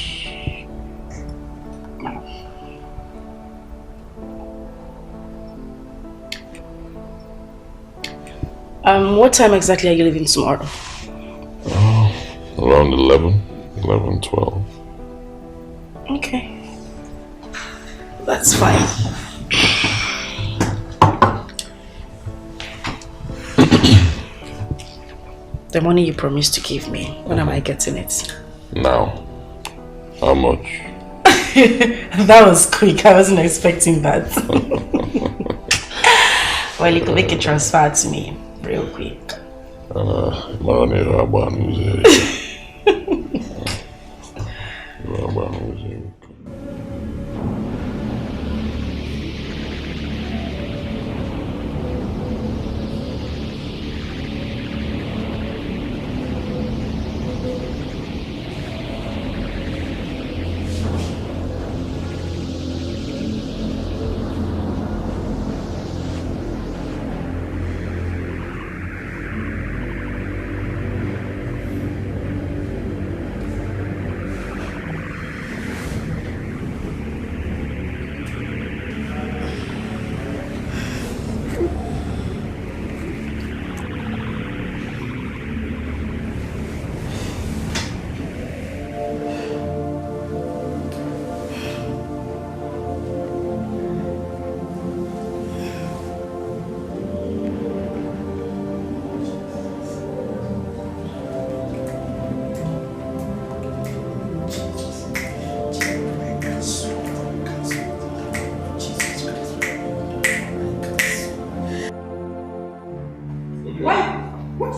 [SPEAKER 4] What time exactly are you leaving tomorrow?
[SPEAKER 6] Around 11, 12.
[SPEAKER 4] Okay. That's fine. The money you promised to give me, when am I getting it?
[SPEAKER 6] Now. How much?
[SPEAKER 4] That was quick. I wasn't expecting that. Well, you could make a transfer to me real quick.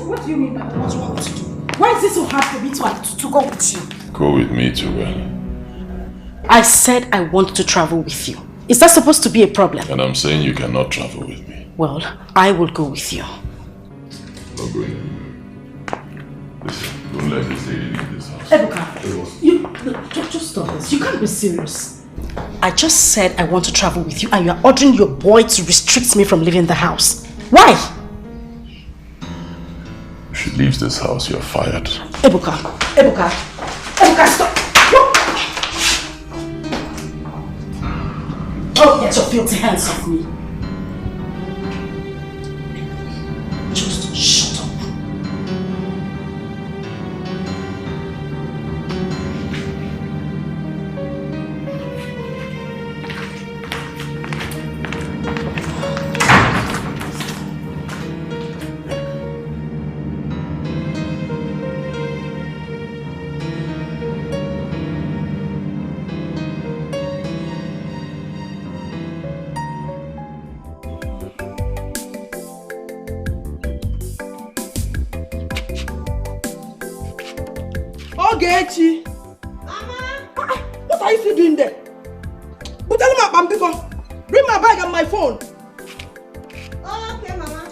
[SPEAKER 4] What do you mean by what you want to do? Why is it so hard for me to go with you?
[SPEAKER 6] Go with me to where?
[SPEAKER 4] I said I want to travel with you. Is that supposed to be a problem?
[SPEAKER 6] And I'm saying you cannot travel with me.
[SPEAKER 4] Well, I will go with you.
[SPEAKER 6] Not going. Listen, don't let this lady leave this house.
[SPEAKER 4] Evuka, just stop this. You can't be serious. I just said I want to travel with you and you're ordering your boy to restrict me from leaving the house. Why?
[SPEAKER 6] If she leaves this house, you're fired.
[SPEAKER 4] Evuka, stop! Oh, get your filthy hands off me. Just shut up.
[SPEAKER 13] Ogechi! Mama! What are you still doing there? Put on my bamboo. Bring my bag and my phone.
[SPEAKER 21] Oh, okay, Mama.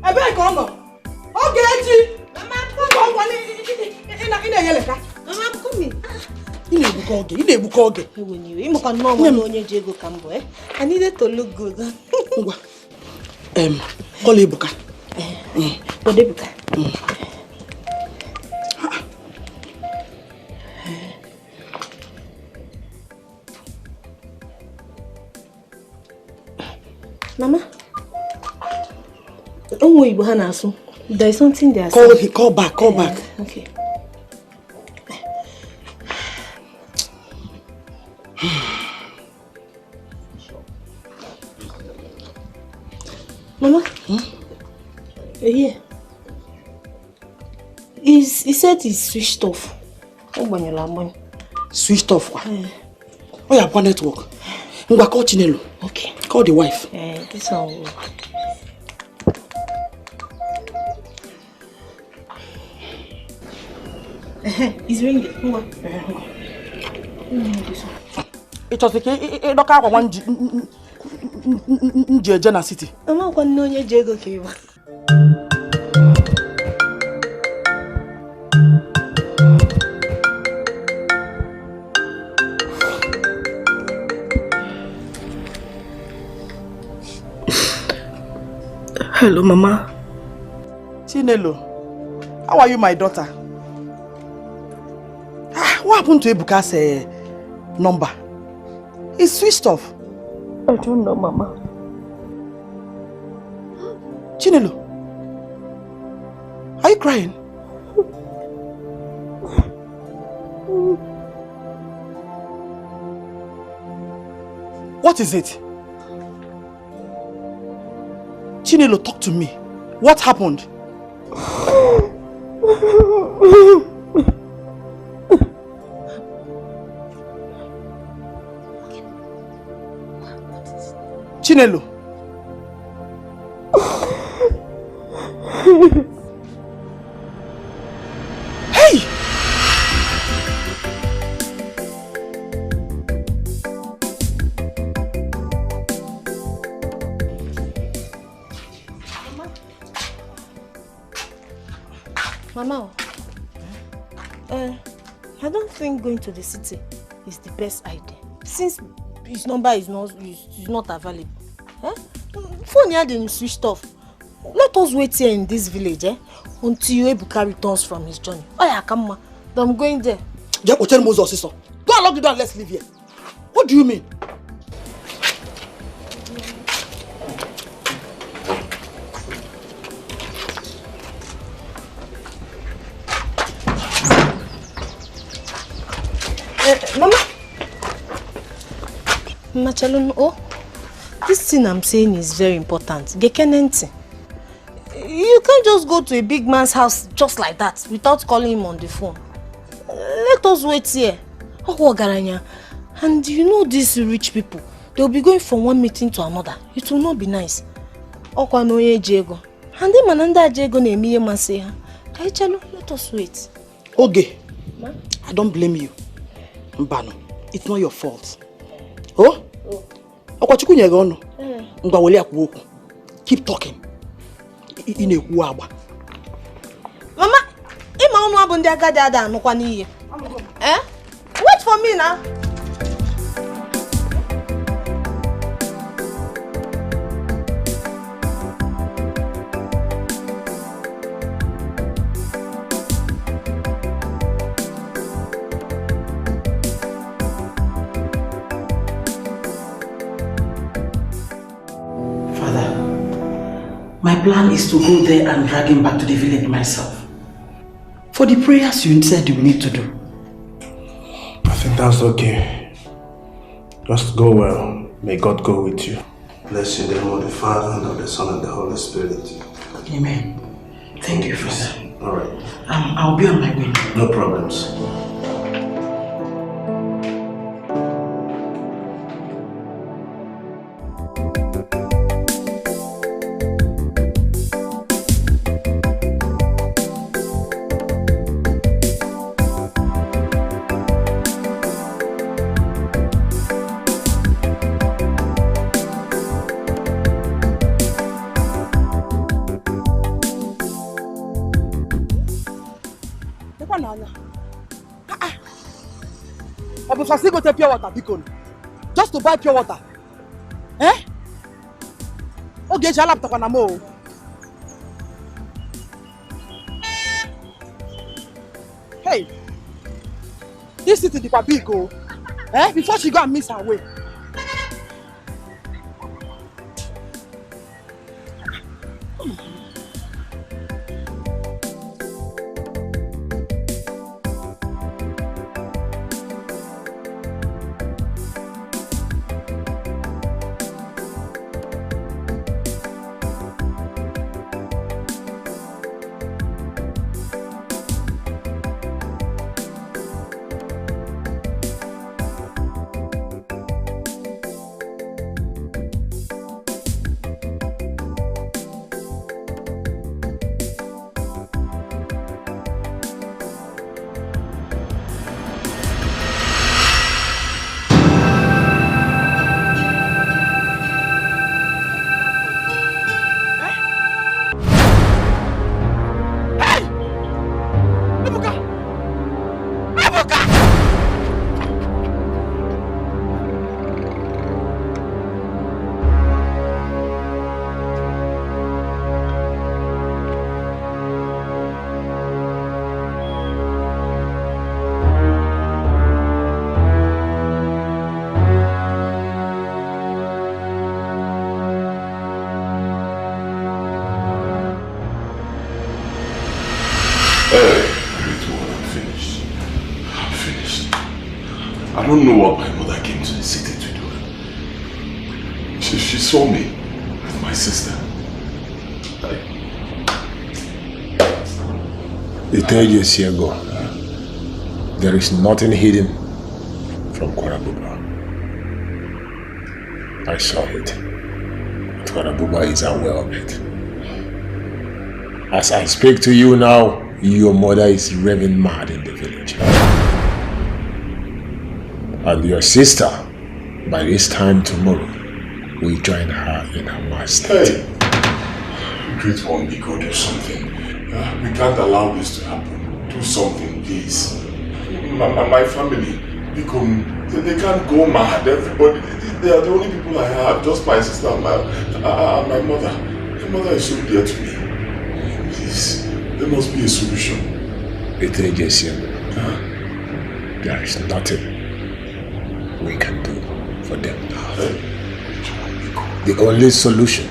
[SPEAKER 13] I beg you, Ogechi! Mama, come on.
[SPEAKER 21] Mama, come in.
[SPEAKER 13] I
[SPEAKER 21] needed to look good.
[SPEAKER 13] Call Evuka.
[SPEAKER 21] What Evuka? Mama,
[SPEAKER 12] Oh, Ibuhanasu. There is something there.
[SPEAKER 13] Call back.
[SPEAKER 12] Okay. Mama? Yeah. He said he's switched off.
[SPEAKER 13] Switched off? Oh, yeah, one network. Call Chinelo.
[SPEAKER 12] Okay.
[SPEAKER 13] Call the wife.
[SPEAKER 12] This one will work. He's ringing.
[SPEAKER 13] It was like a local one Jena City.
[SPEAKER 12] I'm not going to know your Jago cave.
[SPEAKER 13] Hello, Mama. Chinelo, how are you, my daughter? What happened to Evuka's number? It's switched off.
[SPEAKER 12] I don't know, Mama.
[SPEAKER 13] Chinelo, are you crying? What is it? Chinelo, talk to me. What happened? Chinelo. Hey!
[SPEAKER 12] Mama, I don't think going to the city is the best idea. Since his number is not available. Phone had been switched off. Let us wait here in this village until Evuka returns from his journey. Oh yeah, come on. I'm going there.
[SPEAKER 13] Go and lock the door and let's leave here. What do you mean?
[SPEAKER 12] Mama. Machalun, this thing I'm saying is very important. You can't just go to a big man's house just like that without calling him on the phone. Let us wait here. And you know these rich people, they'll be going from one meeting to another. It will not be nice. And the mananda Jego nemiye maseha. Let us wait.
[SPEAKER 13] Okay. I don't blame you. Mbano, it's not your fault. Oh? Keep talking.
[SPEAKER 12] Mama, wait for me now.
[SPEAKER 13] My plan is to go there and drag him back to the village myself. For the prayers you said you need to do.
[SPEAKER 7] I think that's okay. Just go well. May God go with you.
[SPEAKER 3] Bless you in the name of the Father, and of the Son, and the Holy Spirit.
[SPEAKER 13] Amen. Thank you, Father.
[SPEAKER 3] Alright.
[SPEAKER 13] I'll be on my way.
[SPEAKER 3] No problems.
[SPEAKER 13] I still go take pure water, Bikon. Just to buy pure water. Eh? Okay, shall I talk on a more? Hey, this city is big, oh. Eh? Before she go and miss her way.
[SPEAKER 6] don't know what my mother came to the city to do. She saw me with my sister.
[SPEAKER 7] The 3 years ago, there is nothing hidden from Kwarabuba. I saw it. Kwarabuba is aware of it. As I speak to you now, your mother is raving mad in the village. And your sister, by this time tomorrow, will join her in her master.
[SPEAKER 6] Hey, Great One, Biko, do something. We can't allow this to happen. Do something, please. My family, Biko, they can't go mad. Everybody, they are the only people I have. Just my sister and my mother. My mother is so dear to me. Please, there must be a solution.
[SPEAKER 7] There is nothing we can do for them now. The only solution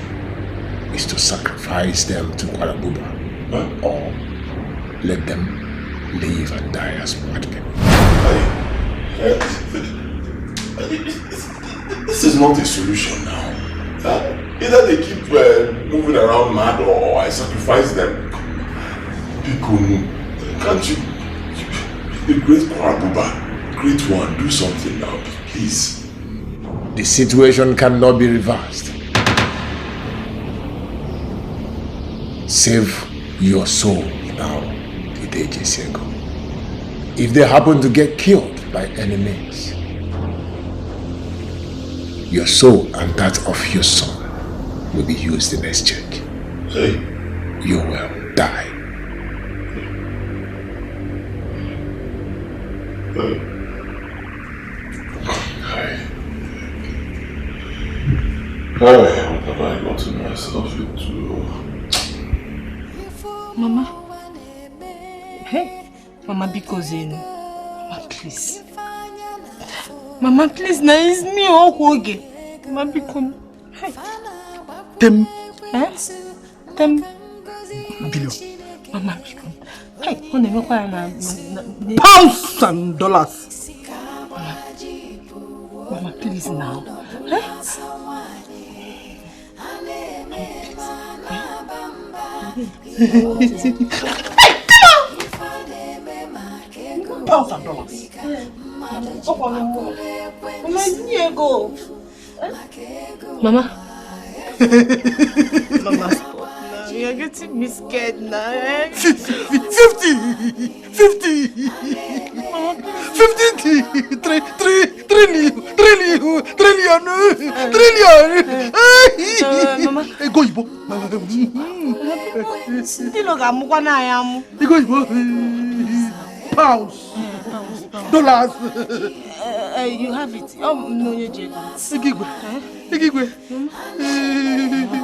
[SPEAKER 7] is to sacrifice them to Kwarabuba, or let them live and die as mad people.
[SPEAKER 6] This is not a solution now. Either they keep moving around mad, or I sacrifice them. Biko, can't you? The great Kwarabuba, Great One, do something now, please.
[SPEAKER 7] The situation cannot be reversed. Save your soul now, Idejisego. If they happen to get killed by enemies, your soul and that of your son will be used in exchange.
[SPEAKER 6] Hey.
[SPEAKER 7] You will die.
[SPEAKER 6] What have I gotten myself into?
[SPEAKER 21] Mama. Hey, Mama, because Mama, please. Mama, please, now it's me, Okoli. Mama, because. Hey.
[SPEAKER 13] Tem.
[SPEAKER 21] Eh? Tem.
[SPEAKER 13] Billion.
[SPEAKER 21] Mama, because. Hey, honey, no
[SPEAKER 13] pounds and dollars.
[SPEAKER 21] Mama, please now. Eh?
[SPEAKER 13] Pounds and dollars.
[SPEAKER 21] Mama. Mama, you're getting me scared now.
[SPEAKER 13] 50. 3
[SPEAKER 21] Mama.
[SPEAKER 13] Go Igbo. Go Igbo. Pounds. Dollars.
[SPEAKER 21] You have it. Oh, no, you did.
[SPEAKER 13] Igwe.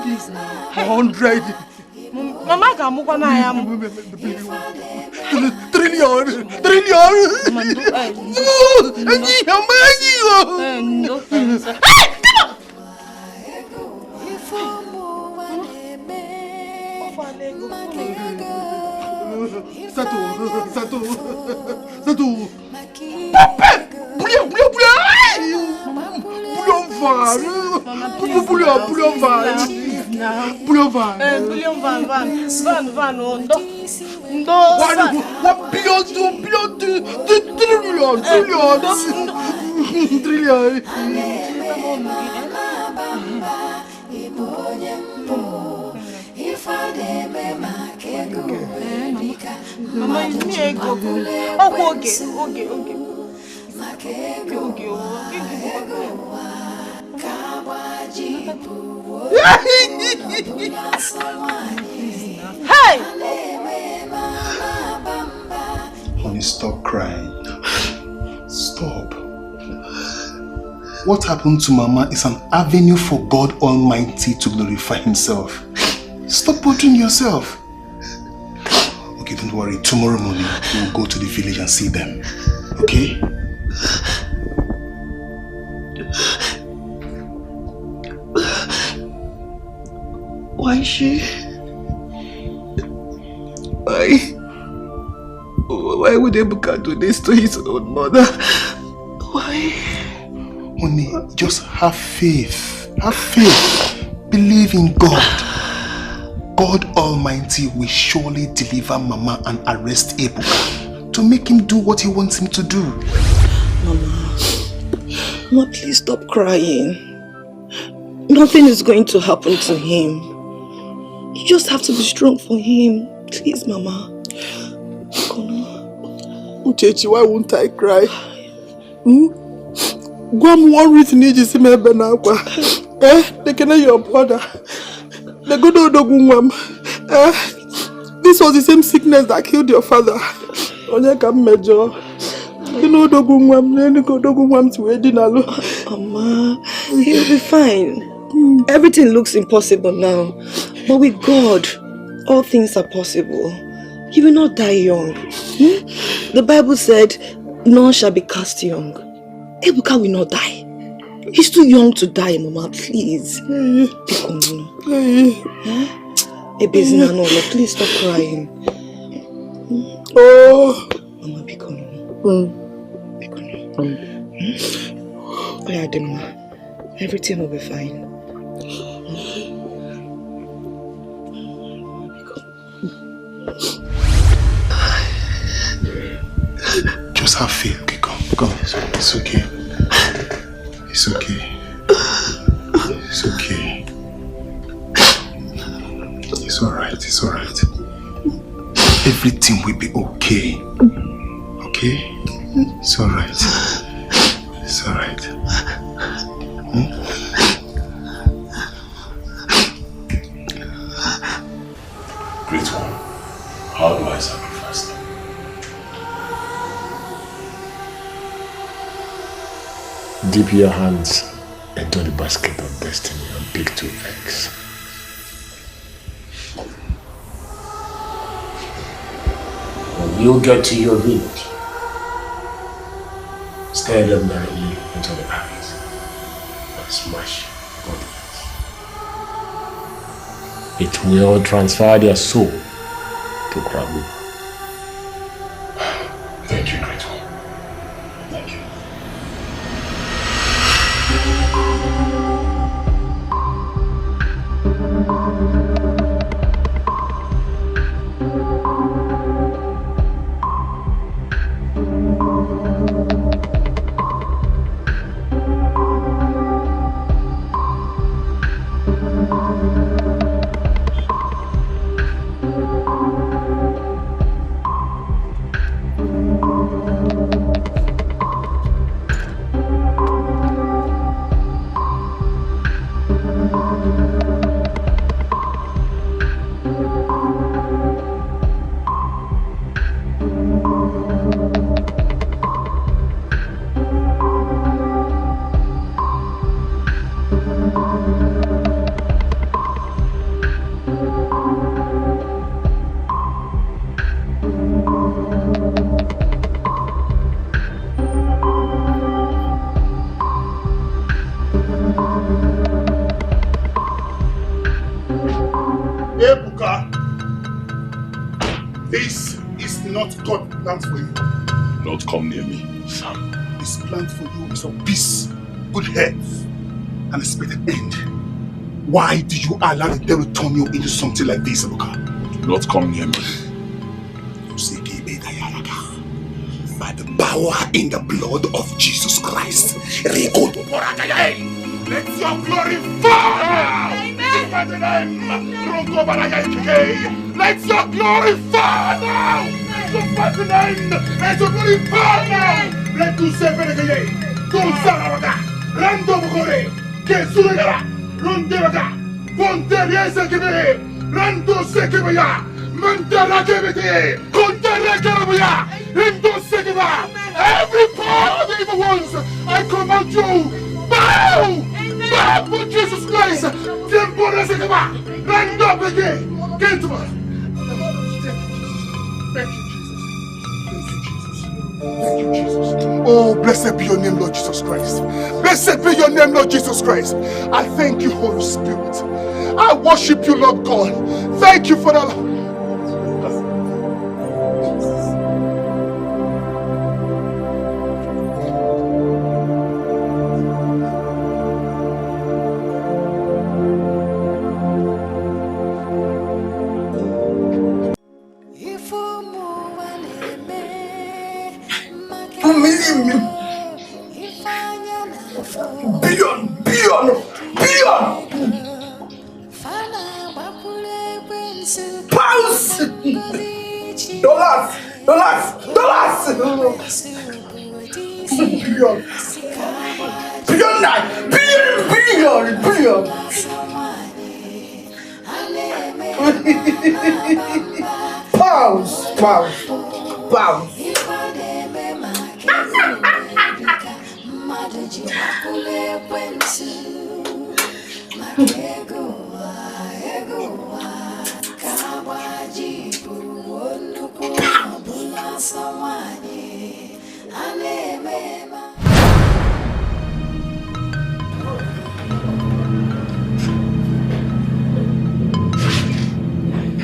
[SPEAKER 21] Please now.
[SPEAKER 13] 100.
[SPEAKER 21] Mama, come on, I am.
[SPEAKER 13] Trillion. Satu. Bouillon
[SPEAKER 21] Mama, it's me, okay. Hey!
[SPEAKER 15] Honey, stop crying. Stop. What happened to Mama is an avenue for God Almighty to glorify Himself. Stop bothering yourself. Okay, don't worry. Tomorrow morning, we'll go to the village and see them. Okay?
[SPEAKER 22] Why she? Why would Evuka do this to his own mother? Why?
[SPEAKER 15] Honey, just have faith. Have faith. Believe in God. God Almighty will surely deliver Mama and arrest Evuka to make him do what he wants him to do.
[SPEAKER 12] Mama, please stop crying. Nothing is going to happen to him. You just have to be strong for him. Please, Mama.
[SPEAKER 13] Uchechi, why won't I cry? Guam, one reason you just see me benakwa. They can know your brother. They go to Odogungwam. This was the same sickness that killed your father. Onye kam major. You know Odogungwam, then go Odogungwam to Edinalo.
[SPEAKER 12] Mama, you'll be fine. Everything looks impossible now. But with God, all things are possible. He will not die young. The Bible said, none shall be cast young. Evuka will not die. He's too young to die, Mama, please. Please stop crying.
[SPEAKER 13] Oh,
[SPEAKER 12] Mama, everything will be fine.
[SPEAKER 15] Just have faith, okay? Come. It's okay. It's okay. It's okay. It's alright. It's alright. Everything will be okay. Okay? It's alright. It's alright.
[SPEAKER 17] Great one. How do I sacrifice them?
[SPEAKER 7] Dip your hands into the basket of destiny and pick 2 eggs. When you get to your village, stare them directly into the eyes and smash godliness. It will transfer their soul to Krabu.
[SPEAKER 15] Thank you, great one. Thank you. Evuka, this is not God's plan for you.
[SPEAKER 6] Don't come near me, Sam.
[SPEAKER 15] His plan for you is of peace, good health, and expected end. Why did you allow the devil turn you into something like this, Evuka?
[SPEAKER 6] Do not come near me.
[SPEAKER 15] By the power in the blood of Jesus Christ, let your glory fall now! Amen! Let your glory fall now! Let your glory fall now! Let you say Beregaye, Gonzalaga, Rando Bukore, Kesugara, Ronderaga, Ponteria Sekebe, Rando Sekebaya, Mandara Kebete, Kontara Karabaya, Indo Sekeba, every power of the evil ones, I command you, bow! Bow for Jesus Christ! Tempora Sekeba, Rando Bege, Gentlemen! Thank you, Jesus. Thank you, Jesus. Oh, blessed be your name, Lord Jesus Christ. Blessed be your name, Lord Jesus Christ. I thank you, Holy Spirit. I worship you, Lord God. Thank you for that. Billion! Pounds! Dollars! Billion! Pounds!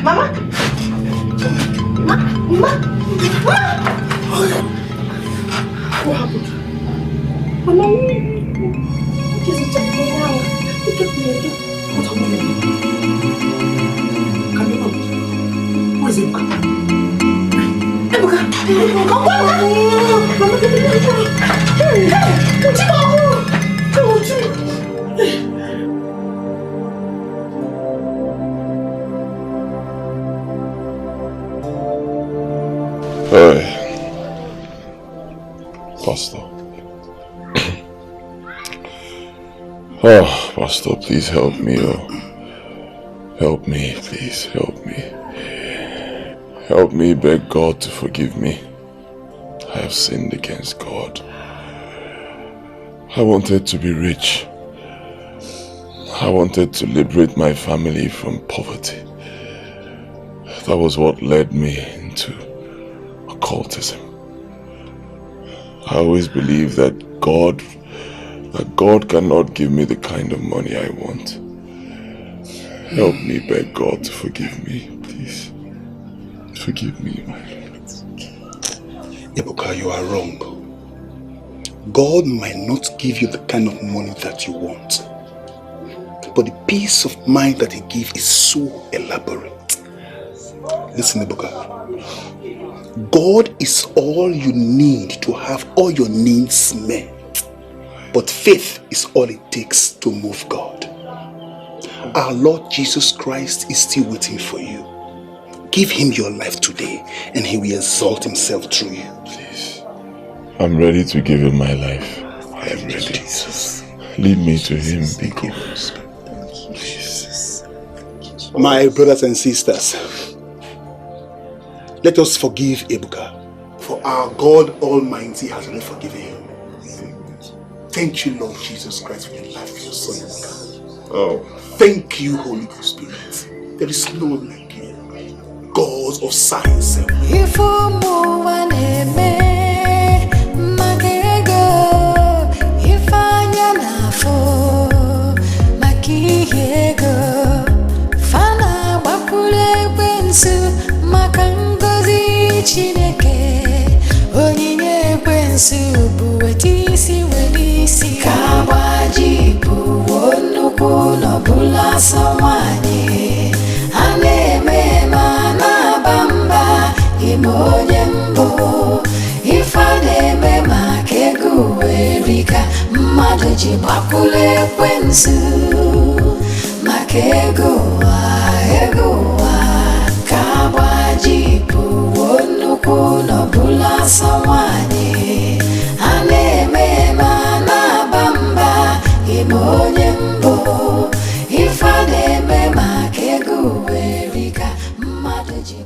[SPEAKER 12] Mama! Mama! What happened? Mama, what is it happening now? What happened?
[SPEAKER 13] Who is Evuka?
[SPEAKER 12] Evuka!
[SPEAKER 6] Hey, Pastor. Oh, Pastor, please help me. Help me, please, help me. Help me beg God to forgive me. I have sinned against God. I wanted to be rich. I wanted to liberate my family from poverty. That was what led me into occultism. I always believed that God cannot give me the kind of money I want. Help me beg God to forgive me, please. Forgive me, my Lord.
[SPEAKER 15] Evuka, you are wrong. God might not give you the kind of money that you want, but the peace of mind that He gives is so elaborate. Listen, Evuka. God is all you need to have all your needs met. But faith is all it takes to move God. Our Lord Jesus Christ is still waiting for you. Give Him your life today and He will exalt Himself through you.
[SPEAKER 6] Please. I'm ready to give Him my life. I am ready. Jesus. Lead me to Him, Biko.
[SPEAKER 15] Please. My brothers and sisters, let us forgive Evuka, for our God Almighty has already forgiven him. Thank you, Lord Jesus Christ, for your life, for your son, Evuka.
[SPEAKER 6] Oh.
[SPEAKER 15] Thank you, Holy Spirit. There is no one like you. God of science.
[SPEAKER 1] Chineke onyinye ekwensu bụ etisi welisi ka gbaji bụ nnukwu n'ọbụla sọ nwanyị a na-eme ma na-aba mba ime onye mbụ ife na-eme maka ego werika mmadụ ji gbakwulu ekwensu maka ego ka gbaji nnukwu n'ọbụla sọ nwanyị a na-eme ma na-aba mba ime onye mbụ ife na-eme maka ego werika mmadụ ji